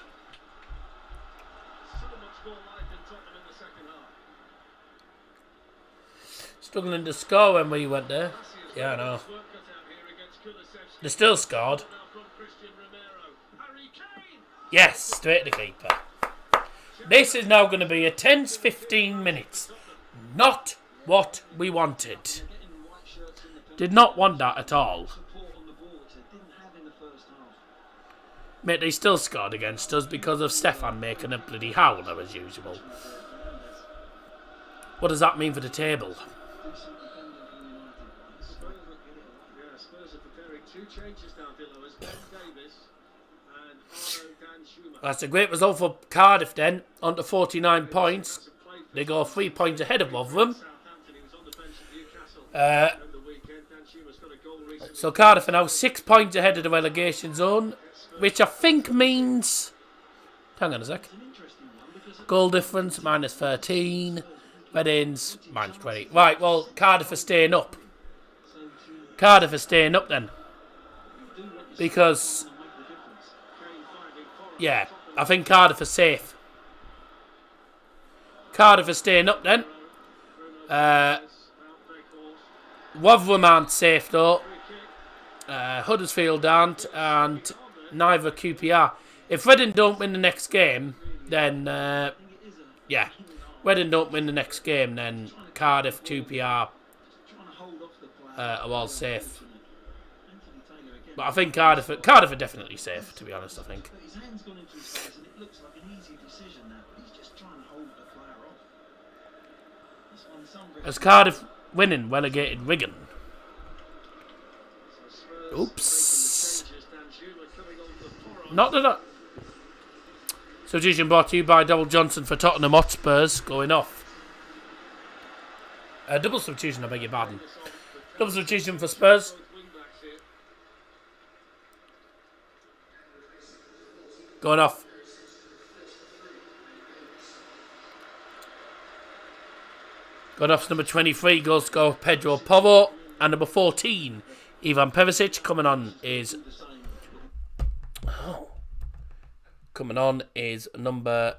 So much more life in Tottenham in the second half. Struggling to score when we went there. Massi's Yeah, I know. work cut out here against Kulusevski. They still scored. Now from Christian Romero. Harry Kane. Yes, straight to the keeper. This is now going to be a tense 15 minutes. Not what we wanted. Did not want that at all. Mate, they still scored against us because of Stefan making a bloody howler as usual. What does that mean for the table? Spurs are preparing two changes now, Dillo, as Ben Davis and Arno Dan Schumacher. That's a great result for Cardiff then. On to 49 points. They go 3 points ahead of Rotherham. Southampton, he was on the bench at Newcastle Uh, over the weekend. Dan Schumacher's got a goal recently. So Cardiff are now 6 points ahead of the relegation zone, which I think means... Hang on a sec. Goal difference, minus 13. Red-ins, minus 20. Right, well, Cardiff are staying up. Cardiff are staying up then. Because, yeah, I think Cardiff are safe. Cardiff are staying up then. Rotherham aren't safe though. Huddersfield aren't, and neither QPR. If Reading don't win the next game, then yeah, Reading don't win the next game, then Cardiff, QPR are all safe. But I think Cardiff are definitely safe. To be honest, I think. His hand's gone into his face and it looks like an easy decision now, but he's just trying to hold the player off. This one, some As Cardiff winning relegated Wigan. Oops. Not that I... Substitution brought to you by Double Johnson for Tottenham Hotspurs going off. Double substitution, I beg your pardon. Double substitution for Spurs. Going off. Going off number 23, goal scorer Pedro Porro. And number 14, Ivan Perisic. Coming on is number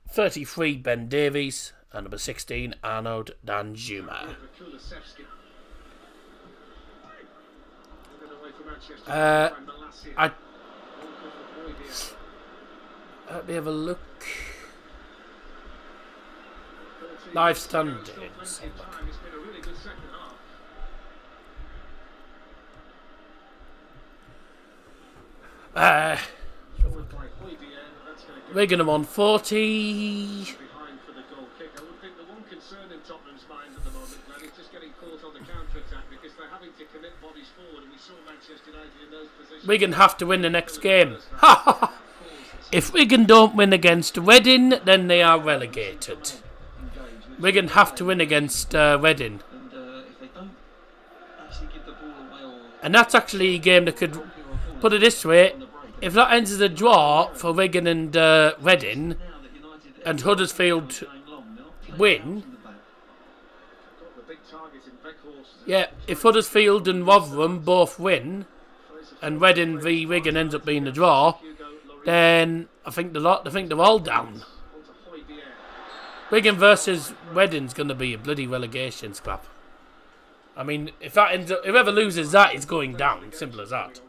33, Ben Davies. And number 16, Arnold Danjuma. Let me have a look. Live standings. Wigan are on 40. Behind for the goal kick. I would think the one concern in Tottenham's mind at the moment, Glenn, is just getting caught on the counter-attack because they're having to commit bodies forward, and we saw Manchester United in those positions. Wigan have to win the next game. If Wigan don't win against Reading, then they are relegated. Wigan have to win against Reading. And that's actually a game that could, put it this way, if that ends as a draw for Wigan and Reading, and Huddersfield win, yeah, if Huddersfield and Rotherham both win, and Reading v Wigan ends up being a draw, then I think they're all down. Wigan versus Reading's going to be a bloody relegation scrap. I mean, if that ends up, whoever loses that is going down. Simple as that.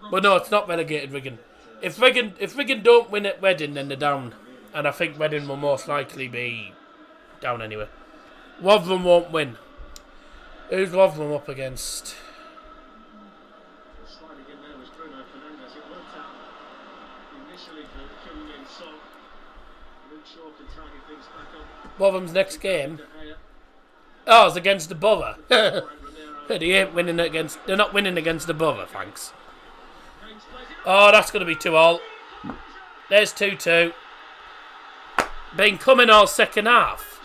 But no, it's not relegated Wigan. If Wigan don't win at Reading, then they're down, and I think Reading will most likely be down anyway. Rotherham won't win. Who's Rotherham up against? Rotherham's next game. Oh, it's against the Borough. They're not winning against the Borough, thanks. Oh, that's going to be 2-2. There's 2-2. Been coming all second half.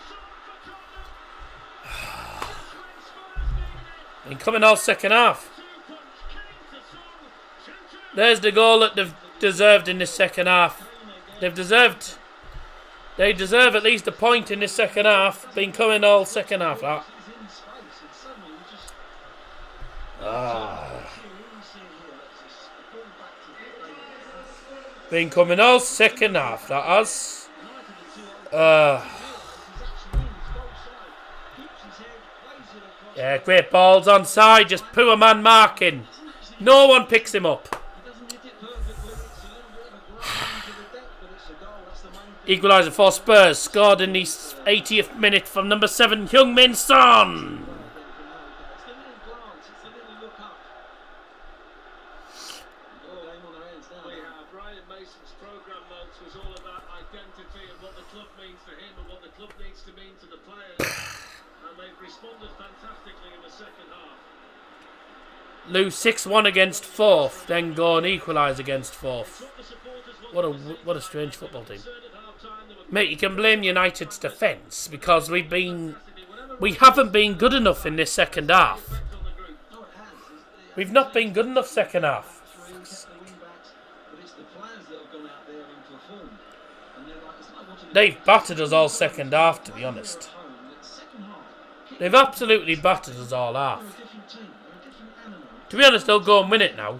Been coming all second half. There's the goal that they've deserved in this second half. They deserve at least a point in this second half. Been coming all second half, that. Been coming all second half, that has. Yeah, great balls onside, just poor man marking. No one picks him up. Equaliser for Spurs, scored in the 80th minute from number 7, Heung-min Son. Lose 6-1 against 4th, then go and equalise against 4th. What a strange football team. Mate, you can blame United's defence because we haven't been good enough in this second half. We've not been good enough second half. They've battered us all second half, to be honest. They've absolutely battered us all half. To be honest, they'll go and win it now.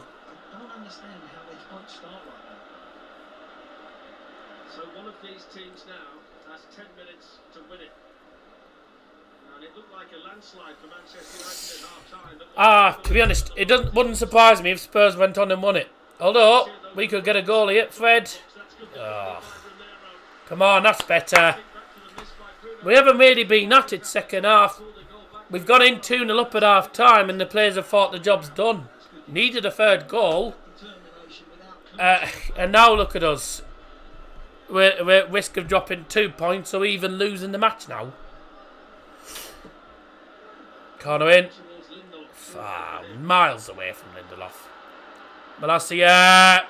I don't understand how they can't start like that. So one of these teams now has 10 minutes to win it. And it looked like a landslide for Manchester United at half-time. To be honest, it wouldn't surprise me if Spurs went on and won it. Although, we could get a goal here, Fred. Come on, that's better. We haven't really been at it second half. We've gone in 2-0 up at half-time and the players have thought the job's done. Needed a third goal. And now look at us. We're at risk of dropping 2 points or even losing the match now. Corner in. Miles away from Lindelof. Malacia.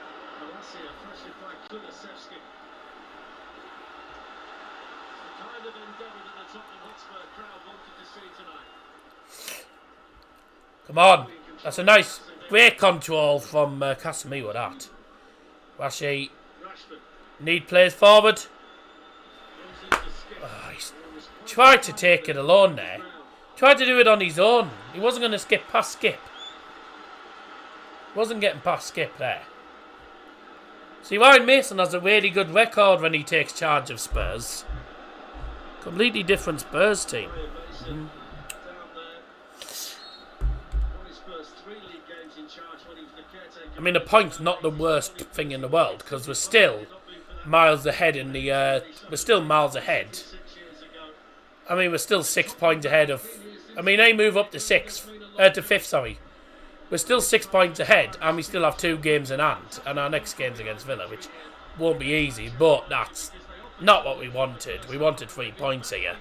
Come on. That's a nice great control from Casemiro, that. Rashi. tried to take it alone there. Tried to do it on his own. He wasn't going to skip past Skip. Wasn't getting past Skip there. See, Ryan Mason has a really good record when he takes charge of Spurs. Completely different Spurs team. I mean, a point's not the worst thing in the world because we're still miles ahead in the. We're still miles ahead. I mean, we're still 6 points ahead of. I mean, they move up to fifth. Sorry, we're still 6 points ahead, and we still have 2 games in hand, and our next game's against Villa, which won't be easy. But that's not what we wanted. We wanted 3 points here.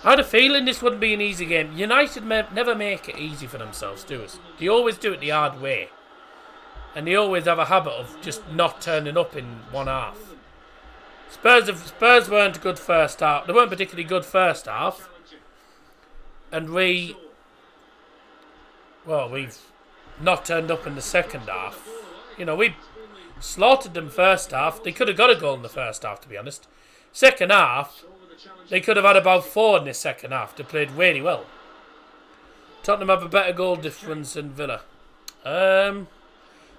I had a feeling this wouldn't be an easy game. United never make it easy for themselves, do it? They always do it the hard way. And they always have a habit of just not turning up in one half. Spurs weren't a good first half. They weren't particularly good first half. And we've not turned up in the second half. You know, we slaughtered them first half. They could have got a goal in the first half, to be honest. Second half, they could have had about 4 in the second half. They played really well. Tottenham have a better goal difference than Villa.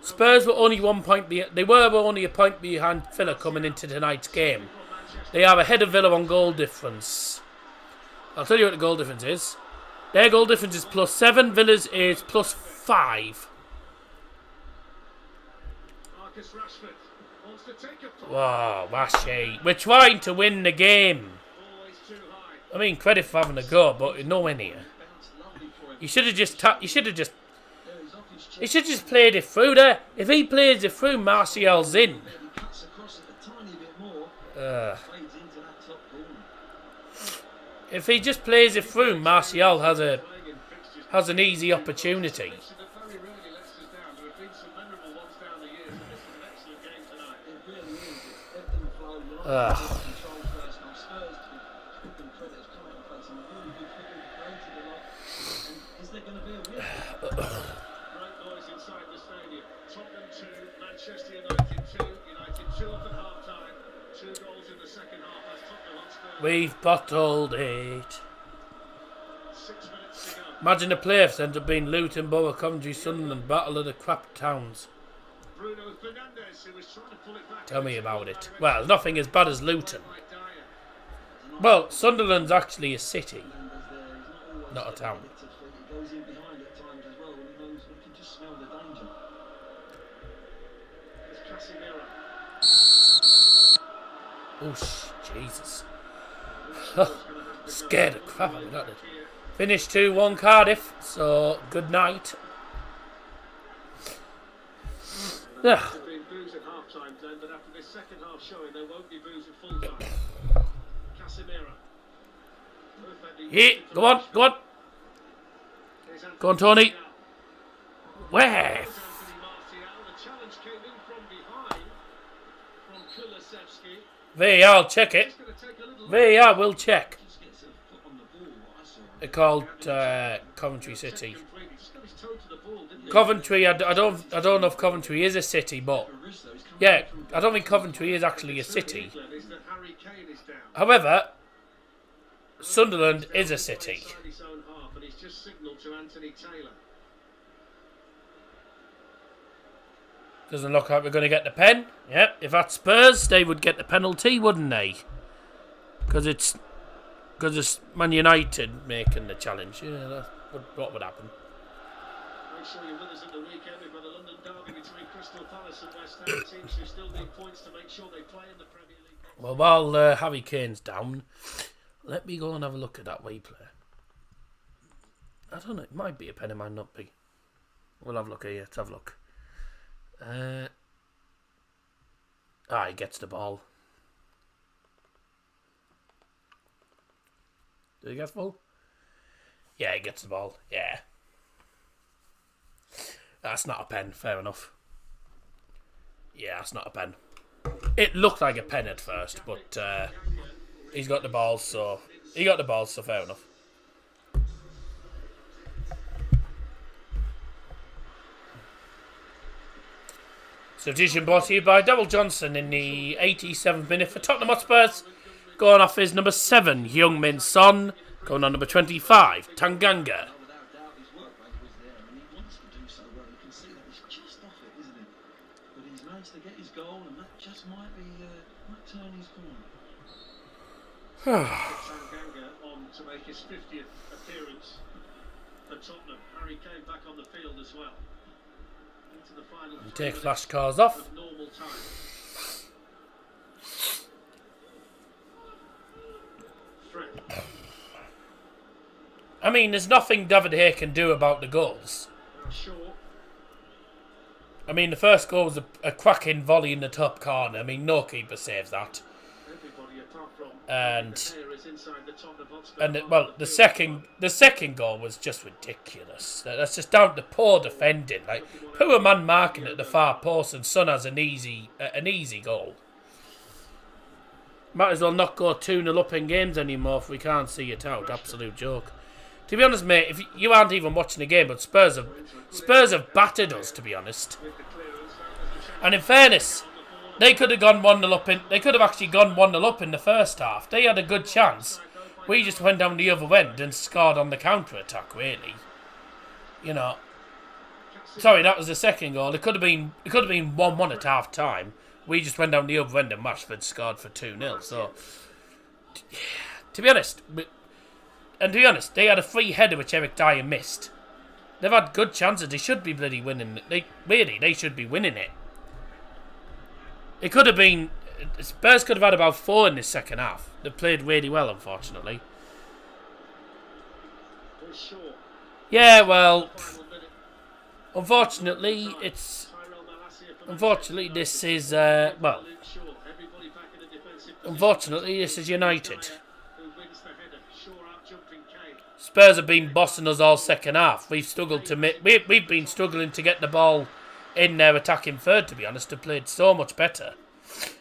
Spurs were only 1 point behind. They were only a point behind Villa coming into tonight's game. They are ahead of Villa on goal difference. I'll tell you what the goal difference is. Their goal difference is +7. Villa's is +5. Wow, Washi. We're trying to win the game. I mean, credit for having a go, but nowhere near. You should have just played it through there. If he plays it through, Martial's in. If he just plays it through, Martial has an easy opportunity. We've bottled it. Imagine the playoffs end up being Luton, Borough, Coventry, Sunderland, Battle of the Crap Towns. Tell me about it. Well, nothing as bad as Luton. Well, Sunderland's actually a city, not a town. Oh, Jesus. Scared the crap out of me, that did. Finished 2-1 Cardiff, so good night. Yeah. Yeah, go on. Go on, Tony. Where? VAR, check it. VAR will check. They're called Coventry City. Coventry, I don't know if Coventry is a city, but yeah, I don't think Coventry is actually a city. However, Sunderland is a city. Doesn't look like we're going to get the pen. Yep, if that's Spurs, they would get the penalty, wouldn't they? Because it's Man United making the challenge. Yeah, that's what would happen. Make sure you're with us at the weekend. We've got a London derby between Crystal Palace and West Ham. Teams who still need points to make sure they play in the Premier League. Well, while Harry Kane's down, let me go and have a look at that replay. I don't know. It might be a pen. It might not be. We'll have a look here. Let's have a look. He gets the ball. Did he get the ball? Yeah, he gets the ball. Yeah. That's not a pen. Fair enough. Yeah, that's not a pen. It looked like a pen at first, but he's got the ball, so fair enough. Substitution brought to you by Double Johnson in the 87th minute for Tottenham Hotspurs. Going off is number 7, Heung-min Son. Going on number 25, Tanganga. Now, without doubt, his work rate was there, and he wants to do so well. You can see that he's just off it, isn't it? But he's managed to get his goal, and that just might turn his corner. Tanganga on to make his 50th appearance for Tottenham. Harry Kane back on the field as well. Into the final Take 3 flash minutes cars off. of normal time. Fred. I mean, there's nothing David Hay can do about the goals. Now Shaw. I mean, the first goal was a cracking volley in the top corner. I mean, no keeper saves that. Everybody apart from And De Gea is inside the Tottenham Hotspurs and half well, of the field. second goal was just ridiculous. That's just down to poor defending. Like, poor man marking at the far post, and Son has an easy goal. Might as well not go 2-0 up in games anymore if we can't see it out. Absolute joke. To be honest, mate, if you aren't even watching the game, but Spurs have battered us, to be honest. With the clearance, that was the chance And in fairness, on the ball. they could have gone 1-0 up in. They could have actually gone 1-0 up in the first half. They had a good chance. We just went down the other end and scored on the counter attack. Really, you know. Sorry, that was the second goal. It could have been 1-1 at half time. We just went down the other end and Rashford scored for 2-0. So, to be honest, they had a free header which Eric Dyer missed. They've had good chances. They should be bloody winning. They should be winning it. It could have been. Spurs could have had about 4 in this second half. They played really well, unfortunately. Here's Shaw. Yeah, well, Final minute. unfortunately, it's. Tyrell Malacia for Unfortunately, Manchester this United. is well. Luke Shaw. Everybody back in a defensive position. Unfortunately, this is United. Who wins the header? Shaw out jumping Kane. Spurs have been bossing us all second half. We've struggled to we've been struggling to get the ball in their attacking third. To be honest, they've played so much better. It's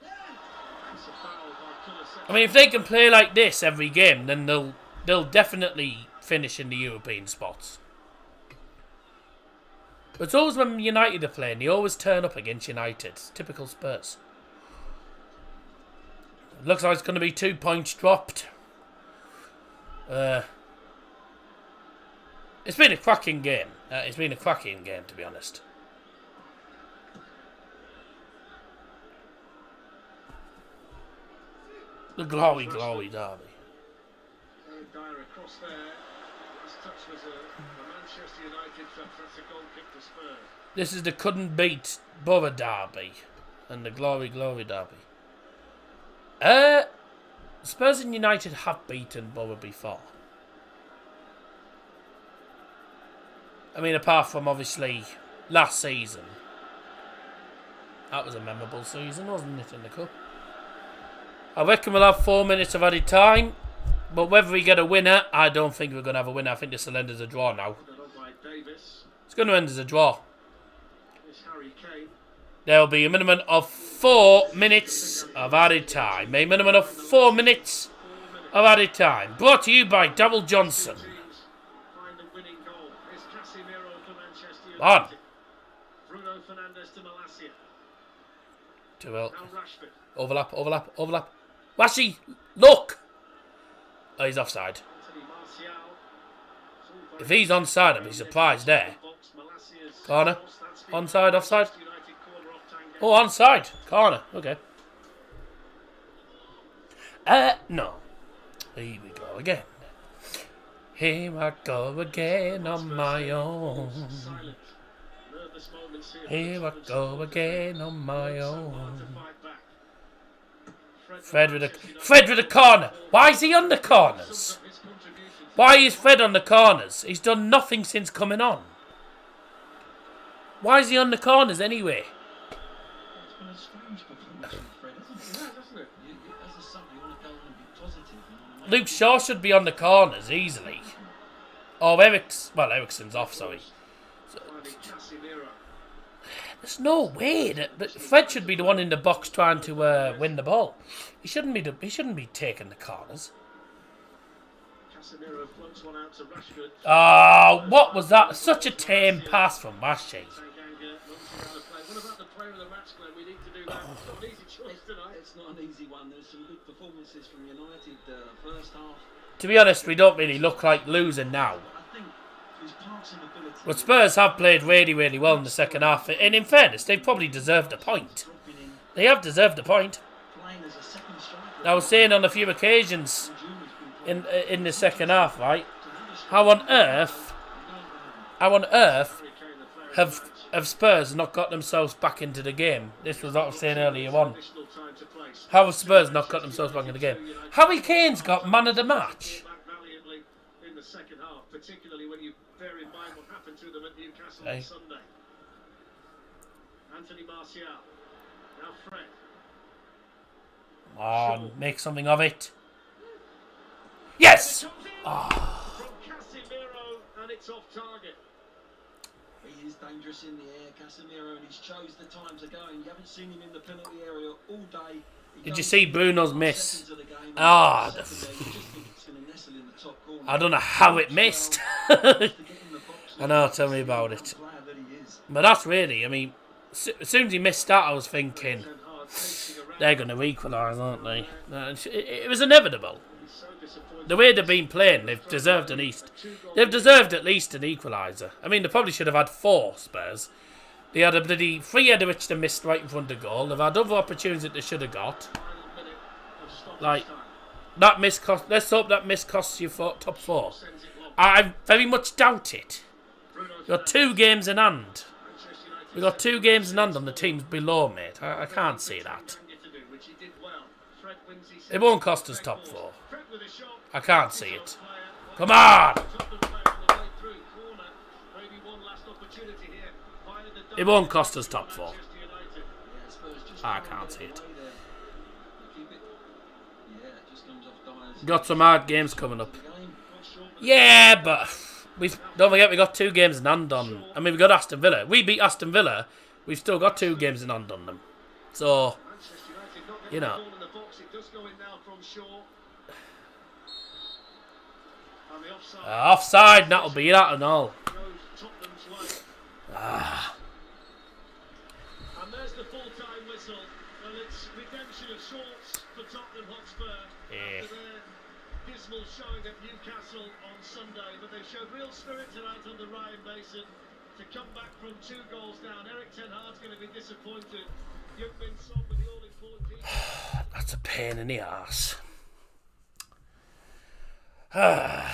a foul by Kulusevski. I mean, if they can play like this every game, then they'll definitely finish in the European spots. But it's always when United are playing, they always turn up against United. It's typical Spurs. It looks like it's going to be 2 points dropped. It's been a cracking game. To be honest. The glory derby. Eric Dyer across there. His touch was a Manchester United touch. That's a goal kick to Spurs. This is the couldn't beat Borough derby and the glory derby. Spurs and United have beaten Borough before. I mean, apart from obviously last season. That was a memorable season, wasn't it, in the cup? I reckon we'll have 4 minutes of added time. But whether we get a winner, I don't think we're going to have a winner. I think this will end as a draw now. Put it on by Davis. It's going to end as a draw. Here's Harry Kane. There will be a minimum of 4 minutes of added time. A minimum of 4 minutes of added time. Brought to you by Double Johnson. Teams find the winning goal. Here's Casemiro for Manchester On. United. Bruno Fernandes to Malacia. Too well. Now Rashford. Overlap. Washi, look! Oh, he's offside. Anthony Martial. It's all very If he's onside, I'd be surprised there. box. Malacia's Corner. cross, that's been Onside, offside. Manchester United corner off Tanganga. Oh, onside. Corner. Okay. No. Here we go again. Here I go again on my own. Silent. Nervous moments Here I go again on my So hard own. to fight back. Fred with a corner. Why is he on the corners? His contribution to Why is Fred on the corners? He's done nothing since coming on. Why is he on the corners anyway? It's been a strange performance from Fred, hasn't it? doesn't it? As a sub, you want to go and be positive. And you wanna make Luke Shaw should be on the corners easily. Oh, Ericsson's off, sorry. Finding Casemiro. There's no way that Fred should be the one in the box trying to win the ball. He shouldn't be taking the corners. Casemiro floats one out to Rashford. Oh, what was that? Such a tame pass from Washi. Tanganga runs him out of play. What about the player of the match match, Glenn. We need to do that. It's not an easy choice tonight. It's not an easy one. There's some good performances from United first half. To be honest, we don't really look like losing now. I think his passing ability. But Spurs have played really, really well in the second half. And in fairness, they've probably deserved a point. They have deserved a point. Playing as a second striker. I was saying on a few occasions in the second half, right? How on earth have Spurs not got themselves back into the game? This was what I was saying earlier on. How have Spurs not got themselves back in the game? Harry Kane's got man of the match. In the second half, particularly when you bear in mind what happened to them at Newcastle on Sunday. Anthony Martial. Now Fred. Oh, make something of it. Yes! From Casemiro, and it's off target. He is dangerous in the air, Casemiro, and he's chose the time to go. And you haven't seen him in the penalty area all day. Did you see Bruno's miss? I don't know how it missed. I know, tell me about it. But that's really, I mean, as soon as he missed that, I was thinking, they're going to equalise, aren't they? It was inevitable. The way they've been playing, they've deserved at least an equaliser. I mean, they probably should have had 4 Spurs. They had a bloody free header which they missed right in front of goal. They've had other opportunities that they should have got. Like, that miss cost. Let's hope that miss costs you for top 4. I very much doubt it. We've got 2 games in hand. We've got 2 games in hand on the teams below, mate. I can't see that. It won't cost us top 4. I can't see it. Come on! It won't cost us top 4. I can't see it. Got some hard games coming up. Yeah, but don't forget we got 2 games in hand on. I mean, we got Aston Villa. We beat Aston Villa. We've still got 2 games in hand on them. So, you know. Offside, that'll be that and all. And there's the full-time whistle. Well, it's redemption of sorts for Tottenham Hotspur after their dismal showing at Newcastle on Sunday. But they showed real spirit tonight on the Ryan Basin to come back from 2 goals down. Eric Ten Hag's going to be disappointed. You've been sold with the all-important details. That's a pain in the arse. Well,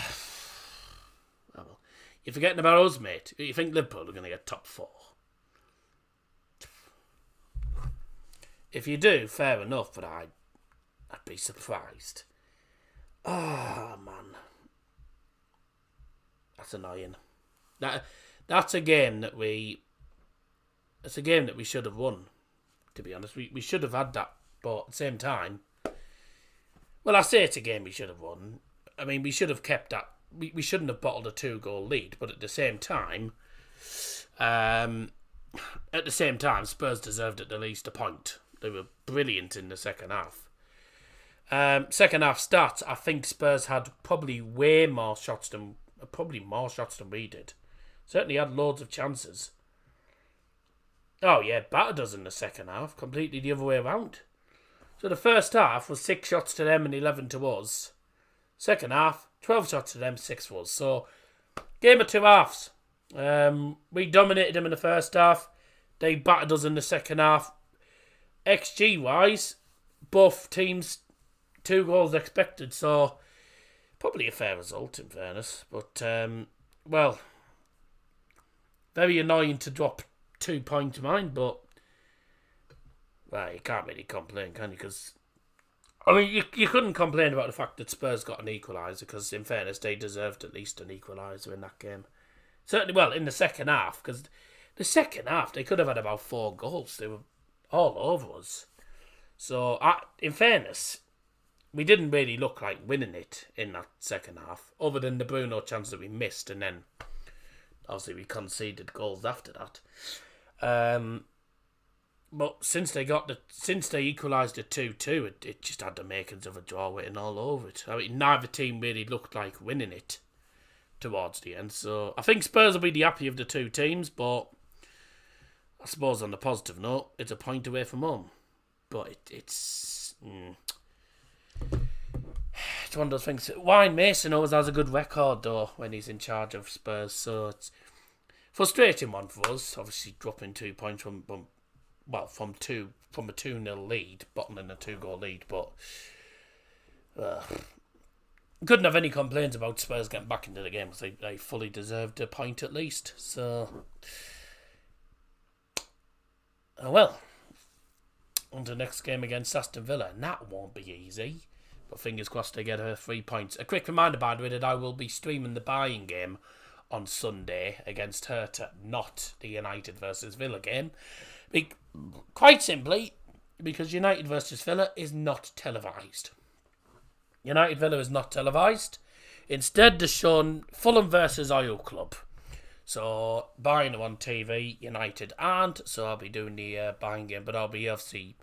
you're forgetting about us, mate. You think Liverpool are going to get top 4? If you do, fair enough, but I'd be surprised. Oh, man. That's annoying. That's a game that we should have won, to be honest. We should have had that, but at the same time, well, I say it's a game we should have won. I mean, we should have kept that. We shouldn't have bottled a 2-goal lead, but at the same time, Spurs deserved at least a point. They were brilliant in the second half. Second half stats, I think Spurs had probably more shots than we did. Certainly had loads of chances. Oh yeah, battered us in the second half, completely the other way around. So the first half was 6 shots to them and 11 to us. Second half, 12 shots to them, 6 for us. So, game of 2 halves. We dominated them in the first half. They battered us in the second half. XG-wise, both teams, 2 goals expected. So, probably a fair result, in fairness. But, well, very annoying to drop 2 points to mine, but, well, you can't really complain, can you? Because, I mean, you couldn't complain about the fact that Spurs got an equaliser, because, in fairness, they deserved at least an equaliser in that game. Certainly, well, in the second half, because the second half, they could have had about 4 goals. They were all over us. So, in fairness, we didn't really look like winning it in that second half, other than the Bruno chance that we missed, and then, obviously, we conceded goals after that. But since they equalised at 2-2, it just had the makings of a draw written all over it. I mean, neither team really looked like winning it towards the end. So I think Spurs will be the happy of the 2 teams, but suppose on the positive note, it's a point away from home. But it's one of those things. Wayne Mason always has a good record, though, when he's in charge of Spurs. So it's frustrating one for us. Obviously, dropping 2 points from a 2-0 lead, bottling a 2-goal lead. But couldn't have any complaints about Spurs getting back into the game because they fully deserved a point at least. So, well, on to the next game against Aston Villa, and that won't be easy. But fingers crossed they get her 3 points. A quick reminder, by the way, that I will be streaming the buying game on Sunday against Hertha, not the United versus Villa game. Quite simply, because United versus Villa is not televised. United Villa is not televised. Instead, they're shown Fulham versus Oil Club. So, buying them on TV, United aren't. So, I'll be doing the buying game, but I'll be obviously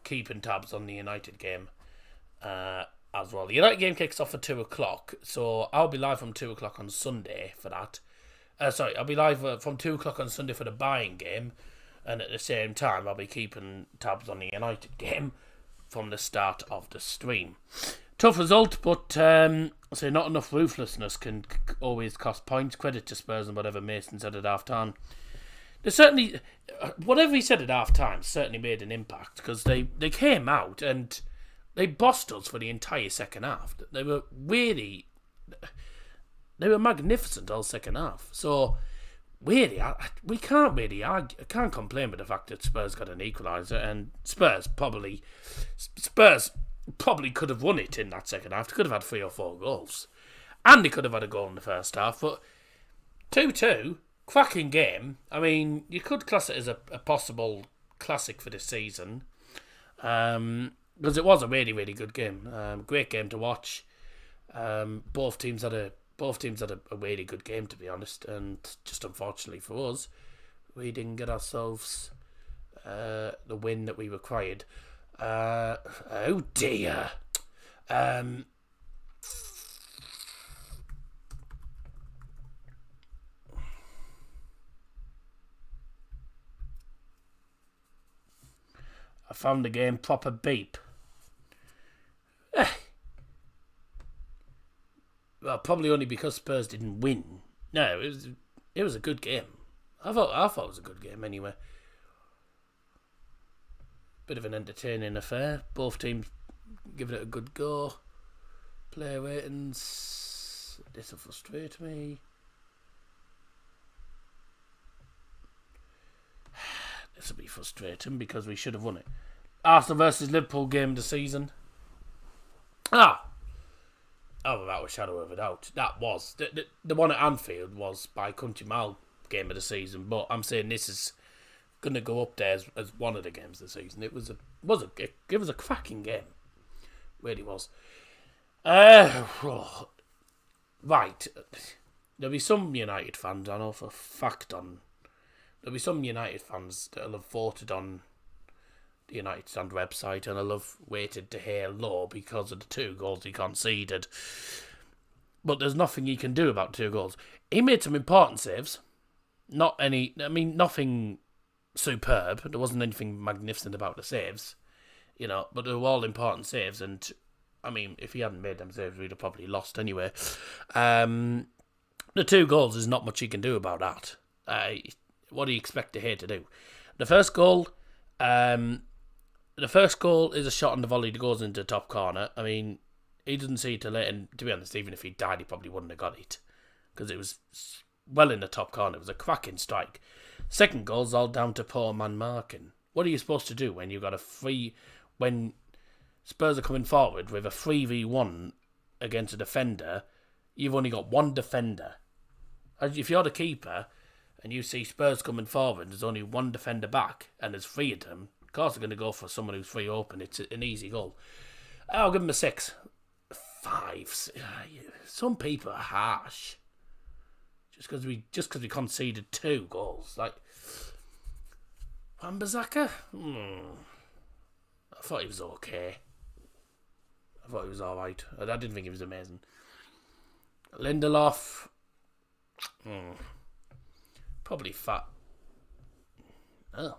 keeping tabs on the United game as well. The United game kicks off at 2 o'clock. So, I'll be live from 2 o'clock on Sunday for that. I'll be live from 2 o'clock on Sunday for the buying game. And at the same time, I'll be keeping tabs on the United game from the start of the stream. Tough result, but not enough ruthlessness can always cost points. Credit to Spurs and whatever Mason said at half time. They certainly, whatever he said at half time, certainly made an impact because they came out and they bossed us for the entire second half. They were magnificent all second half. So really, we can't really argue. I can't complain with the fact that Spurs got an equaliser, and Spurs probably could have won it in that second half. They could have had 3 or 4 goals. And they could have had a goal in the first half. But 2-2, cracking game. I mean, you could class it as a possible classic for this season. Because it was a really, really good game. Great game to watch. Both teams had a really good game, to be honest. And just unfortunately for us, we didn't get ourselves the win that we required. Oh dear. I found the game proper beep. Well, probably only because Spurs didn't win. No, it was a good game. I thought it was a good game anyway. Bit of an entertaining affair. Both teams giving it a good go. Player ratings. This will frustrate me. This will be frustrating because we should have won it. Arsenal versus Liverpool game of the season. Oh, without a shadow of a doubt. That was. The one at Anfield was by country mile game of the season. But I'm saying this is going to go up there as one of the games of the season. It was a cracking game. Really was. Right. There'll be some United fans, I know for a fact, there'll be some United fans that'll have voted on the United Stand website and I'll have waited to hear low because of the 2 goals he conceded. But there's nothing he can do about 2 goals. He made some important saves. Nothing superb. There wasn't anything magnificent about the saves, but they were all important saves. And I mean, if he hadn't made them saves, we'd have probably lost anyway. The 2 goals is not much he can do about that. What do you expect De Gea to do? The first goal is a shot on the volley that goes into the top corner. I mean, he doesn't see it till late, and to be honest, even if he died, he probably wouldn't have got it because it was well in the top corner. It was a cracking strike. Second goal's all down to poor man marking. What are you supposed to do when you've got when Spurs are coming forward with a 3v1 against a defender? You've only got one defender. If you're the keeper and you see Spurs coming forward, there's only one defender back and there's 3 of them, of course they're going to go for someone who's free open. It's an easy goal. I'll give him a 6. 5. Some people are harsh. Just because we conceded 2 goals. Like, Wan-Bissaka? I thought he was okay. I thought he was alright. I didn't think he was amazing. Lindelof? Probably fat. Oh.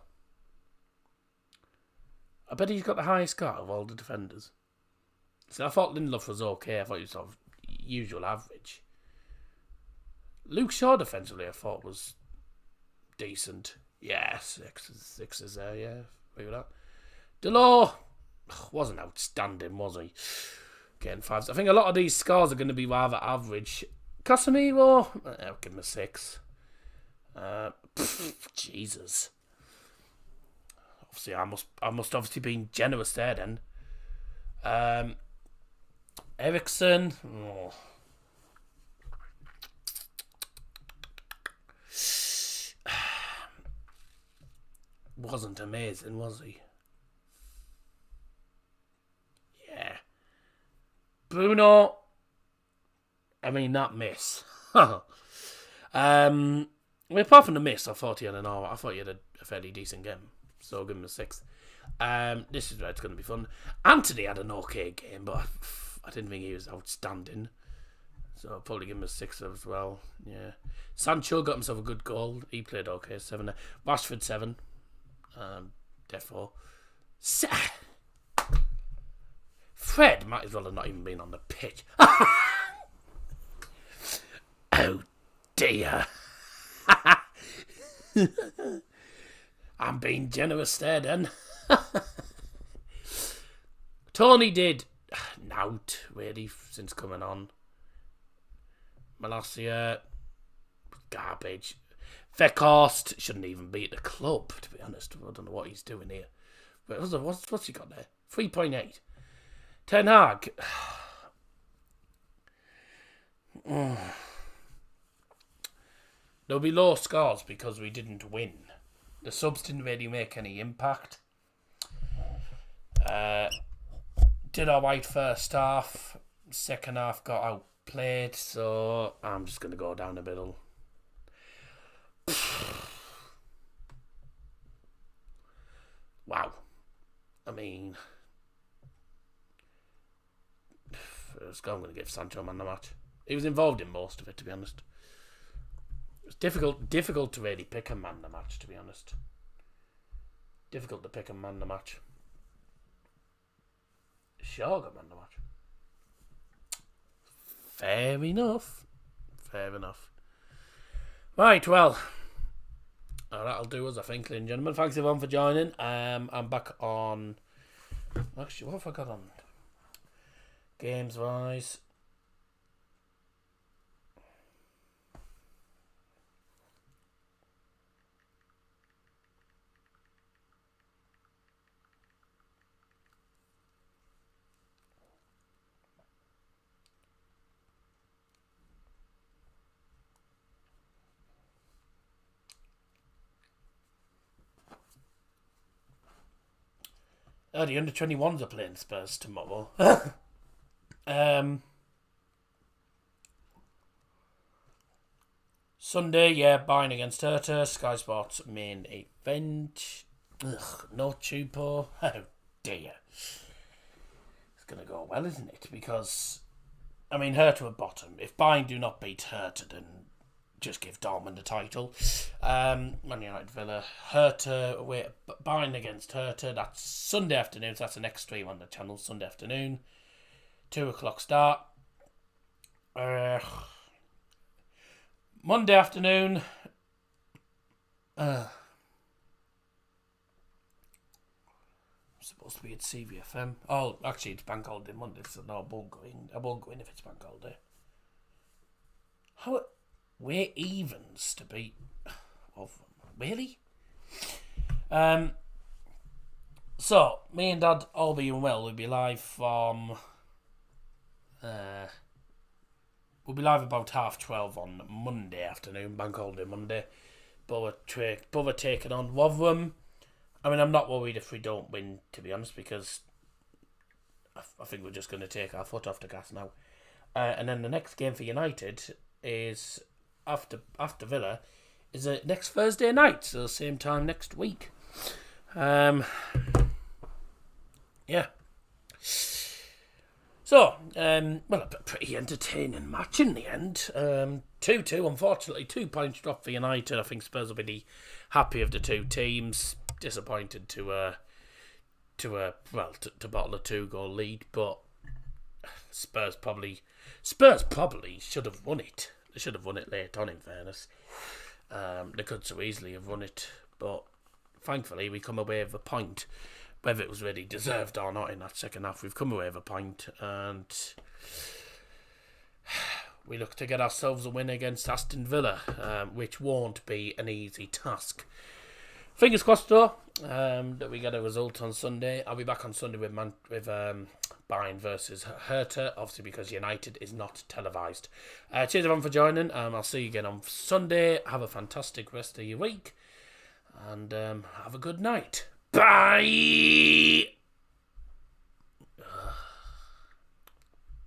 I bet he's got the highest score of all the defenders. So I thought Lindelof was okay. I thought he was sort of usual average. Luke Shaw defensively I thought was decent. Yeah, six is there, yeah. Agree with that. Delors wasn't outstanding, was he? Getting fives. I think a lot of these scores are going to be rather average. Casemiro, I'll give him a 6. Jesus. Obviously, I must obviously been generous there then. Ericsson. Oh. Wasn't amazing, was he? Yeah. Bruno. I mean, that miss. Apart from the miss, I thought he had I thought he had a fairly decent game. So I'll give him a 6. This is where it's going to be fun. Anthony had an okay game, but I didn't think he was outstanding. So I'll probably give him a 6 as well. Yeah. Sancho got himself a good goal. He played okay. 7. Rashford 7. Therefore, Fred might as well have not even been on the pitch. Oh dear. I'm being generous there then. Tony did nout really since coming on. Malacia, garbage. Vekhorst shouldn't even be at the club, to be honest. I don't know what he's doing here. But what's he got there? 3.8. Ten Hag. There'll be low scores because we didn't win. The subs didn't really make any impact. Did alright first half. Second half got outplayed, so I'm just going to go down the middle. Wow. I mean, I'm going to give Sancho man the match. He was involved in most of it, to be honest. It was difficult to really pick a man the match, to be honest. Difficult to pick a man the match. Shaw got man the match. Fair enough. Right, well, that'll do us, I think, ladies and gentlemen. Thanks everyone for joining. I'm back on. Actually, what have I got on? Games wise. Oh, the under-21s are playing Spurs tomorrow. Sunday, yeah, Bayern against Hertha. Sky Sports main event. Ugh, no Chupo. Oh dear. It's going to go well, isn't it? Because, I mean, Hertha are bottom. If Bayern do not beat Hertha, then just give Dortmund the title. Man United Villa. Hertha, wait, Bayern against Hertha. That's Sunday afternoon. So that's the next stream on the channel. Sunday afternoon. 2:00 start. Monday afternoon. I'm supposed to be at CVFM. Oh, actually, it's bank holiday Monday, so no, I won't go in if it's bank holiday. We're evens to beat. Oh, really? So, me and Dad, all being well, we'll be live from. We'll be live about 12:30 on Monday afternoon, bank holiday Monday. Borough taking on Rotherham. I mean, I'm not worried if we don't win, to be honest, because I think we're just going to take our foot off the gas now. And then the next game for United is after Villa is next Thursday night, so same time next week. Yeah. So, well, a pretty entertaining match in the end. 2-2, unfortunately, 2 points dropped for United. I think Spurs will be happy of the two teams. Disappointed to bottle a 2-goal lead, but Spurs probably should have won it. They should have won it late on, in fairness. They could so easily have won it, but thankfully we come away with a point. Whether it was really deserved or not in that second half, we've come away with a point, and we look to get ourselves a win against Aston Villa, which won't be an easy task. Fingers crossed though, that we get a result on Sunday. I'll be back on Sunday with Bayern versus Hertha, obviously because United is not televised. Cheers everyone for joining. I'll see you again on Sunday. Have a fantastic rest of your week, and have a good night. Bye!